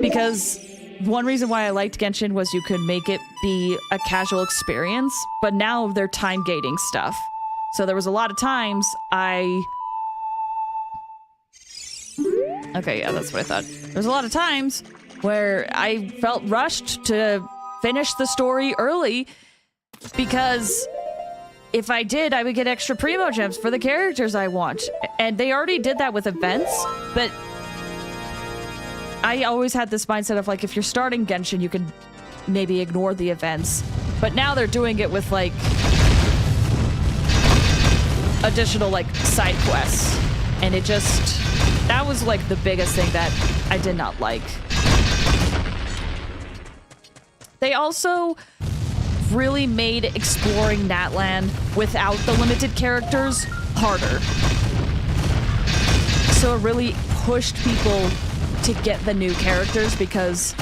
Because one reason why I liked Genshin was you could make it be a casual experience, but now they're time gating stuff. So there was a lot of times Okay, yeah, that's what I thought. There was a lot of times where I felt rushed to finish the story early because if I did, I would get extra Primo Gems for the characters I want. And they already did that with events, but I always had this mindset of like, if you're starting Genshin, you can maybe ignore the events. But now they're doing it with like additional like side quests. And it just, that was like the biggest thing that I did not like. They also really made exploring Natland without the limited characters harder. So it really pushed people to get the new characters because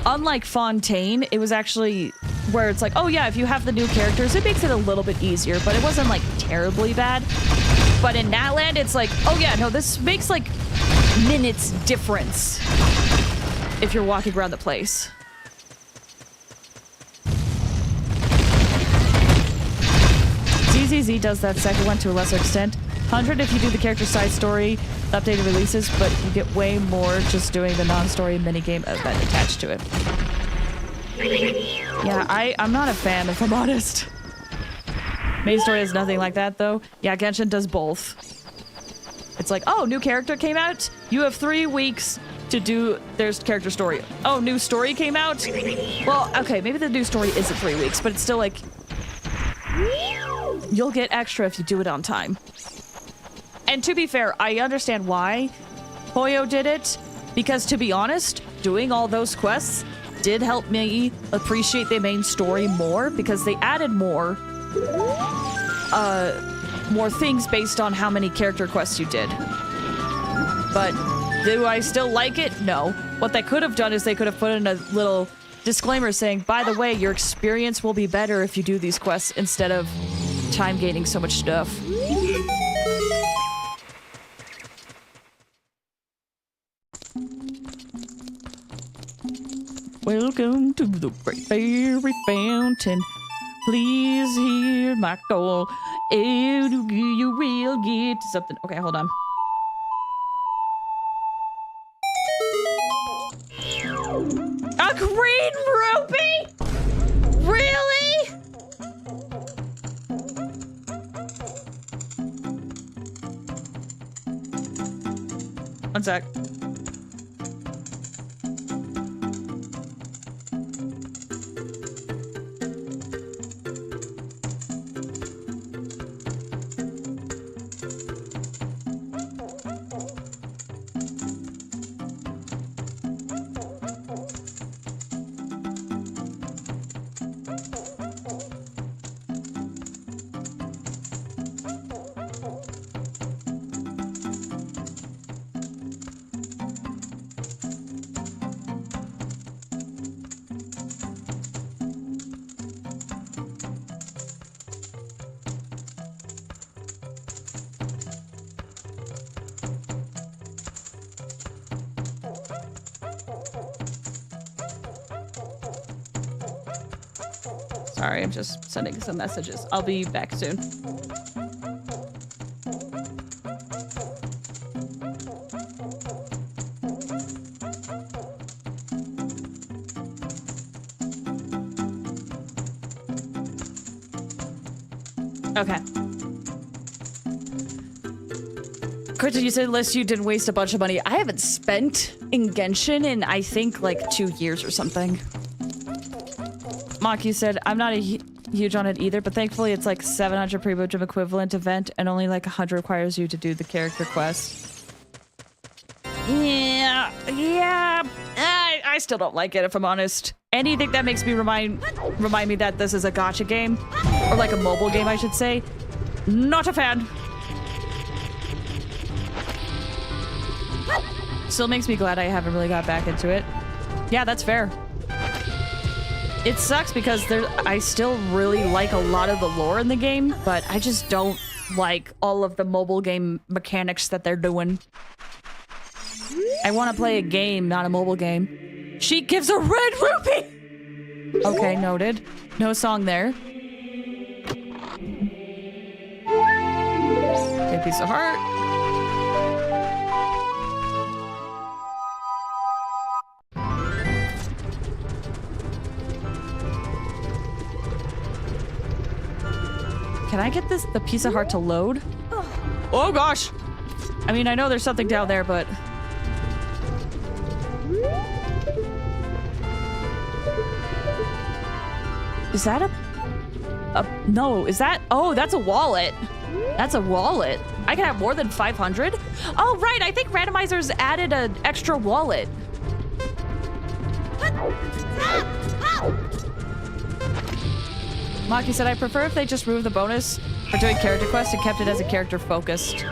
unlike Fontaine, it was actually where it's like, oh yeah, if you have the new characters, it makes it a little bit easier, but it wasn't like terribly bad. But in Natland, it's like, oh yeah, no, this makes like minutes difference if you're walking around the place. ZZZ does that second one to a lesser extent. 100 if you do the character side story, the updated releases, but you get way more just doing the non-story minigame event attached to it. Yeah, I'm not a fan, if I'm honest. Main story is nothing like that, though. Yeah, Genshin does both. It's like, oh, new character came out? You have 3 weeks to do their character story. Oh, new story came out? Well, okay, maybe the new story isn't 3 weeks, but it's still like... You'll get extra if you do it on time. And to be fair, I understand why Hoyo did it, because to be honest, doing all those quests did help me appreciate the main story more, because they added more things based on how many character quests you did. But do I still like it? No. What they could have done is they could have put in a little disclaimer saying, by the way, your experience will be better if you do these quests instead of time gaining so much stuff. Welcome to the Great Fairy Fountain. Please hear my call. And you will get something. Okay, hold on. A green rupee? Really? One sec. Sorry, I'm just sending some messages. I'll be back soon. Okay. Kristen, you said unless you didn't waste a bunch of money. I haven't spent in Genshin in, I think, like 2 years or something. Maki said, I'm not huge on it either, but thankfully it's like 700 pre-boot equivalent event and only like 100 requires you to do the character quest. Yeah. I still don't like it, if I'm honest. Anything that makes me remind me that this is a gacha game, or like a mobile game, I should say, not a fan. Still makes me glad I haven't really got back into it. Yeah, that's fair. It sucks because I still really like a lot of the lore in the game, but I just don't like all of the mobile game mechanics that they're doing. I want to play a game, not a mobile game. She gives a red rupee! Okay, noted. No song there. Okay, piece of heart. Can I get the piece of heart to load? Oh gosh! I mean, I know there's something down there, but... Is that no, is that... Oh, that's a wallet. That's a wallet. I can have more than 500? Oh, right, I think Randomizer's added an extra wallet. Maki said, I prefer if they just removed the bonus for doing character quests and kept it as a character-focused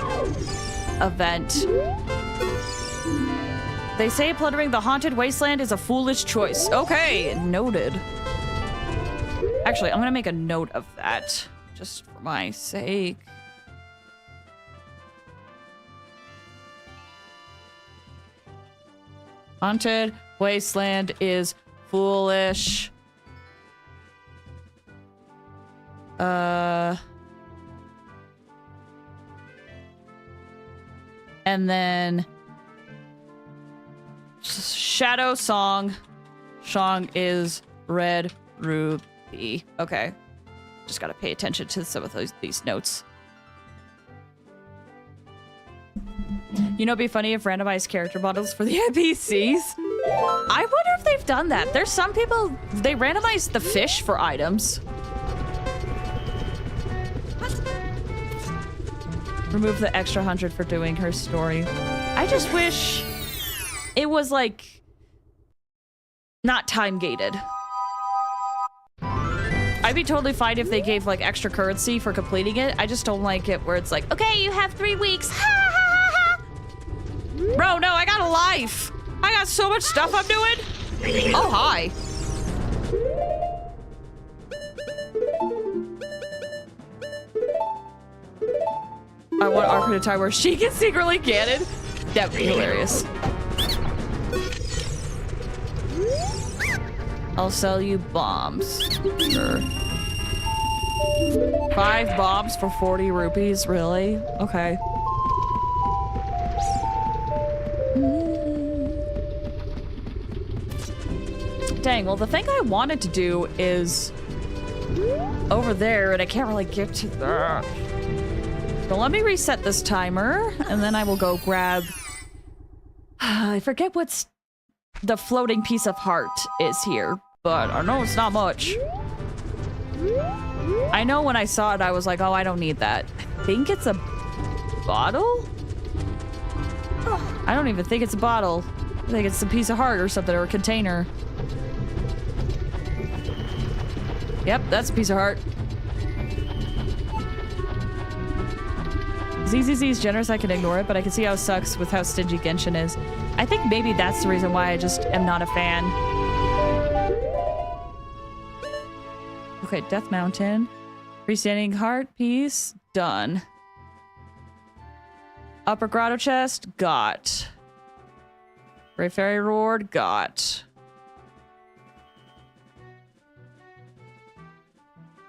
event. They say plundering the haunted wasteland is a foolish choice. Okay, noted. Actually, I'm gonna make a note of that, just for my sake. Haunted wasteland is foolish. And then Shadow Song is red rupee. Okay. Just gotta pay attention to some of these notes. You know, it'd be funny if randomized character models for the NPCs. I wonder if they've done that. There's some people, they randomize the fish for items. Remove the extra 100 for doing her story. I just wish it was like not time gated. I'd be totally fine if they gave like extra currency for completing it. I just don't like it where it's like, okay, you have 3 weeks. Ha, ha, ha, ha. Bro, no, I got a life. I got so much stuff I'm doing. Oh, hi. I want Arthur to time where she gets secretly cannon. That would be hilarious. I'll sell you bombs. Sure. 5 bombs for 40 rupees? Really? Okay. Dang, well the thing I wanted to do is over there and I can't really get to that. So let me reset this timer and then I will go grab... I forget what's the floating piece of heart is here, but I know it's not much. I know when I saw it, I was like, oh, I don't need that. I think it's a bottle? I don't even think it's a bottle. I think it's a piece of heart or something, or a container. Yep, that's a piece of heart. ZZZ is generous, I can ignore it, but I can see how it sucks with how stingy Genshin is. I think maybe that's the reason why I just am not a fan. Okay, Death Mountain. Freestanding heart piece, done. Upper Grotto chest, got. Great Fairy Reward, got.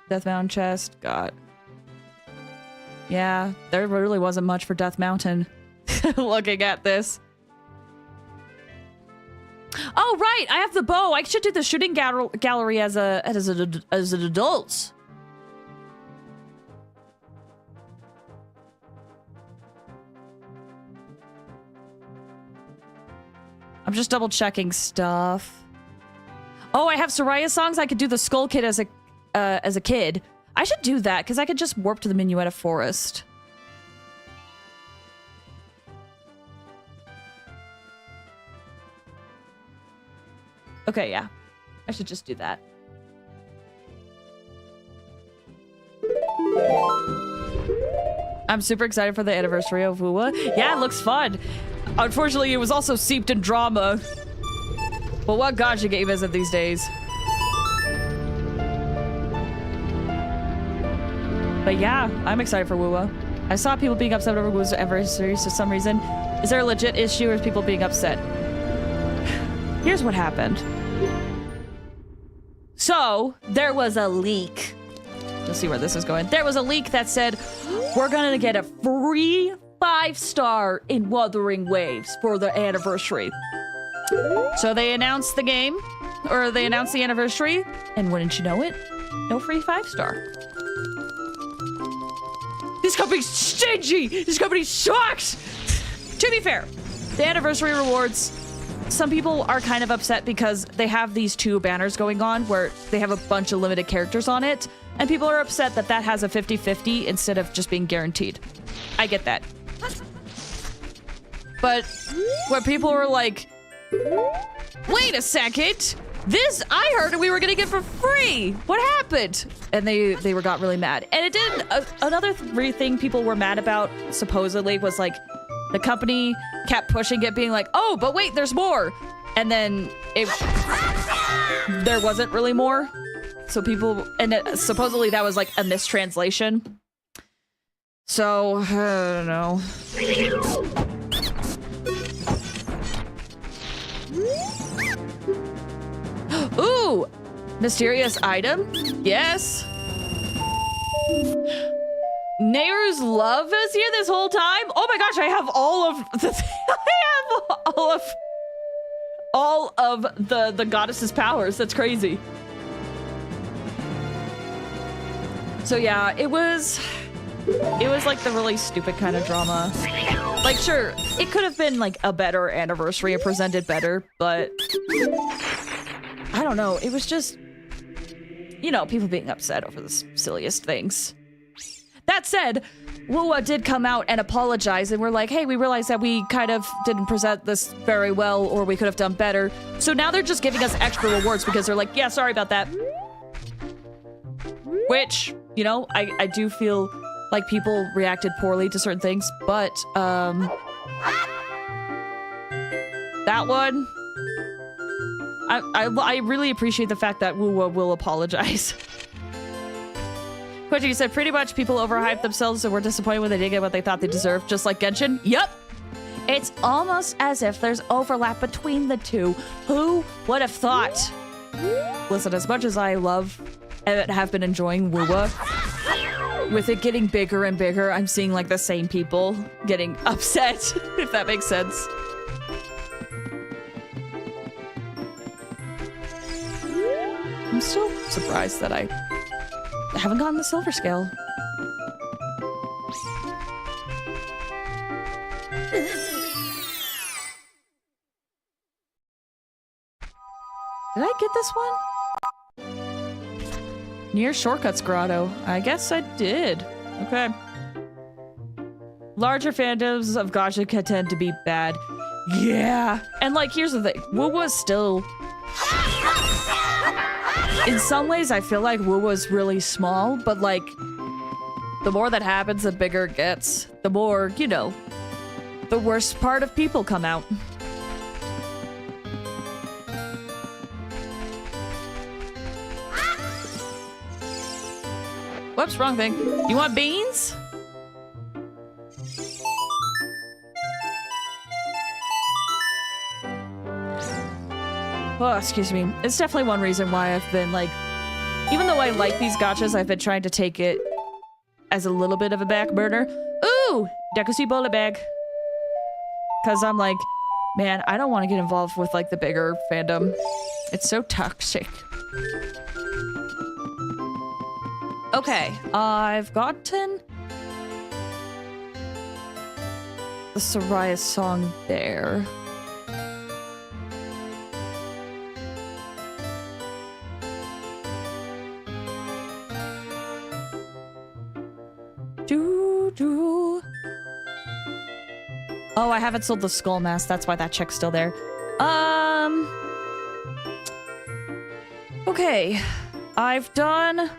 Death Mountain chest, got. Yeah, there really wasn't much for Death Mountain. Looking at this. Oh, right! I have the bow! I should do the shooting gallery as an adult. I'm just double checking stuff. Oh, I have Soraya songs. I could do the Skull Kid as a kid. I should do that because I could just warp to the Minuetta Forest. Okay, yeah. I should just do that. I'm super excited for the anniversary of Wuwa. Yeah, it looks fun. Unfortunately, it was also seeped in drama. But what gacha game is it these days? But yeah, I'm excited for Wuwa. I saw people being upset over Wuwa's anniversary for some reason. Is there a legit issue or is people being upset? Here's what happened. So, there was a leak. Let's see where this is going. There was a leak that said, we're gonna get a free 5-star in Wuthering Waves for the anniversary. So they announced the game, or they announced the anniversary, and wouldn't you know it, no free 5-star. This company's stingy! This company sucks! To be fair, the anniversary rewards, some people are kind of upset because they have these 2 banners going on where they have a bunch of limited characters on it, and people are upset that that has a 50-50 instead of just being guaranteed. I get that. But when people were like, wait a second, this, I heard we were getting it for free. What happened? And they got really mad. And it did, another thing people were mad about, supposedly, was like, the company kept pushing it, being like, oh, but wait, there's more. And then there wasn't really more. So people, and supposedly that was like a mistranslation. So, I don't know. Ooh! Mysterious item? Yes. Nehru's love is here this whole time? Oh my gosh, I have all of the I have all of the goddess's powers. That's crazy. So yeah, it was like the really stupid kind of drama. Like, sure, it could have been like a better anniversary and presented better, but I don't know. It was just, you know, people being upset over the silliest things. That said, Woowa did come out and apologize, and we're like, hey, we realized that we kind of didn't present this very well, or we could have done better. So now they're just giving us extra rewards because they're like, yeah, sorry about that. Which, you know, I do feel like people reacted poorly to certain things, but, that one, I really appreciate the fact that Woowa will apologize. Quentin, you said pretty much people overhyped themselves and were disappointed when they didn't get what they thought they deserved, just like Genshin. Yep. It's almost as if there's overlap between the two. Who would have thought? Listen, as much as I love and have been enjoying Woowa, with it getting bigger and bigger, I'm seeing like the same people getting upset, if that makes sense. I'm still surprised that I haven't gotten the silver scale. Did I get this one? Near Shortcuts Grotto. I guess I did. Okay. Larger fandoms of gacha can tend to be bad. Yeah. And like, here's the thing. Woowa's still... In some ways, I feel like Woowa's really small, but like, the more that happens, the bigger it gets. The more, you know, the worst part of people come out. Whoops, wrong thing. You want beans? Oh, excuse me. It's definitely one reason why I've been like, even though I like these gachas, I've been trying to take it as a little bit of a back burner. Ooh, Dekusi Bola bag. Cause I'm like, man, I don't want to get involved with like the bigger fandom. It's so toxic. Okay, I've gotten the Soraya song there. Oh, I haven't sold the skull mask. That's why that check's still there. Okay. I've done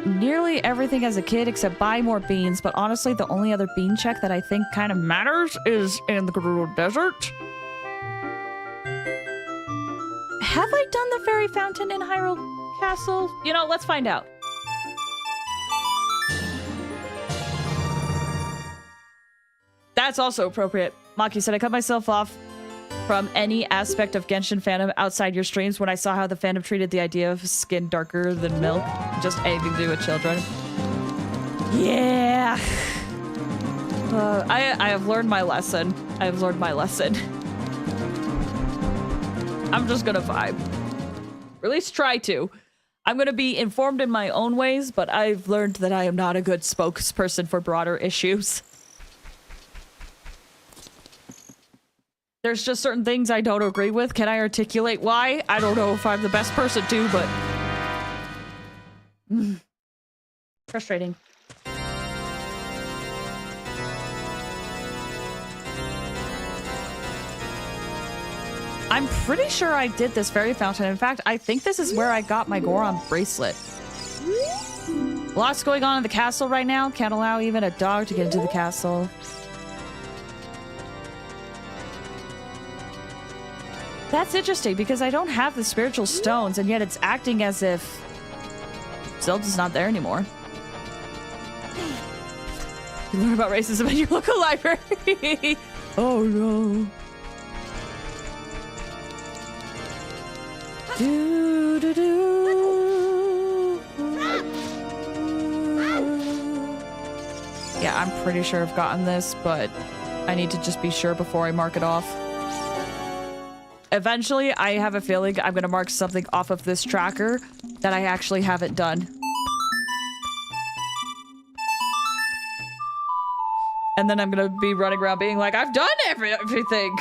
nearly everything as a kid except buy more beans, but honestly, the only other bean check that I think kind of matters is in the Gerudo Desert. Have I done the fairy fountain in Hyrule Castle? You know, let's find out. That's also appropriate. Maki said, I cut myself off from any aspect of Genshin fandom outside your streams when I saw how the fandom treated the idea of skin darker than milk. Just anything to do with children. Yeah. I have learned my lesson. I have learned my lesson. I'm just gonna vibe. Or at least try to. I'm gonna be informed in my own ways, but I've learned that I am not a good spokesperson for broader issues. There's just certain things I don't agree with. Can I articulate why? I don't know if I'm the best person to, but... Frustrating. I'm pretty sure I did this fairy fountain. In fact, I think this is where I got my Goron bracelet. Lots going on in the castle right now. Can't allow even a dog to get into the castle. That's interesting, because I don't have the spiritual stones, and yet it's acting as if Zelda's not there anymore. You learn about racism in your local library. Oh no. Do, do, do. Yeah, I'm pretty sure I've gotten this, but I need to just be sure before I mark it off. Eventually, I have a feeling I'm gonna mark something off of this tracker that I actually haven't done. And then I'm gonna be running around being like, I've done everything.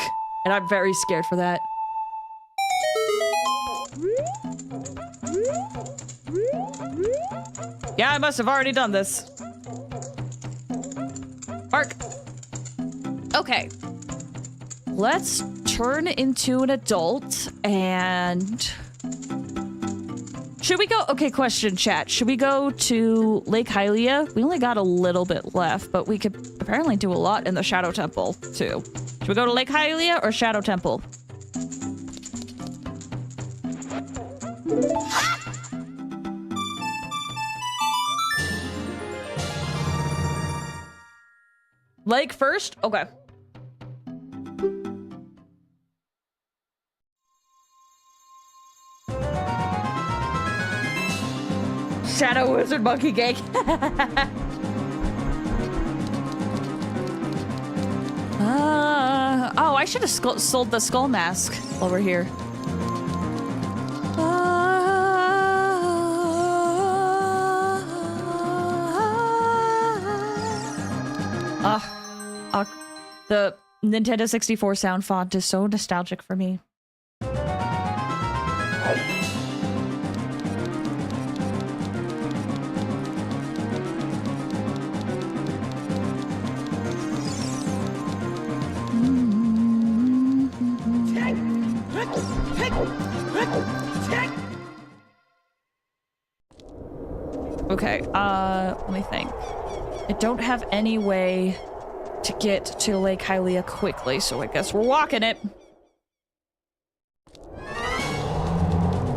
And I'm very scared for that. Yeah, I must have already done this. Mark. Okay. Let's turn into an adult and... Should we go? Okay, question, chat. Should we go to Lake Hylia? We only got a little bit left, but we could apparently do a lot in the Shadow Temple, too. Should we go to Lake Hylia or Shadow Temple? Lake first? Okay. Shadow Wizard Monkey Cake. Oh, I should have sold the skull mask over here. The Nintendo 64 sound font is so nostalgic for me. Okay, let me think. I don't have any way to get to Lake Hylia quickly, so I guess we're walking it.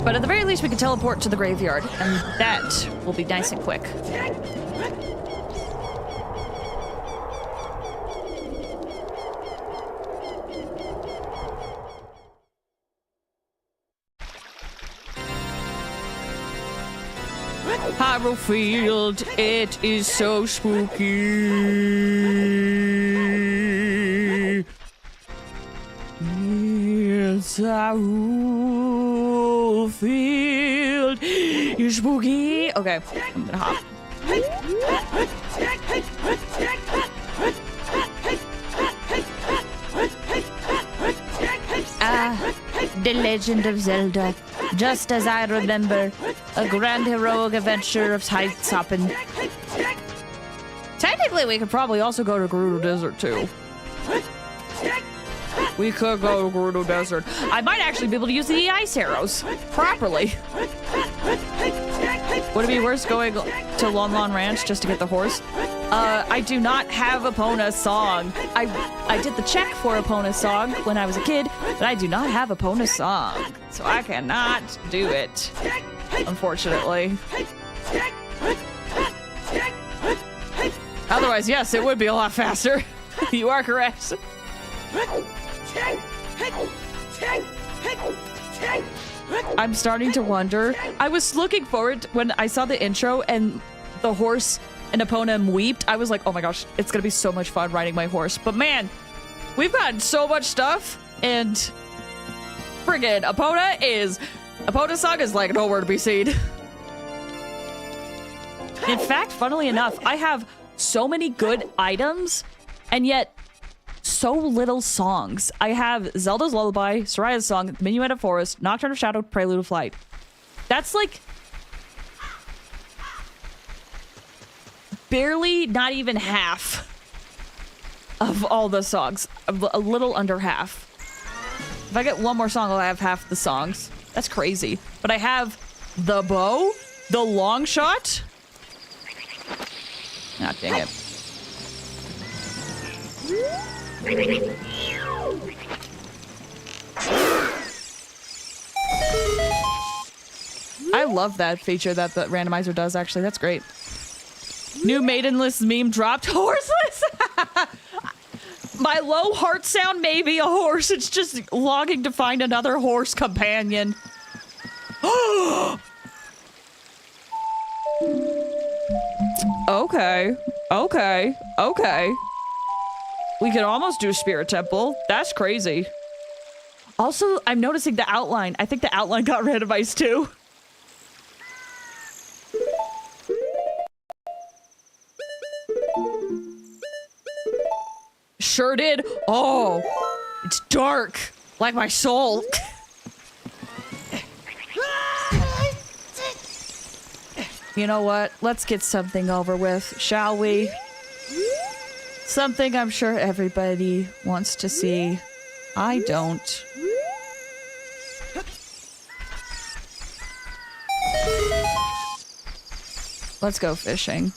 But at the very least, we can teleport to the graveyard, and that will be nice and quick. Hyrule Field, it is so spooky. It's Hyrule Field is spooky. Okay, I'm gonna hop. The Legend of Zelda. Just as I remember, a grand heroic adventure of heights hopping. Technically, we could probably also go to Gerudo Desert, too. We could go to Gerudo Desert. I might actually be able to use the ice arrows properly. Would it be worse going to Lon Lon Ranch just to get the horse? I do not have Epona's song. I did the check for Epona's song when I was a kid, but I do not have Epona's song. So I cannot do it, unfortunately. Otherwise, yes, it would be a lot faster. You are correct. I'm starting to wonder. I was looking forward when I saw the intro and the horse and Epona weeped. I was like, oh my gosh, it's gonna be so much fun riding my horse. But man, we've gotten so much stuff, and friggin' Epona's song is like nowhere to be seen. In fact, funnily enough, I have so many good items, and yet so little songs. I have Zelda's Lullaby, Soraya's Song, The Minuet of Forest, Nocturne of Shadow, Prelude of Flight. That's like barely not even half of all the songs. A little under half. If I get one more song, I'll have half the songs. That's crazy. But I have the bow, the long shot. Ah, dang it. I love that feature that the randomizer does, actually. That's great. New maidenless meme dropped. Horseless! My low heart sound may be a horse. It's just longing to find another horse companion. Okay. Okay. Okay. We could almost do Spirit Temple. That's crazy. Also, I'm noticing the outline. I think the outline got randomized too. Sure did. Oh, it's dark. Like my soul. You know what? Let's get something over with, shall we? Something I'm sure everybody wants to see. I don't. Let's go fishing.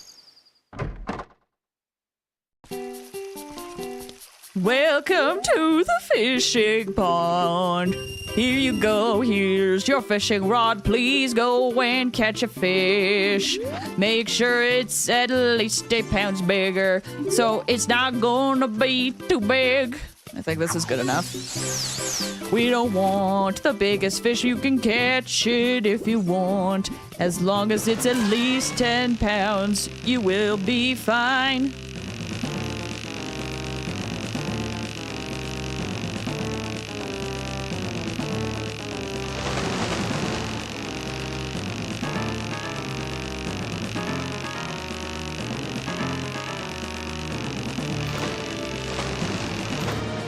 Welcome to the fishing pond. Here you go, here's your fishing rod. Please go and catch a fish. Make sure it's at least 8 pounds bigger, so it's not gonna be too big. I think this is good enough. We don't want the biggest fish. You can catch it if you want. As long as it's at least 10 pounds, you will be fine.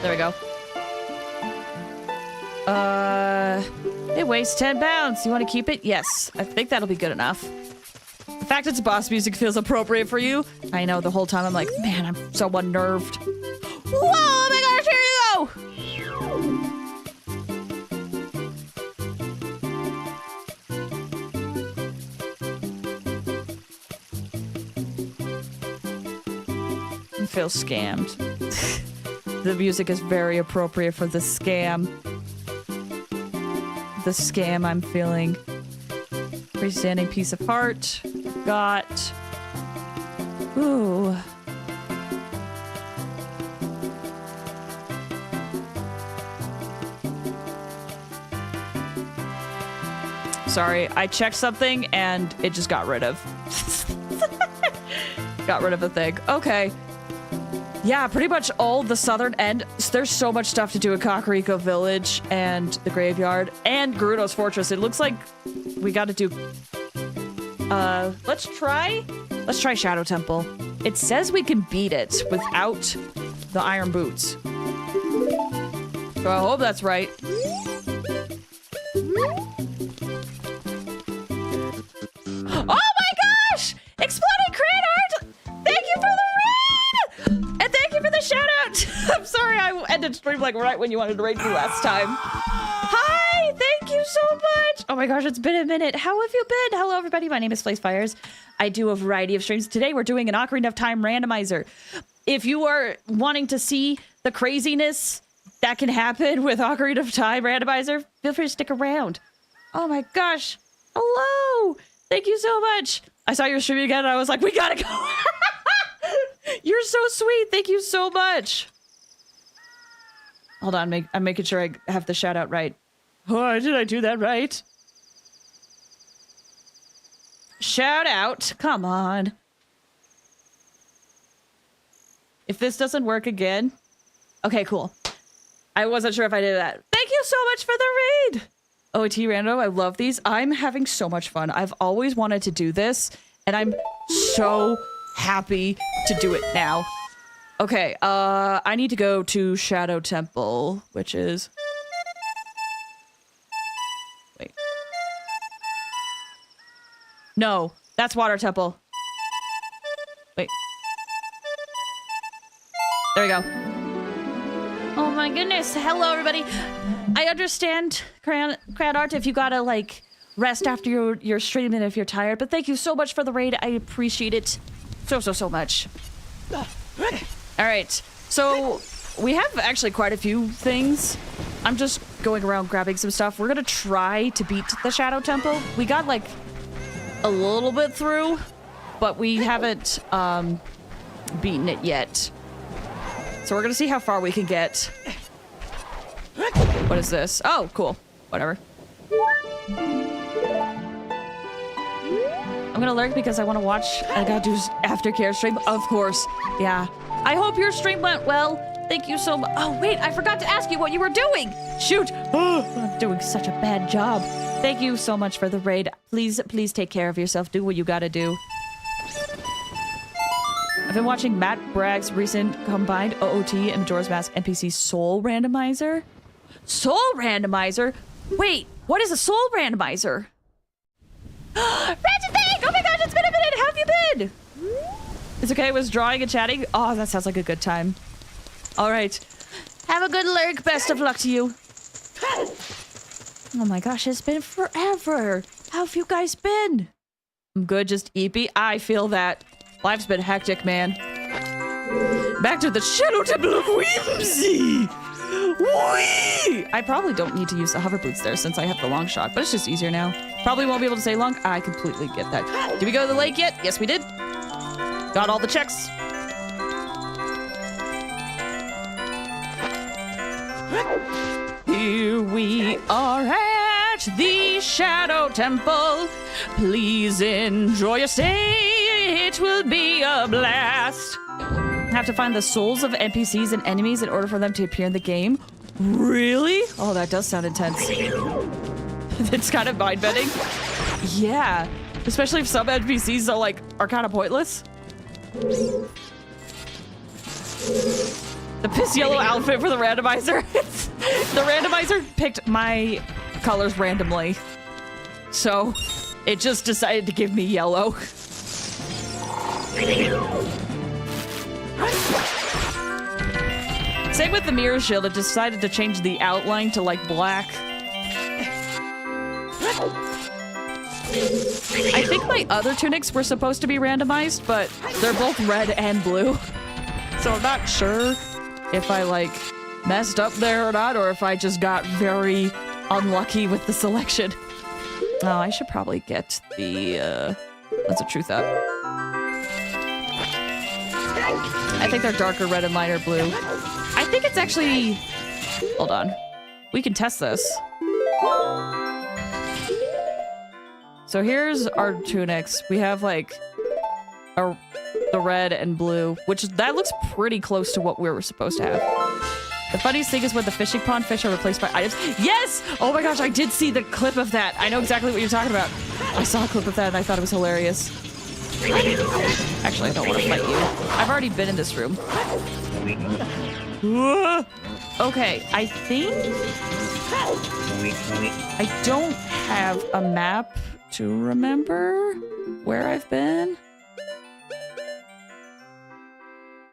There we go. It weighs 10 pounds. You want to keep it? Yes. I think that'll be good enough. The fact it's boss music feels appropriate for you. I know, the whole time I'm like, man, I'm so unnerved. Whoa, oh my gosh, here you go. I feel scammed. The music is very appropriate for the scam. The scam I'm feeling. Freestanding piece of heart. Got. Ooh. Sorry, I checked something and it just got rid of. Got rid of a thing. Okay. Yeah, pretty much all the southern end. There's so much stuff to do at Kakariko Village and the graveyard and Gerudo's Fortress. It looks like we got to do. Let's try Shadow Temple. It says we can beat it without the iron boots. So I hope that's right. Oh my gosh! Exploding Cran Art! Thank you for the raid! And thank you for the shout out! I'm sorry I ended stream like right when you wanted to raid me last time. Hi! Thank you so much! Oh my gosh, it's been a minute. How have you been? Hello everybody, my name is FlazeFires. I do a variety of streams. Today we're doing an Ocarina of Time randomizer. If you are wanting to see the craziness that can happen with Ocarina of Time randomizer, feel free to stick around. Oh my gosh. Hello! Thank you so much. I saw your stream again and I was like, we gotta go. You're so sweet. Thank you so much. Hold on, I'm making sure I have the shout out right. Oh, did I do that right? Shout out. Come on. If this doesn't work again. Okay, cool. I wasn't sure if I did that. Thank you so much for the raid. OoT rando, I love these. I'm having so much fun. I've always wanted to do this, and I'm so happy to do it now. Okay, I need to go to Shadow Temple, which is... Wait. No, that's Water Temple. Wait. There we go. Oh my goodness. Hello, everybody. I understand, Cran Art, if you gotta, like, rest after your stream and if you're tired, but thank you so much for the raid. I appreciate it so much. All right. So, we have actually quite a few things. I'm just going around grabbing some stuff. We're gonna try to beat the Shadow Temple. We got, like, a little bit through, but we haven't, beaten it yet. So we're gonna see how far we can get. What is this? Oh, cool. Whatever. I'm gonna lurk because I want to watch. I gotta do aftercare stream. Of course. Yeah. I hope your stream went well. Thank you so much. Oh, wait. I forgot to ask you what you were doing. Shoot. Oh, I'm doing such a bad job. Thank you so much for the raid. Please take care of yourself. Do what you gotta do. I've been watching Matt Bragg's recent combined OOT and Majora's Mask NPC Soul Randomizer. Soul Randomizer? Wait, what is a Soul Randomizer? Ratchet Bank! Oh my gosh, it's been a minute! How have you been? It's okay, was drawing and chatting? Oh, that sounds like a good time. Alright. Have a good lurk. Best of luck to you. Oh my gosh, it's been forever. How have you guys been? I'm good, just eepy. I feel that. Life's been hectic, man. Back to the Shadow Temple of Whimsy! Whee! I probably don't need to use the hover boots there since I have the long shot, but it's just easier now. Probably won't be able to stay long. I completely get that. Did we go to the lake yet? Yes, we did. Got all the checks. Here we are at the Shadow Temple. Please enjoy your stay. It will be a blast. Have to find the souls of NPCs and enemies in order for them to appear in the game. Really? Oh, that does sound intense. It's kind of mind-bending. Yeah. Especially if some NPCs are kind of pointless. The piss yellow outfit for the randomizer. The randomizer picked my colors randomly. So it just decided to give me yellow. Same with the mirror shield, it decided to change the outline to black. I think my other tunics were supposed to be randomized, but they're both red and blue. So I'm not sure if I messed up there or not, or if I just got very unlucky with the selection. Oh, I should probably get the Lens of Truth up. I think they're darker red and lighter blue. I think it's actually... Hold on. We can test this. So here's our tunics. We have the red and blue, which that looks pretty close to what we were supposed to have. The funniest thing is when the fishing pond fish are replaced by items. Yes! Oh my gosh, I did see the clip of that. I know exactly what you're talking about. I saw a clip of that and I thought it was hilarious. Actually, I don't want to fight you. I've already been in this room. Okay, I think... I don't have a map to remember where I've been.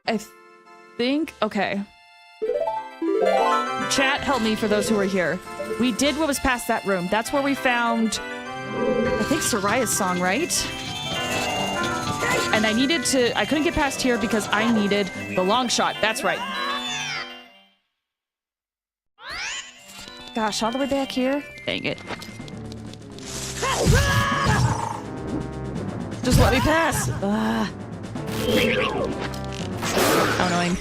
I think... Okay. Chat, help me for those who are here. We did what was past that room. That's where we found... I think Soraya's song, right? And I needed to... I couldn't get past here because I needed the long shot. That's right. Gosh, all the way back here? Dang it. Just let me pass. How annoying.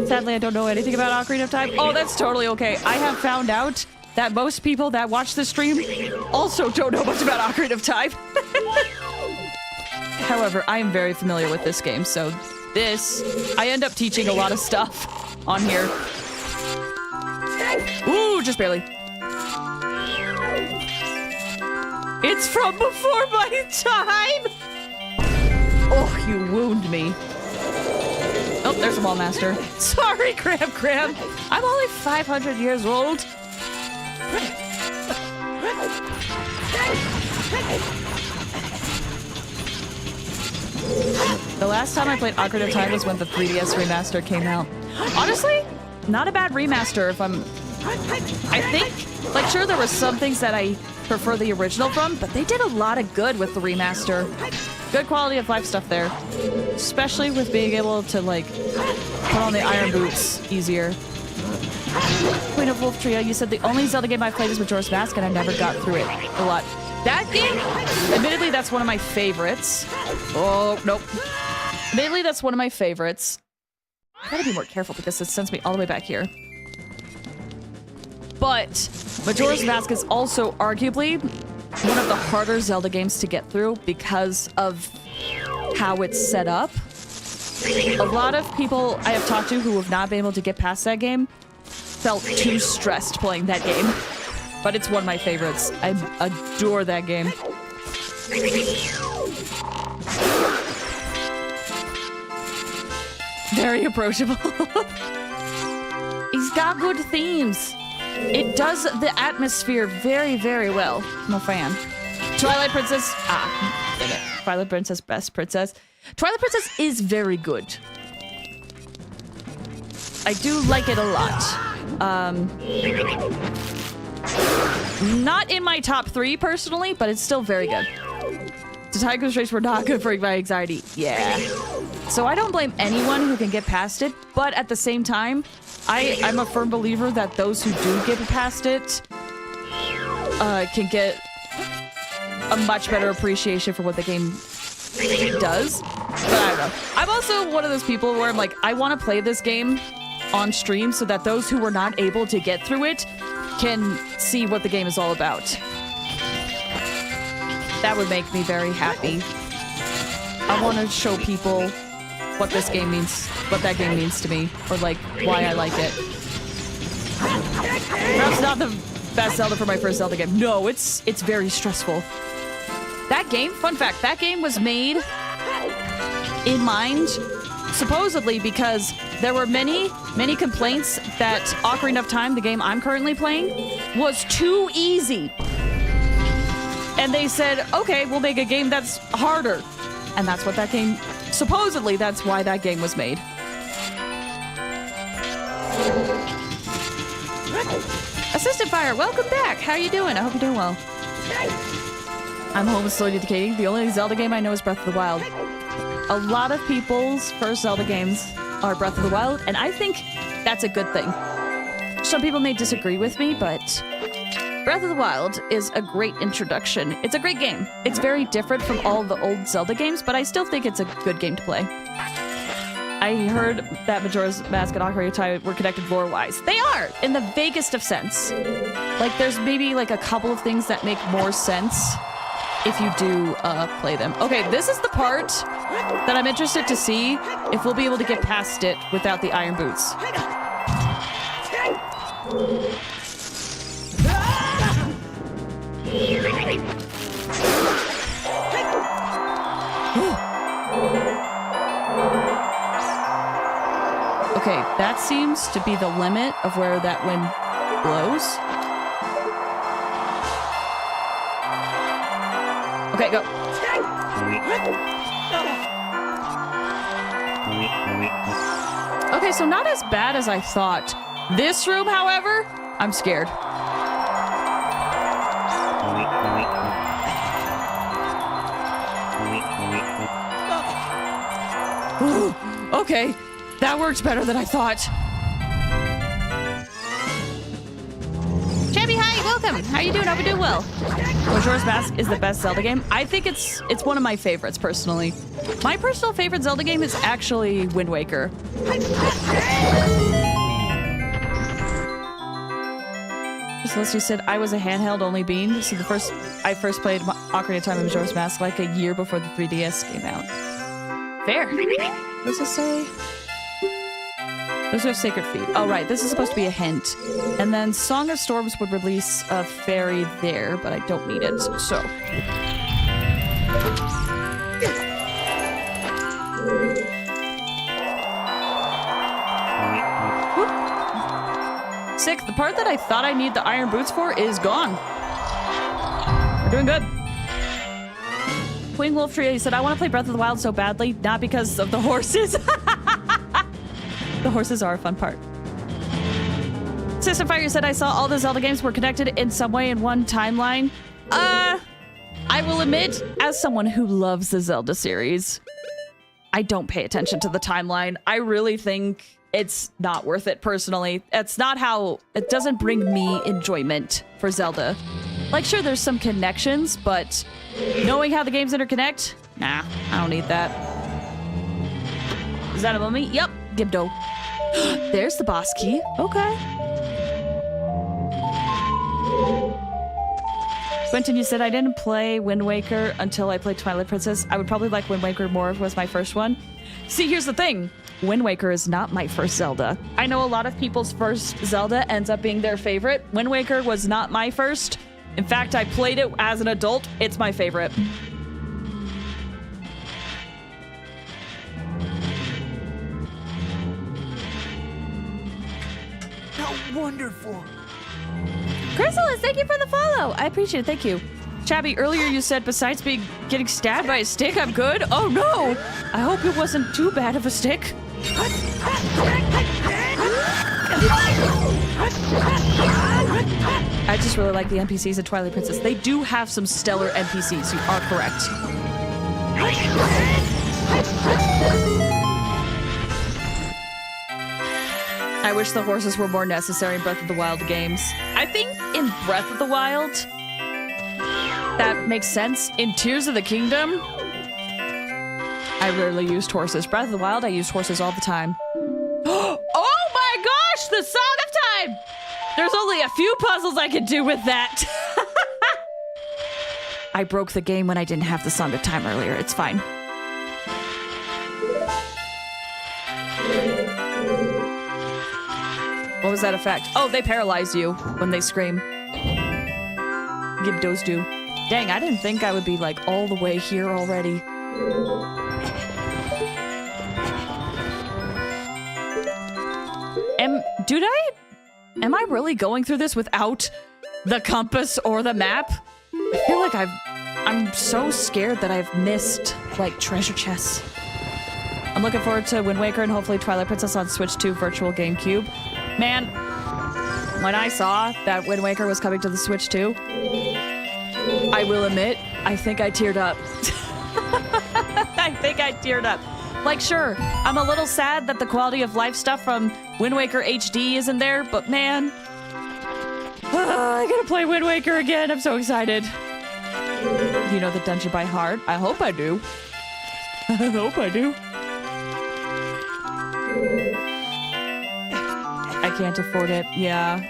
Sadly, I don't know anything about Ocarina of Time. Oh, that's totally okay. I have found out that most people that watch this stream also don't know much about Ocarina of Time. However, I am very familiar with this game, so I end up teaching a lot of stuff on here. Ooh, just barely. It's from before my time! Oh, you wound me. Oh, there's a wall master. Sorry, Crab. I'm only 500 years old. The last time I played Ocarina of Time was when the 3DS remaster came out. Honestly, not a bad remaster if I'm... I think, sure, there were some things that I prefer the original from, but they did a lot of good with the remaster. Good quality of life stuff there. Especially with being able to, put on the iron boots easier. Queen of Wolf Trio, you said the only Zelda game I've played is Majora's Mask, and I never got through it a lot. That game, admittedly, that's one of my favorites. Oh, nope. Admittedly, that's one of my favorites. I gotta be more careful because it sends me all the way back here. But Majora's Mask is also arguably one of the harder Zelda games to get through because of how it's set up. A lot of people I have talked to who have not been able to get past that game felt too stressed playing that game. But it's one of my favorites. I adore that game. very approachable. He's got good themes. It does the atmosphere very, very well. I'm a fan. Twilight Princess. Dang it. Twilight Princess, best princess. Twilight Princess is very good. I do like it a lot. Not in my top 3 personally, but it's still very good. The time constraints were not good for my anxiety. Yeah. So I don't blame anyone who can get past it, but at the same time, I'm a firm believer that those who do get past it can get a much better appreciation for what the game does. But I don't know. I'm also one of those people where I'm like, I want to play this game on stream so that those who were not able to get through it can see what the game is all about. That would make me very happy. I want to show people what this game means, what that game means to me, or like why I like it. Perhaps not the best Zelda for my first Zelda game. No, it's very stressful. That game, fun fact, that game was made in mind supposedly because there were many complaints that Ocarina of Time, the game I'm currently playing, was too easy. And they said, okay, we'll make a game that's harder. And that's what that game, supposedly that's why that game was made. Assistant Fire, welcome back. How are you doing? I hope you're doing well. I'm home slowly decaying. The only Zelda game I know is Breath of the Wild. A lot of people's first Zelda games are Breath of the Wild, and I think that's a good thing. Some people may disagree with me, but Breath of the Wild is a great introduction. It's a great game. It's very different from all the old Zelda games, but I still think it's a good game to play. I heard that Majora's Mask and Ocarina of Time were connected lore-wise. They are, in the vaguest of sense. Like, there's maybe like a couple of things that make more sense if you do play them. Okay, this is the part that I'm interested to see if we'll be able to get past it without the iron boots. Okay, that seems to be the limit of where that wind blows. Okay, go. Okay, so not as bad as I thought. This room, however, I'm scared. Ooh, okay, that worked better than I thought. Chappie, hi, welcome. How are you doing? Hope you're doing well. Majora's Mask is the best Zelda game. I think it's one of my favorites, personally. My personal favorite Zelda game is actually Wind Waker. Celestia said I was a handheld-only bean, so I first played Ocarina of Time and Majora's Mask like a year before the 3DS came out. Fair. What does this say? Those are Sacred Feet. Oh, right. This is supposed to be a hint. And then Song of Storms would release a fairy there, but I don't need it, so. Whoop. Sick. The part that I thought I need the iron boots for is gone. We're doing good. Queen Wolf Trio, he said, I want to play Breath of the Wild so badly, not because of the horses. The horses are a fun part. System Fire said, I saw all the Zelda games were connected in some way in one timeline. I will admit, as someone who loves the Zelda series, I don't pay attention to the timeline. I really think it's not worth it, personally. It's not how... It doesn't bring me enjoyment for Zelda. Like, sure, there's some connections, but knowing how the games interconnect? Nah, I don't need that. Is that a mummy? Yep, Gibdo. There's the boss key. Okay. Quentin, you said I didn't play Wind Waker until I played Twilight Princess. I would probably like Wind Waker more if it was my first one. See, here's the thing. Wind Waker is not my first Zelda. I know a lot of people's first Zelda ends up being their favorite. Wind Waker was not my first. In fact, I played it as an adult. It's my favorite. Wonderful. Chrysalis, thank you for the follow. I appreciate it. Thank you. Chabby, earlier you said besides getting stabbed by a stick, I'm good. Oh no! I hope it wasn't too bad of a stick. I just really like the NPCs in Twilight Princess. They do have some stellar NPCs. You are correct. I wish the horses were more necessary in Breath of the Wild games. I think in Breath of the Wild, that makes sense. In Tears of the Kingdom, I rarely used horses. Breath of the Wild, I used horses all the time. Oh my gosh, the Song of Time! There's only a few puzzles I could do with that. I broke the game when I didn't have the Song of Time earlier. It's fine. What was that effect? Oh, they paralyze you when they scream. Give those do. Dang, I didn't think I would be like all the way here already. Am I really going through this without the compass or the map? I feel like I'm so scared that I've missed like treasure chests. I'm looking forward to Wind Waker and hopefully Twilight Princess on Switch 2 Virtual GameCube. Man, when I saw that Wind Waker was coming to the Switch 2, I will admit, I think I teared up. I think I teared up. Like, sure, I'm a little sad that the quality of life stuff from Wind Waker HD isn't there, but man, I gotta play Wind Waker again. I'm so excited. You know the dungeon by heart? I hope I do. I hope I do. I can't afford it. Yeah,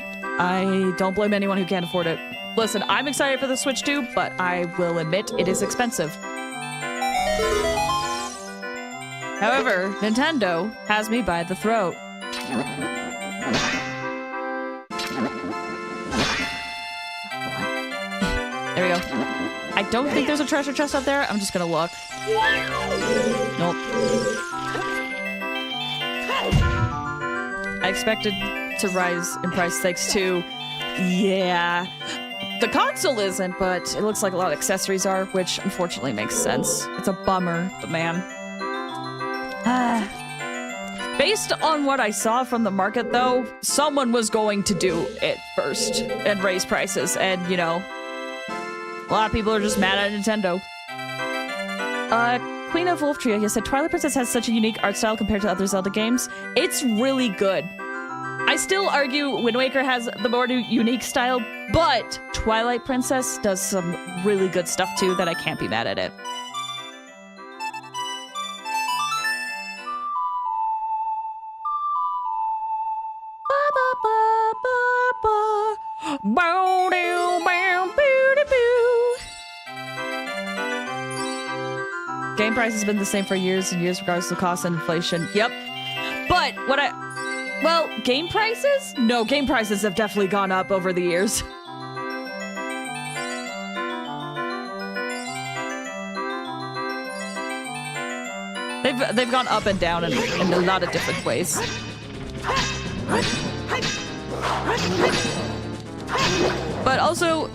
I don't blame anyone who can't afford it. Listen, I'm excited for the Switch 2, but I will admit it is expensive. However, Nintendo has me by the throat. There we go. I don't think there's a treasure chest up there. I'm just gonna look. Nope. I expected to rise in price thanks to... Yeah. The console isn't, but it looks like a lot of accessories are, which unfortunately makes sense. It's a bummer, but man. Based on what I saw from the market, though, someone was going to do it first and raise prices, and, you know, a lot of people are just mad at Nintendo. Queen of Wolftria, you said Twilight Princess has such a unique art style compared to other Zelda games. It's really good. I still argue Wind Waker has the more unique style, but Twilight Princess does some really good stuff too that I can't be mad at it. Game price has been the same for years and years regardless of cost and inflation. Yep. But well, game prices? No, game prices have definitely gone up over the years. They've gone up and down in a lot of different ways. But also,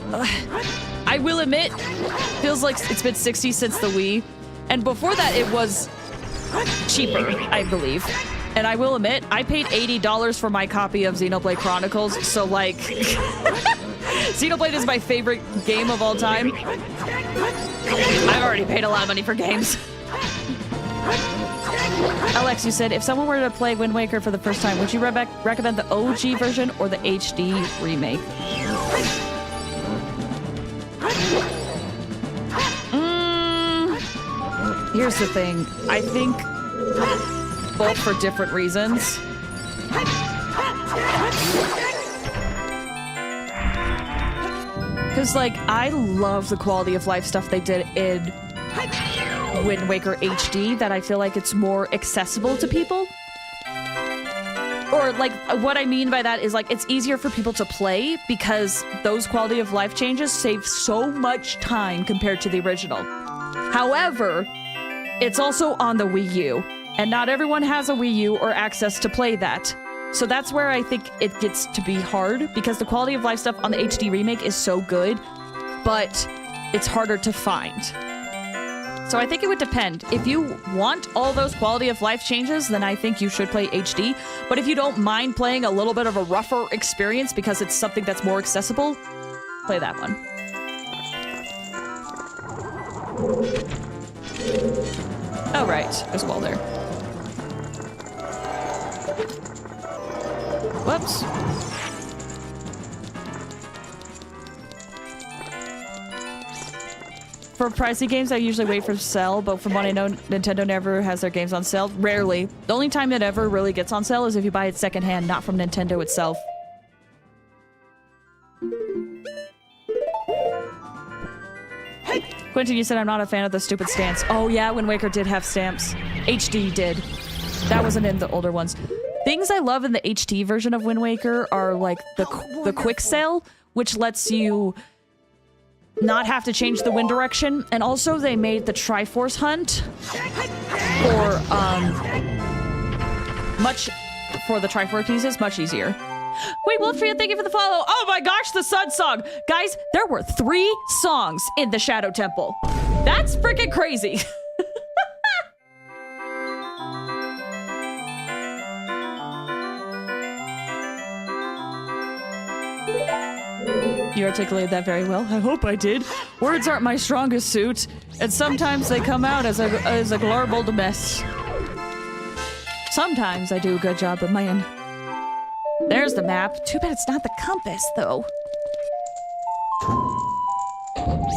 I will admit, feels like it's been 60 since the Wii. And before that, it was cheaper, I believe. And I will admit, I paid $80 for my copy of Xenoblade Chronicles, so like... Xenoblade is my favorite game of all time. I've already paid a lot of money for games. Alex, you said, if someone were to play Wind Waker for the first time, would you recommend the OG version or the HD remake? Here's the thing. I think both for different reasons. Because, like, I love the quality of life stuff they did in Wind Waker HD, that I feel like it's more accessible to people. Or, like, what I mean by that is, like, it's easier for people to play because those quality of life changes save so much time compared to the original. However, it's also on the Wii U, and not everyone has a Wii U or access to play that. So that's where I think it gets to be hard, because the quality of life stuff on the HD remake is so good, but it's harder to find. So I think it would depend. If you want all those quality of life changes, then I think you should play HD. But if you don't mind playing a little bit of a rougher experience because it's something that's more accessible, play that one. Oh, right. There's a wall there. Whoops. For pricey games, I usually wait for sale, but from what I know, Nintendo never has their games on sale. Rarely. The only time it ever really gets on sale is if you buy it secondhand, not from Nintendo itself. Quentin, you said I'm not a fan of the stupid stamps. Oh yeah, Wind Waker did have stamps. HD did. That wasn't in the older ones. Things I love in the HD version of Wind Waker are like the quick sale, which lets you not have to change the wind direction, and also they made the Triforce hunt for the Triforce pieces much easier. Wait, Wolfried, thank you for the follow. Oh my gosh, the Sun Song. Guys, there were 3 songs in the Shadow Temple. That's freaking crazy. You articulated that very well. I hope I did. Words aren't my strongest suit, and sometimes they come out as a garbled mess. Sometimes I do a good job, but man. There's the map. Too bad it's not the compass, though.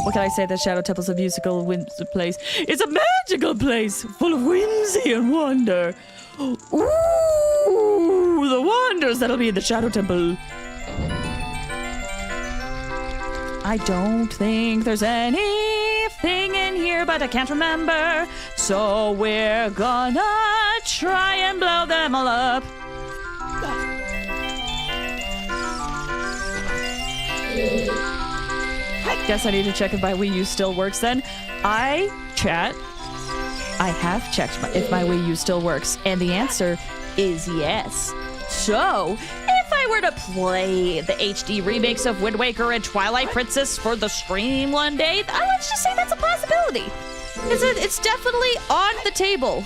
What can I say? The Shadow Temple's a musical place. It's a magical place, full of whimsy and wonder. Ooh, the wonders that'll be in the Shadow Temple. I don't think there's anything in here, but I can't remember. So we're gonna try and blow them all up. Guess I need to check if my Wii U still works then. I have checked if my Wii U still works, and the answer is yes. So, if I were to play the HD remakes of Wind Waker and Twilight Princess for the stream one day, let's just say that's a possibility. It's definitely on the table.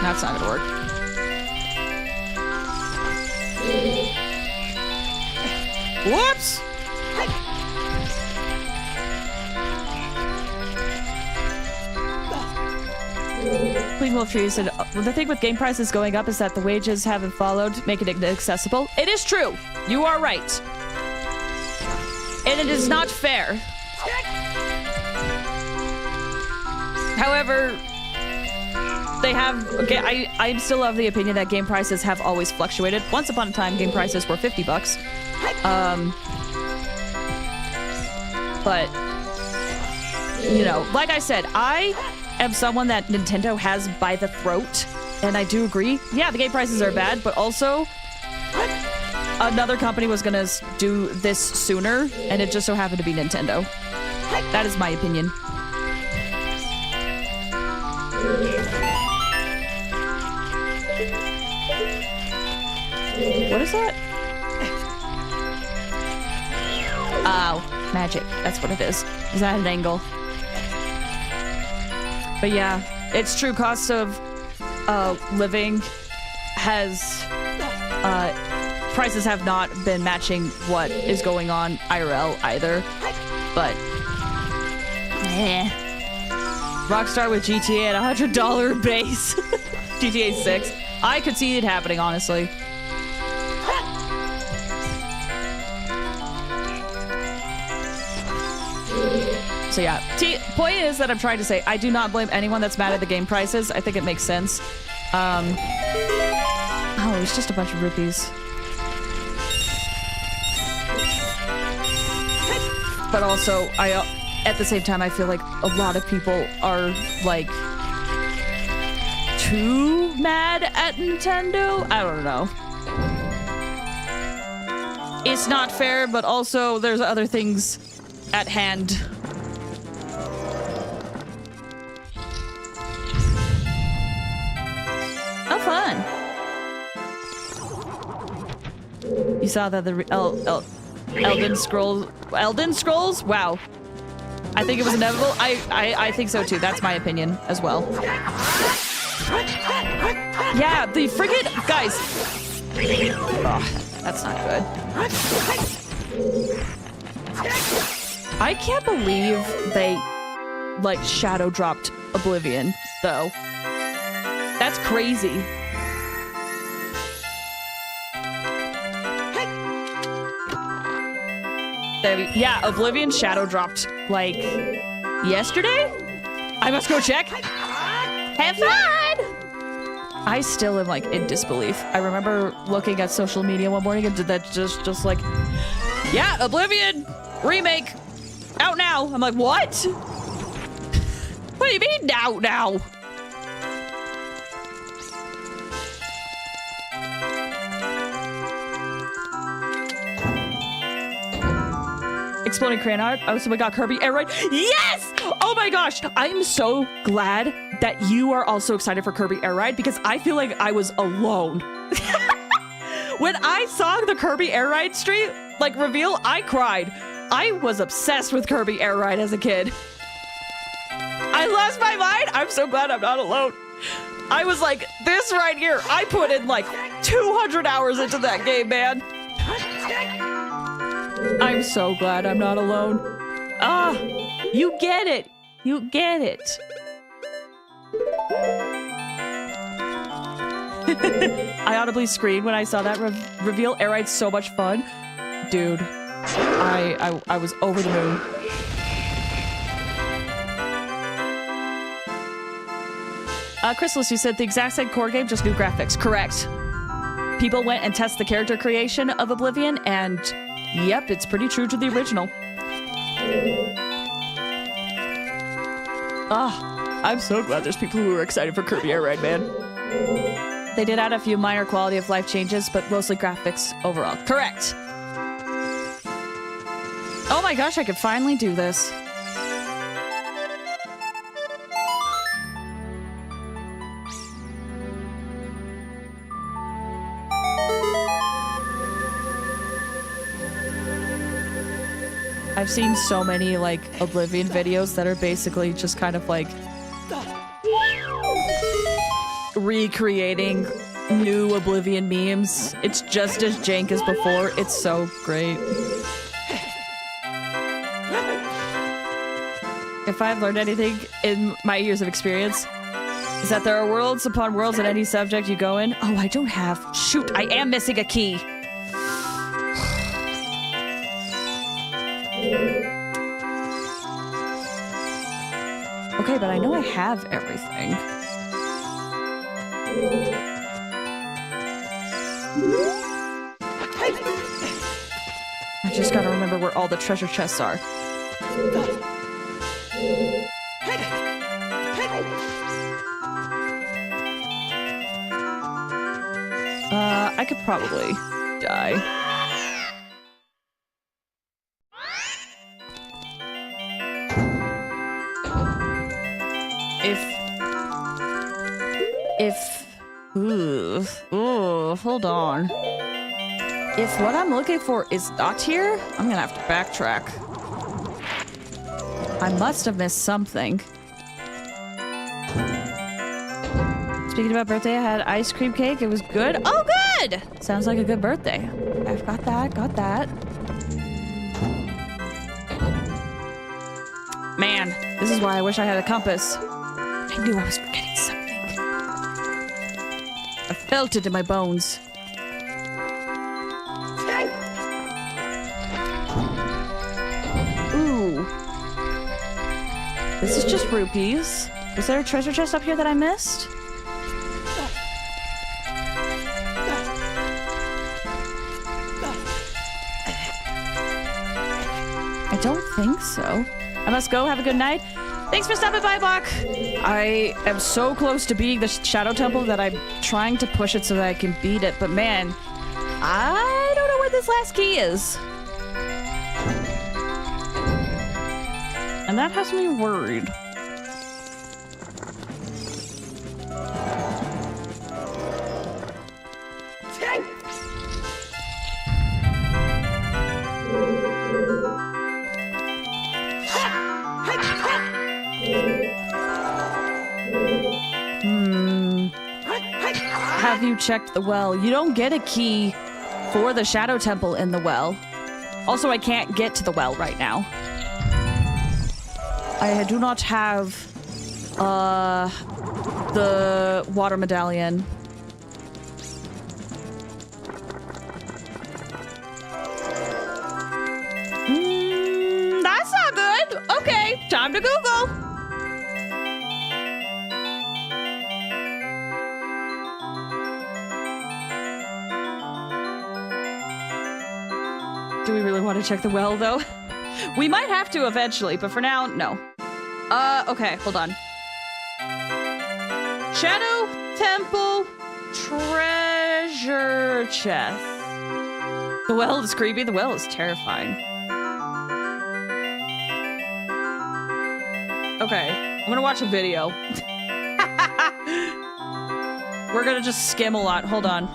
That's not gonna work. Whoops! Queen Wolf Tree said, the thing with game prices going up is that the wages haven't followed, making it accessible. It is true. You are right. And it is not fair. However, they have... Okay, I'm still of the opinion that game prices have always fluctuated. Once upon a time, game prices were $50. But, you know, like I said, I am someone that Nintendo has by the throat, and I do agree. Yeah, the game prices are bad, but also another company was gonna do this sooner, and it just so happened to be Nintendo. That is my opinion. What is that? Oh, magic. That's what it is. Is that an angle? But yeah, it's true. Cost of living has prices have not been matching what is going on IRL either. But Rockstar with GTA at $100 base. GTA 6. I could see it happening, honestly. So yeah, point is that I'm trying to say I do not blame anyone that's mad at the game prices. I think it makes sense. Oh, it was just a bunch of rupees. But also, at the same time, I feel like a lot of people are like too mad at Nintendo. I don't know. It's not fair, but also there's other things at hand. You saw that the Elden Scrolls? Wow. I think it was inevitable. I think so too. That's my opinion as well. Yeah, the friggin' guys. Oh, that's not good. I can't believe they like shadow dropped Oblivion though. That's crazy. Yeah, Oblivion shadow dropped like yesterday? I must go check. Have fun! I still am like in disbelief. I remember looking at social media one morning and did that just like, yeah, Oblivion remake out now. I'm like, what? What do you mean now? Exploding crayon art. Oh, so we got Kirby Air Ride. Yes! Oh my gosh. I'm so glad that you are also excited for Kirby Air Ride because I feel like I was alone. When I saw the Kirby Air Ride stream, like reveal, I cried. I was obsessed with Kirby Air Ride as a kid. I lost my mind. I'm so glad I'm not alone. I was like, this right here. I put in like 200 hours into that game, man. I'm so glad I'm not alone. Ah, you get it. You get it. I audibly screamed when I saw that reveal. Air Ride's so much fun. Dude, I was over the moon. Chrysalis, you said the exact same core game, just new graphics. Correct. People went and tested the character creation of Oblivion, and yep, it's pretty true to the original. Ah, I'm so glad there's people who are excited for Kirby Air Ride, man. They did add a few minor quality of life changes, but mostly graphics overall. Correct. Oh my gosh, I could finally do this. I've seen so many like Oblivion videos that are basically just kind of like recreating new Oblivion memes. It's just as jank as before. It's so great. If I've learned anything in my years of experience, is that there are worlds upon worlds in any subject you go in. Oh, I don't have. Shoot, I am missing a key. Okay, but I know I have everything. I just gotta remember where all the treasure chests are. I could probably die. Ooh, hold on. If what I'm looking for is not here, I'm gonna have to backtrack. I must have missed something. Speaking about birthday, I had ice cream cake. It was good. Oh, good! Sounds like a good birthday. I've got that. Man, this is why I wish I had a compass. I knew I was forgetting something. I felt it in my bones. Ooh. This is just rupees. Was there a treasure chest up here that I missed? I don't think so. I must go. Have a good night. Thanks for stopping by, Bach. I am so close to beating the Shadow Temple that I'm trying to push it so that I can beat it. But man, I don't know where this last key is. And that has me worried. Have you checked the well? You don't get a key for the Shadow Temple in the well. Also, I can't get to the well right now. I do not have the water medallion. That's not good. Okay, time to Google. Do we really want to check the well, though? We might have to eventually, but for now, no. Okay, hold on. Shadow Temple treasure chest. The well is creepy. The well is terrifying. Okay, I'm gonna watch a video. We're gonna just skim a lot. Hold on.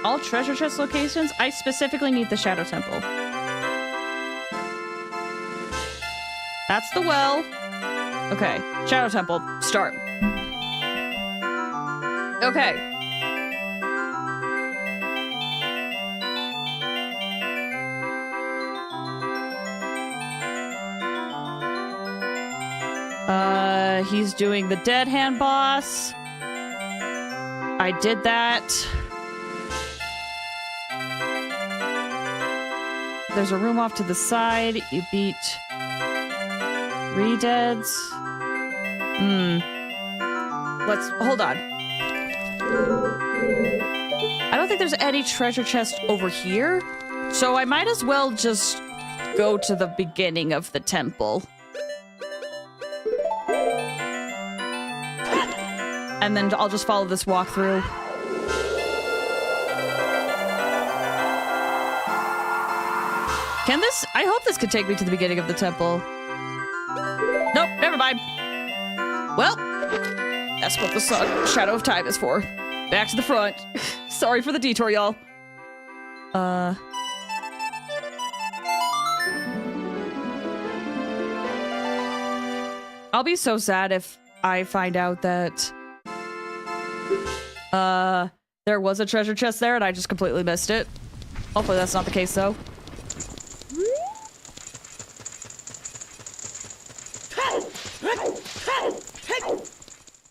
All treasure chest locations? I specifically need the Shadow Temple. That's the well. Okay, Shadow Temple, start. Okay. He's doing the dead hand boss. I did that. There's a room off to the side. You beat Redeads. Let's hold on. I don't think there's any treasure chest over here, so I might as well just go to the beginning of the temple. And then I'll just follow this walkthrough. Can this? I hope this could take me to the beginning of the temple. Nope, never mind. Well, that's what the Shadow of Time is for. Back to the front. Sorry for the detour, y'all. I'll be so sad if I find out that there was a treasure chest there and I just completely missed it. Hopefully that's not the case, though.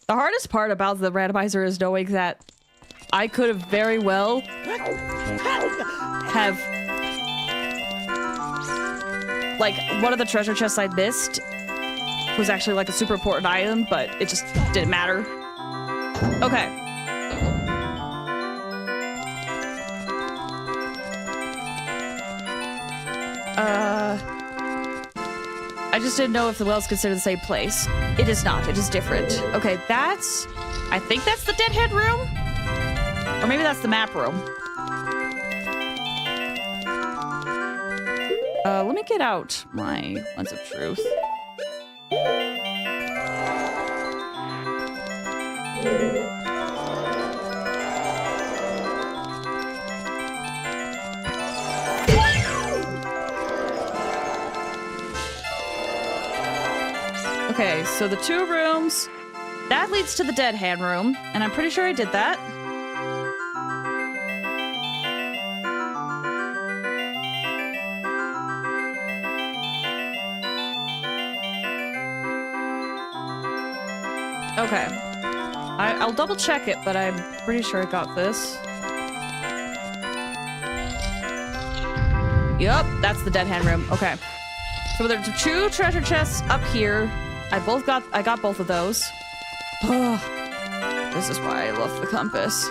The hardest part about the randomizer is knowing that I could have very well have, like, one of the treasure chests I missed was actually like a super important item, but it just didn't matter. Okay. I just didn't know if the well's considered the same place. It is not. It is different. Okay, that's... I think that's the dead head room? Or maybe that's the map room. Let me get out my lens of truth. Okay, so the 2 rooms, that leads to the dead hand room, and I'm pretty sure I did that. Okay. I'll double check it, but I'm pretty sure I got this. Yup, that's the dead hand room. Okay. So there's 2 treasure chests up here. I got both of those. Oh, this is why I love the compass.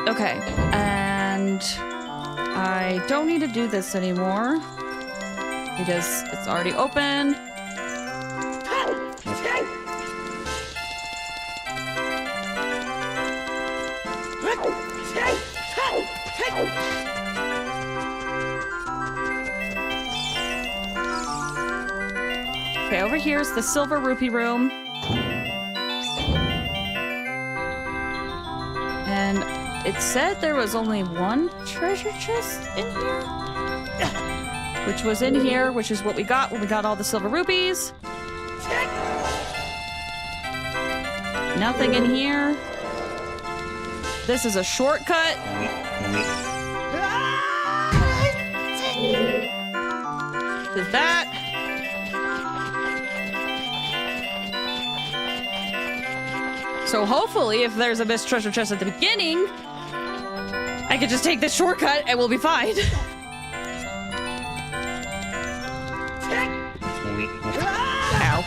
Okay, and I don't need to do this anymore because it's already open. Okay, over here's the silver rupee room. it said there was only one treasure chest in here, which was in here, which is what we got when we got all the silver rupees. Nothing in here. This is a shortcut. Is that? So hopefully, if there's a missed treasure chest at the beginning, I can just take this shortcut and we'll be fine. Ow.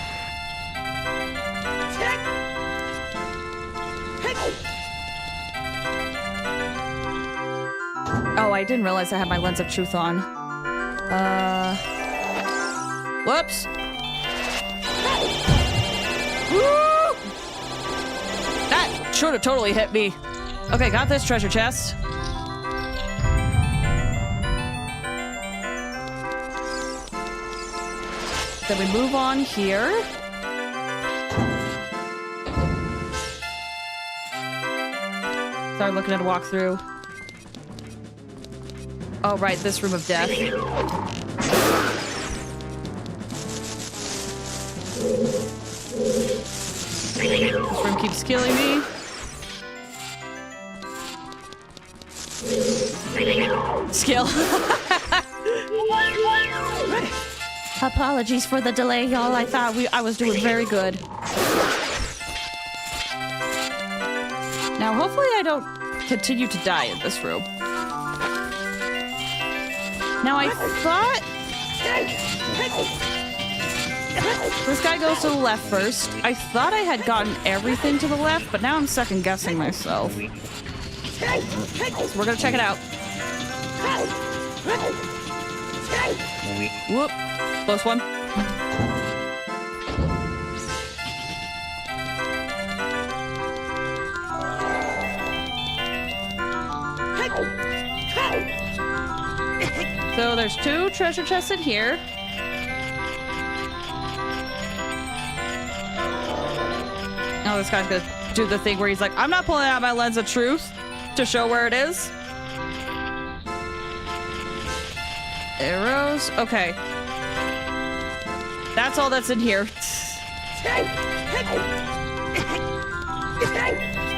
Oh, I didn't realize I had my lens of truth on. Whoops. Woo! That should have totally hit me. Okay, got this treasure chest. Then we move on here. Start looking at a walkthrough. Oh, right, this room of death. This room keeps killing me. Skill. Apologies for the delay, y'all. I thought I was doing very good. Now, hopefully I don't continue to die in this room. Now, I thought... This guy goes to the left first. I thought I had gotten everything to the left, but now I'm second guessing myself. So we're gonna check it out. Whoop. Close one. So there's 2 treasure chests in here. Oh, this guy's gonna do the thing where he's like, I'm not pulling out my lens of truth to show where it is. Arrows. Okay. That's all that's in here.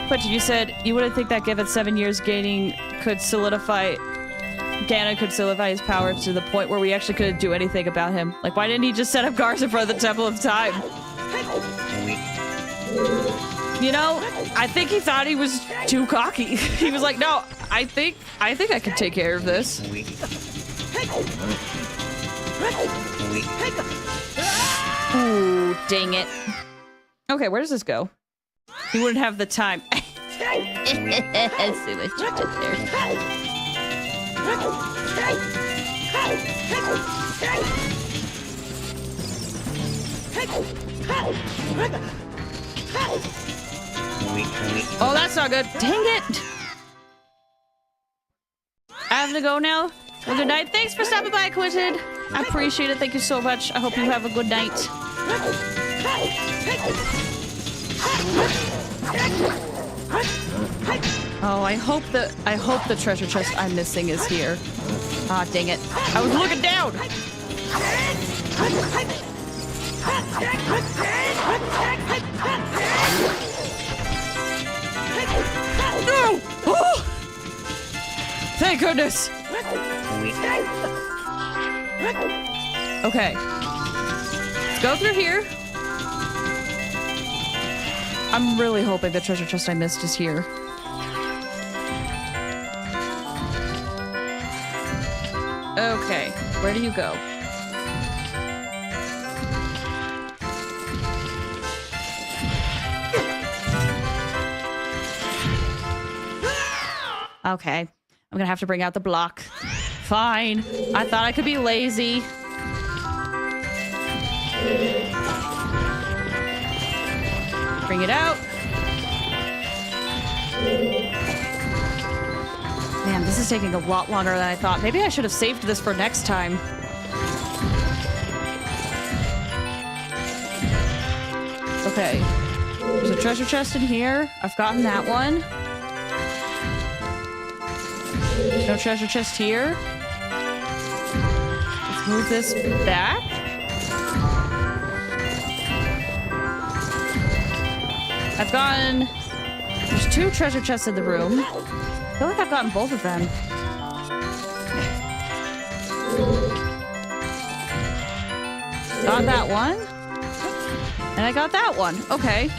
But you said you wouldn't think that given 7 years gaining could solidify... Ganon could solidify his power to the point where we actually couldn't do anything about him. Like, why didn't he just set up guards in front of the Temple of Time? You know, I think he thought he was too cocky. He was like, no, I think I can take care of this. Ooh, dang it. Okay, where does this go? He wouldn't have the time. I see what you did there. Oh, that's not good. Dang it. I have to go now. Well, good night. Thanks for stopping by, Quentin. I appreciate it. Thank you so much. I hope you have a good night. Oh, I hope the treasure chest I'm missing is here. Ah, dang it. I was looking down. No! Oh! Thank goodness. Okay. Let's go through here. I'm really hoping the treasure chest I missed is here. Okay, where do you go? Okay, I'm gonna have to bring out the block. Fine. I thought I could be lazy. Bring it out. Man, this is taking a lot longer than I thought. Maybe I should have saved this for next time. Okay. There's a treasure chest in here. I've gotten that one. No treasure chest here. Let's move this back. I've gotten... There's 2 treasure chests in the room. I feel like I've gotten both of them. Got that one. And I got that one. Okay.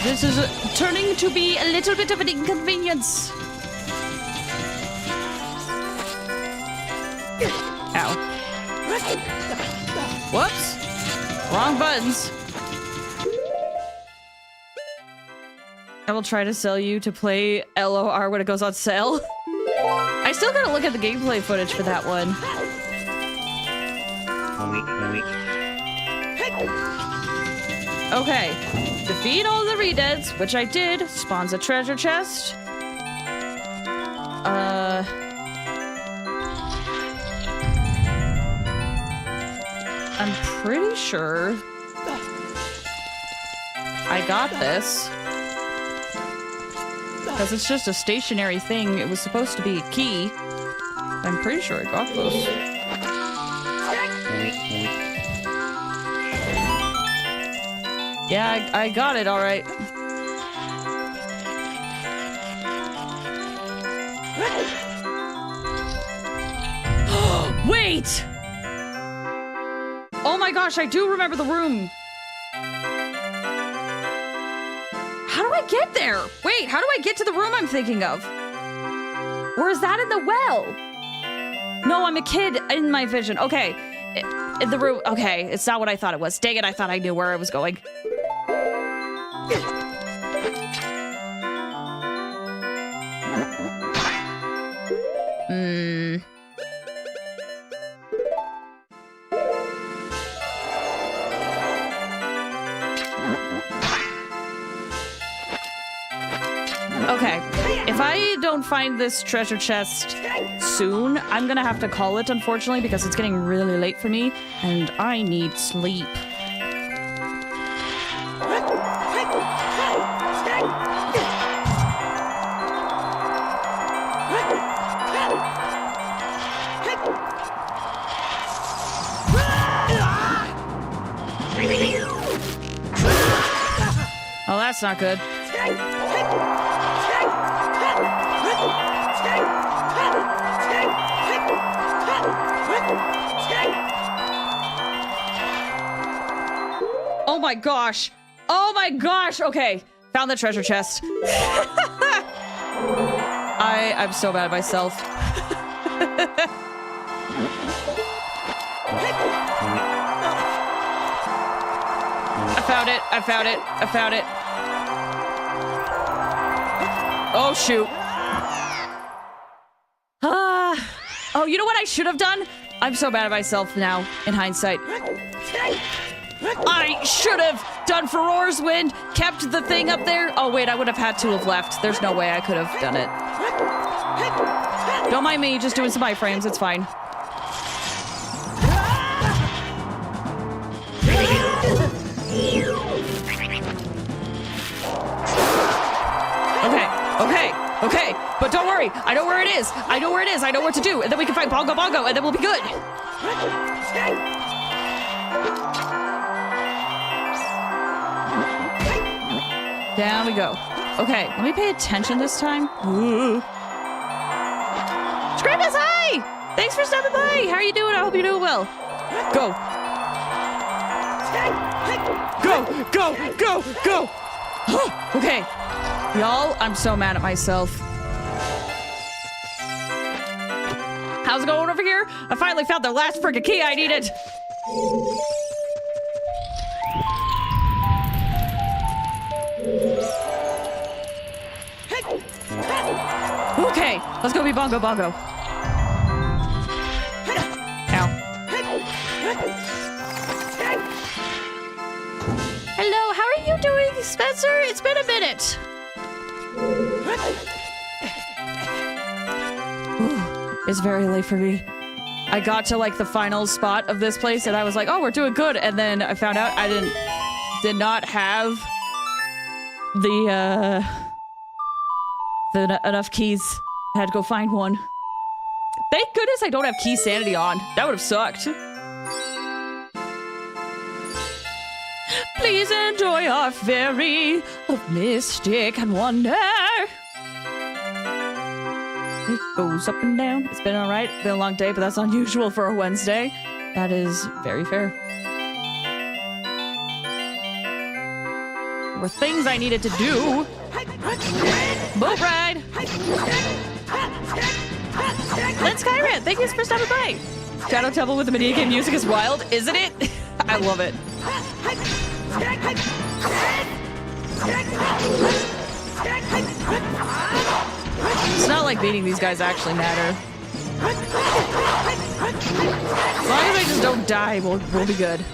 This is turning to be a little bit of an inconvenience. Ow. Whoops. Wrong buttons. I will try to sell you to play LOR when it goes on sale. I still gotta look at the gameplay footage for that one. Okay. Defeat all the redeads, which I did. Spawns a treasure chest. I'm pretty sure I got this. Because it's just a stationary thing. It was supposed to be a key. I'm pretty sure I got this. Yeah, I got it, all right. Wait! Oh my gosh, I do remember the room. How do I get there? Wait, how do I get to the room I'm thinking of? Or is that in the well? No, I'm a kid in my vision. Okay. In the room. Okay, it's not what I thought it was. Dang it, I thought I knew where I was going. Okay, if I don't find this treasure chest soon, I'm gonna have to call it, unfortunately, because it's getting really late for me, and I need sleep. Oh, that's not good. Oh my gosh. Oh my gosh. Okay. Found the treasure chest. I'm so mad at myself. I found it. I found it. I found it. Oh, shoot. Oh, you know what I should have done? I'm so mad at myself now, in hindsight. I should have done Furor's Wind, kept the thing up there. Oh, wait, I would have had to have left. There's no way I could have done it. Don't mind me, just doing some iframes. It's fine. Okay, but don't worry. I know where it is. I know where it is. I know what to do. And then we can find Bongo Bongo, and then we'll be good. Down we go. Okay, let me pay attention this time. Scrappus, hi! Thanks for stopping by. How are you doing? I hope you're doing well. Go. Go, go, go, go. Okay. Y'all, I'm so mad at myself. How's it going over here? I finally found the last freaking key I needed. Okay, let's go be Bongo Bongo. Ow. Hello, how are you doing, Spencer? It's been a minute. Ooh. It's very late for me. I got to like the final spot of this place and I was like, oh, we're doing good. And then I found out I did not have enough keys. I had to go find one. Thank goodness I don't have key sanity on. That would have sucked. Please enjoy our ferry of mystic and wonder. It goes up and down. It's been alright. Been a long day, but that's unusual for a Wednesday. That is very fair. There were things I needed to do. Boat ride! Let's Skyrim! Thank you for stopping by! Shadow Temple with the mini game music is wild, isn't it? I love it. It's not like beating these guys actually matter. As long as I just don't die, we'll be good.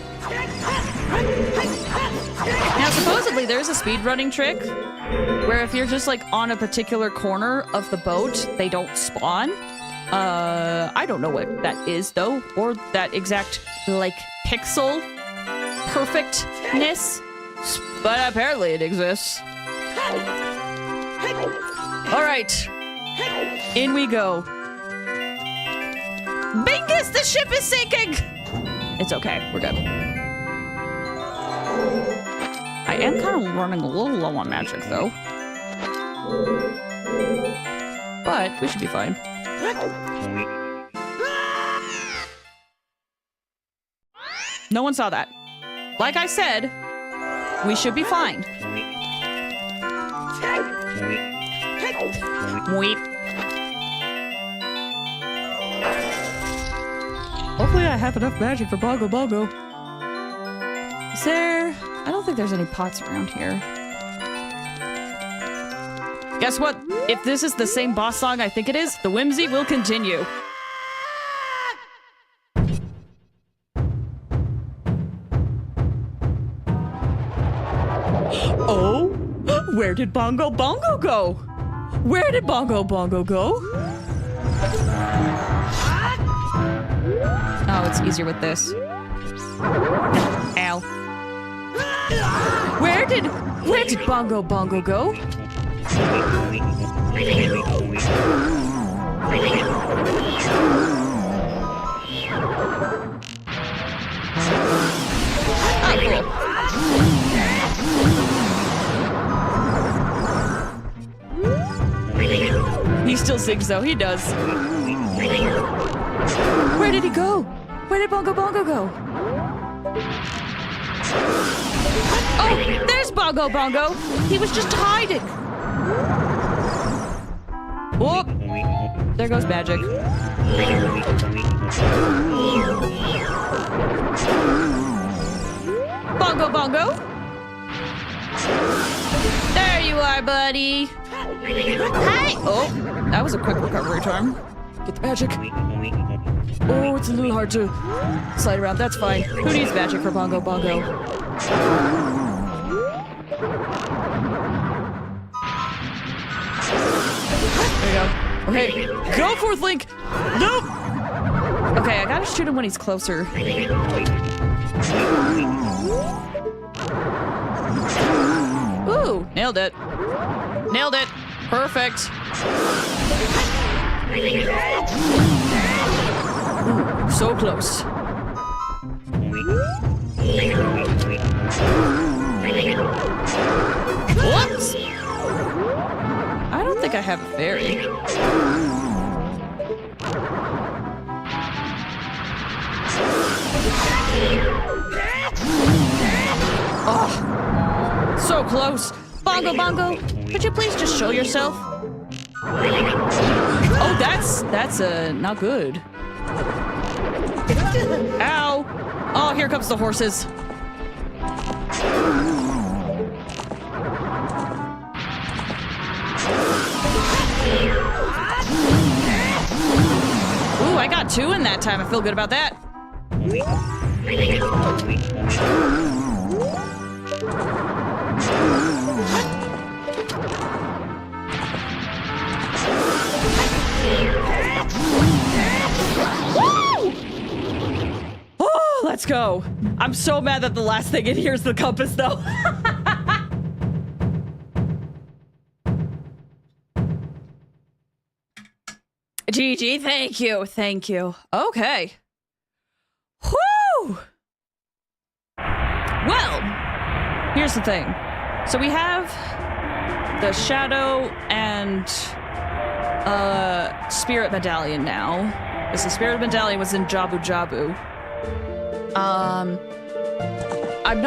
Now, supposedly there's a speedrunning trick where if you're just like on a particular corner of the boat, they don't spawn. I don't know what that is though, or that exact like pixel perfectness, but apparently it exists. All right, in we go. Bingus, the ship is sinking! It's okay, we're good. I am kind of running a little low on magic, though. But we should be fine. No one saw that. Like I said, we should be fine. Weep. Hopefully I have enough magic for Bongo Bongo. Is there... I don't think there's any pots around here. Guess what? If this is the same boss song I think it is, the whimsy will continue. Oh? Where did Bongo Bongo go? Where did Bongo Bongo go? Oh, it's easier with this. Ow. Where did Bongo Bongo go? Oh, cool. He still sings though, he does. Where did he go? Where did Bongo Bongo go? Oh, there's Bongo Bongo! He was just hiding! Oh! There goes magic. Bongo Bongo! There you are, buddy! Hi! Oh, that was a quick recovery time. Get the magic. Oh, it's a little hard to slide around. That's fine. Who needs magic for Bongo Bongo? There you go. Okay, go forth, Link! Nope! Okay, I gotta shoot him when he's closer. Ooh, nailed it. Nailed it. Perfect. Ooh, so close. Whoops! I don't think I have a fairy. Oh, so close. Bongo Bongo, could you please just show yourself? Oh, that's not good. Ow! Oh, here comes the horses. Ooh, I got 2 in that time. I feel good about that. let's go. I'm so mad that the last thing in here is the compass, though. GG, thank you. Thank you. Okay. Whew! Well, here's the thing. So we have the Shadow and Spirit Medallion now. Because the Spirit Medallion was in Jabu Jabu.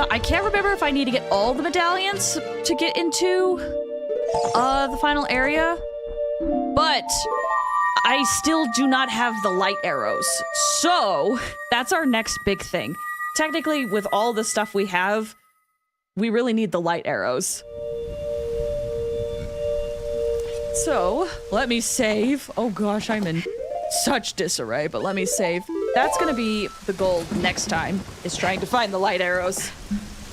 I can't remember if I need to get all the medallions to get into the final area, but I still do not have the light arrows. So that's our next big thing. Technically, with all the stuff we have, we really need the light arrows. So let me save. Oh gosh, I'm in such disarray, but let me save. That's gonna be the goal next time, is trying to find the light arrows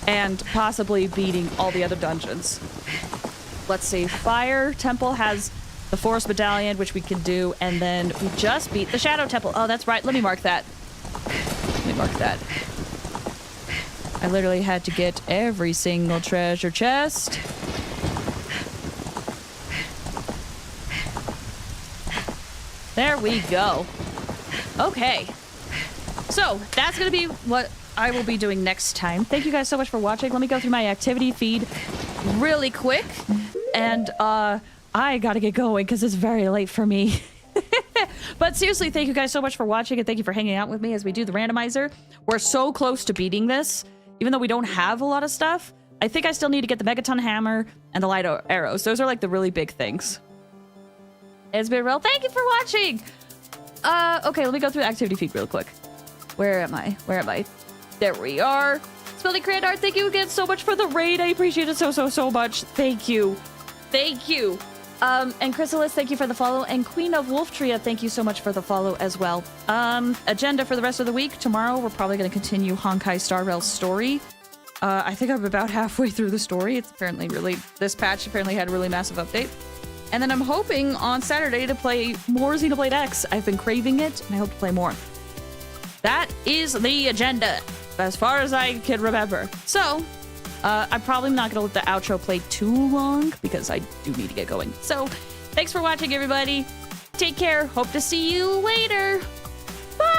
and possibly beating all the other dungeons. Let's see, Fire Temple has the Forest Medallion, which we can do, and then we just beat the Shadow Temple. Oh, that's right, let me mark that. Let me mark that. I literally had to get every single treasure chest. There we go. Okay. So, that's gonna be what I will be doing next time. Thank you guys so much for watching. Let me go through my activity feed really quick. And, I gotta get going because it's very late for me. But seriously, thank you guys so much for watching, and thank you for hanging out with me as we do the randomizer. We're so close to beating this. Even though we don't have a lot of stuff, I think I still need to get the Megaton Hammer and the light arrows. Those are like the really big things. It's been real. Thank you for watching. Okay, let me go through the activity feed real quick. Where am I? Where am I? There we are. Spelling Create Art, thank you again so much for the raid. I appreciate it so much. Thank you. Thank you. And Chrysalis, thank you for the follow. And Queen of Wolftria, thank you so much for the follow as well. Agenda for the rest of the week. Tomorrow, we're probably going to continue Honkai Star Rail's story. I think I'm about halfway through the story. It's apparently this patch apparently had a really massive update. And then I'm hoping on Saturday to play more Xenoblade X. I've been craving it, and I hope to play more. That is the agenda, as far as I can remember. So, I'm probably not going to let the outro play too long, because I do need to get going. So, thanks for watching, everybody. Take care. Hope to see you later. Bye!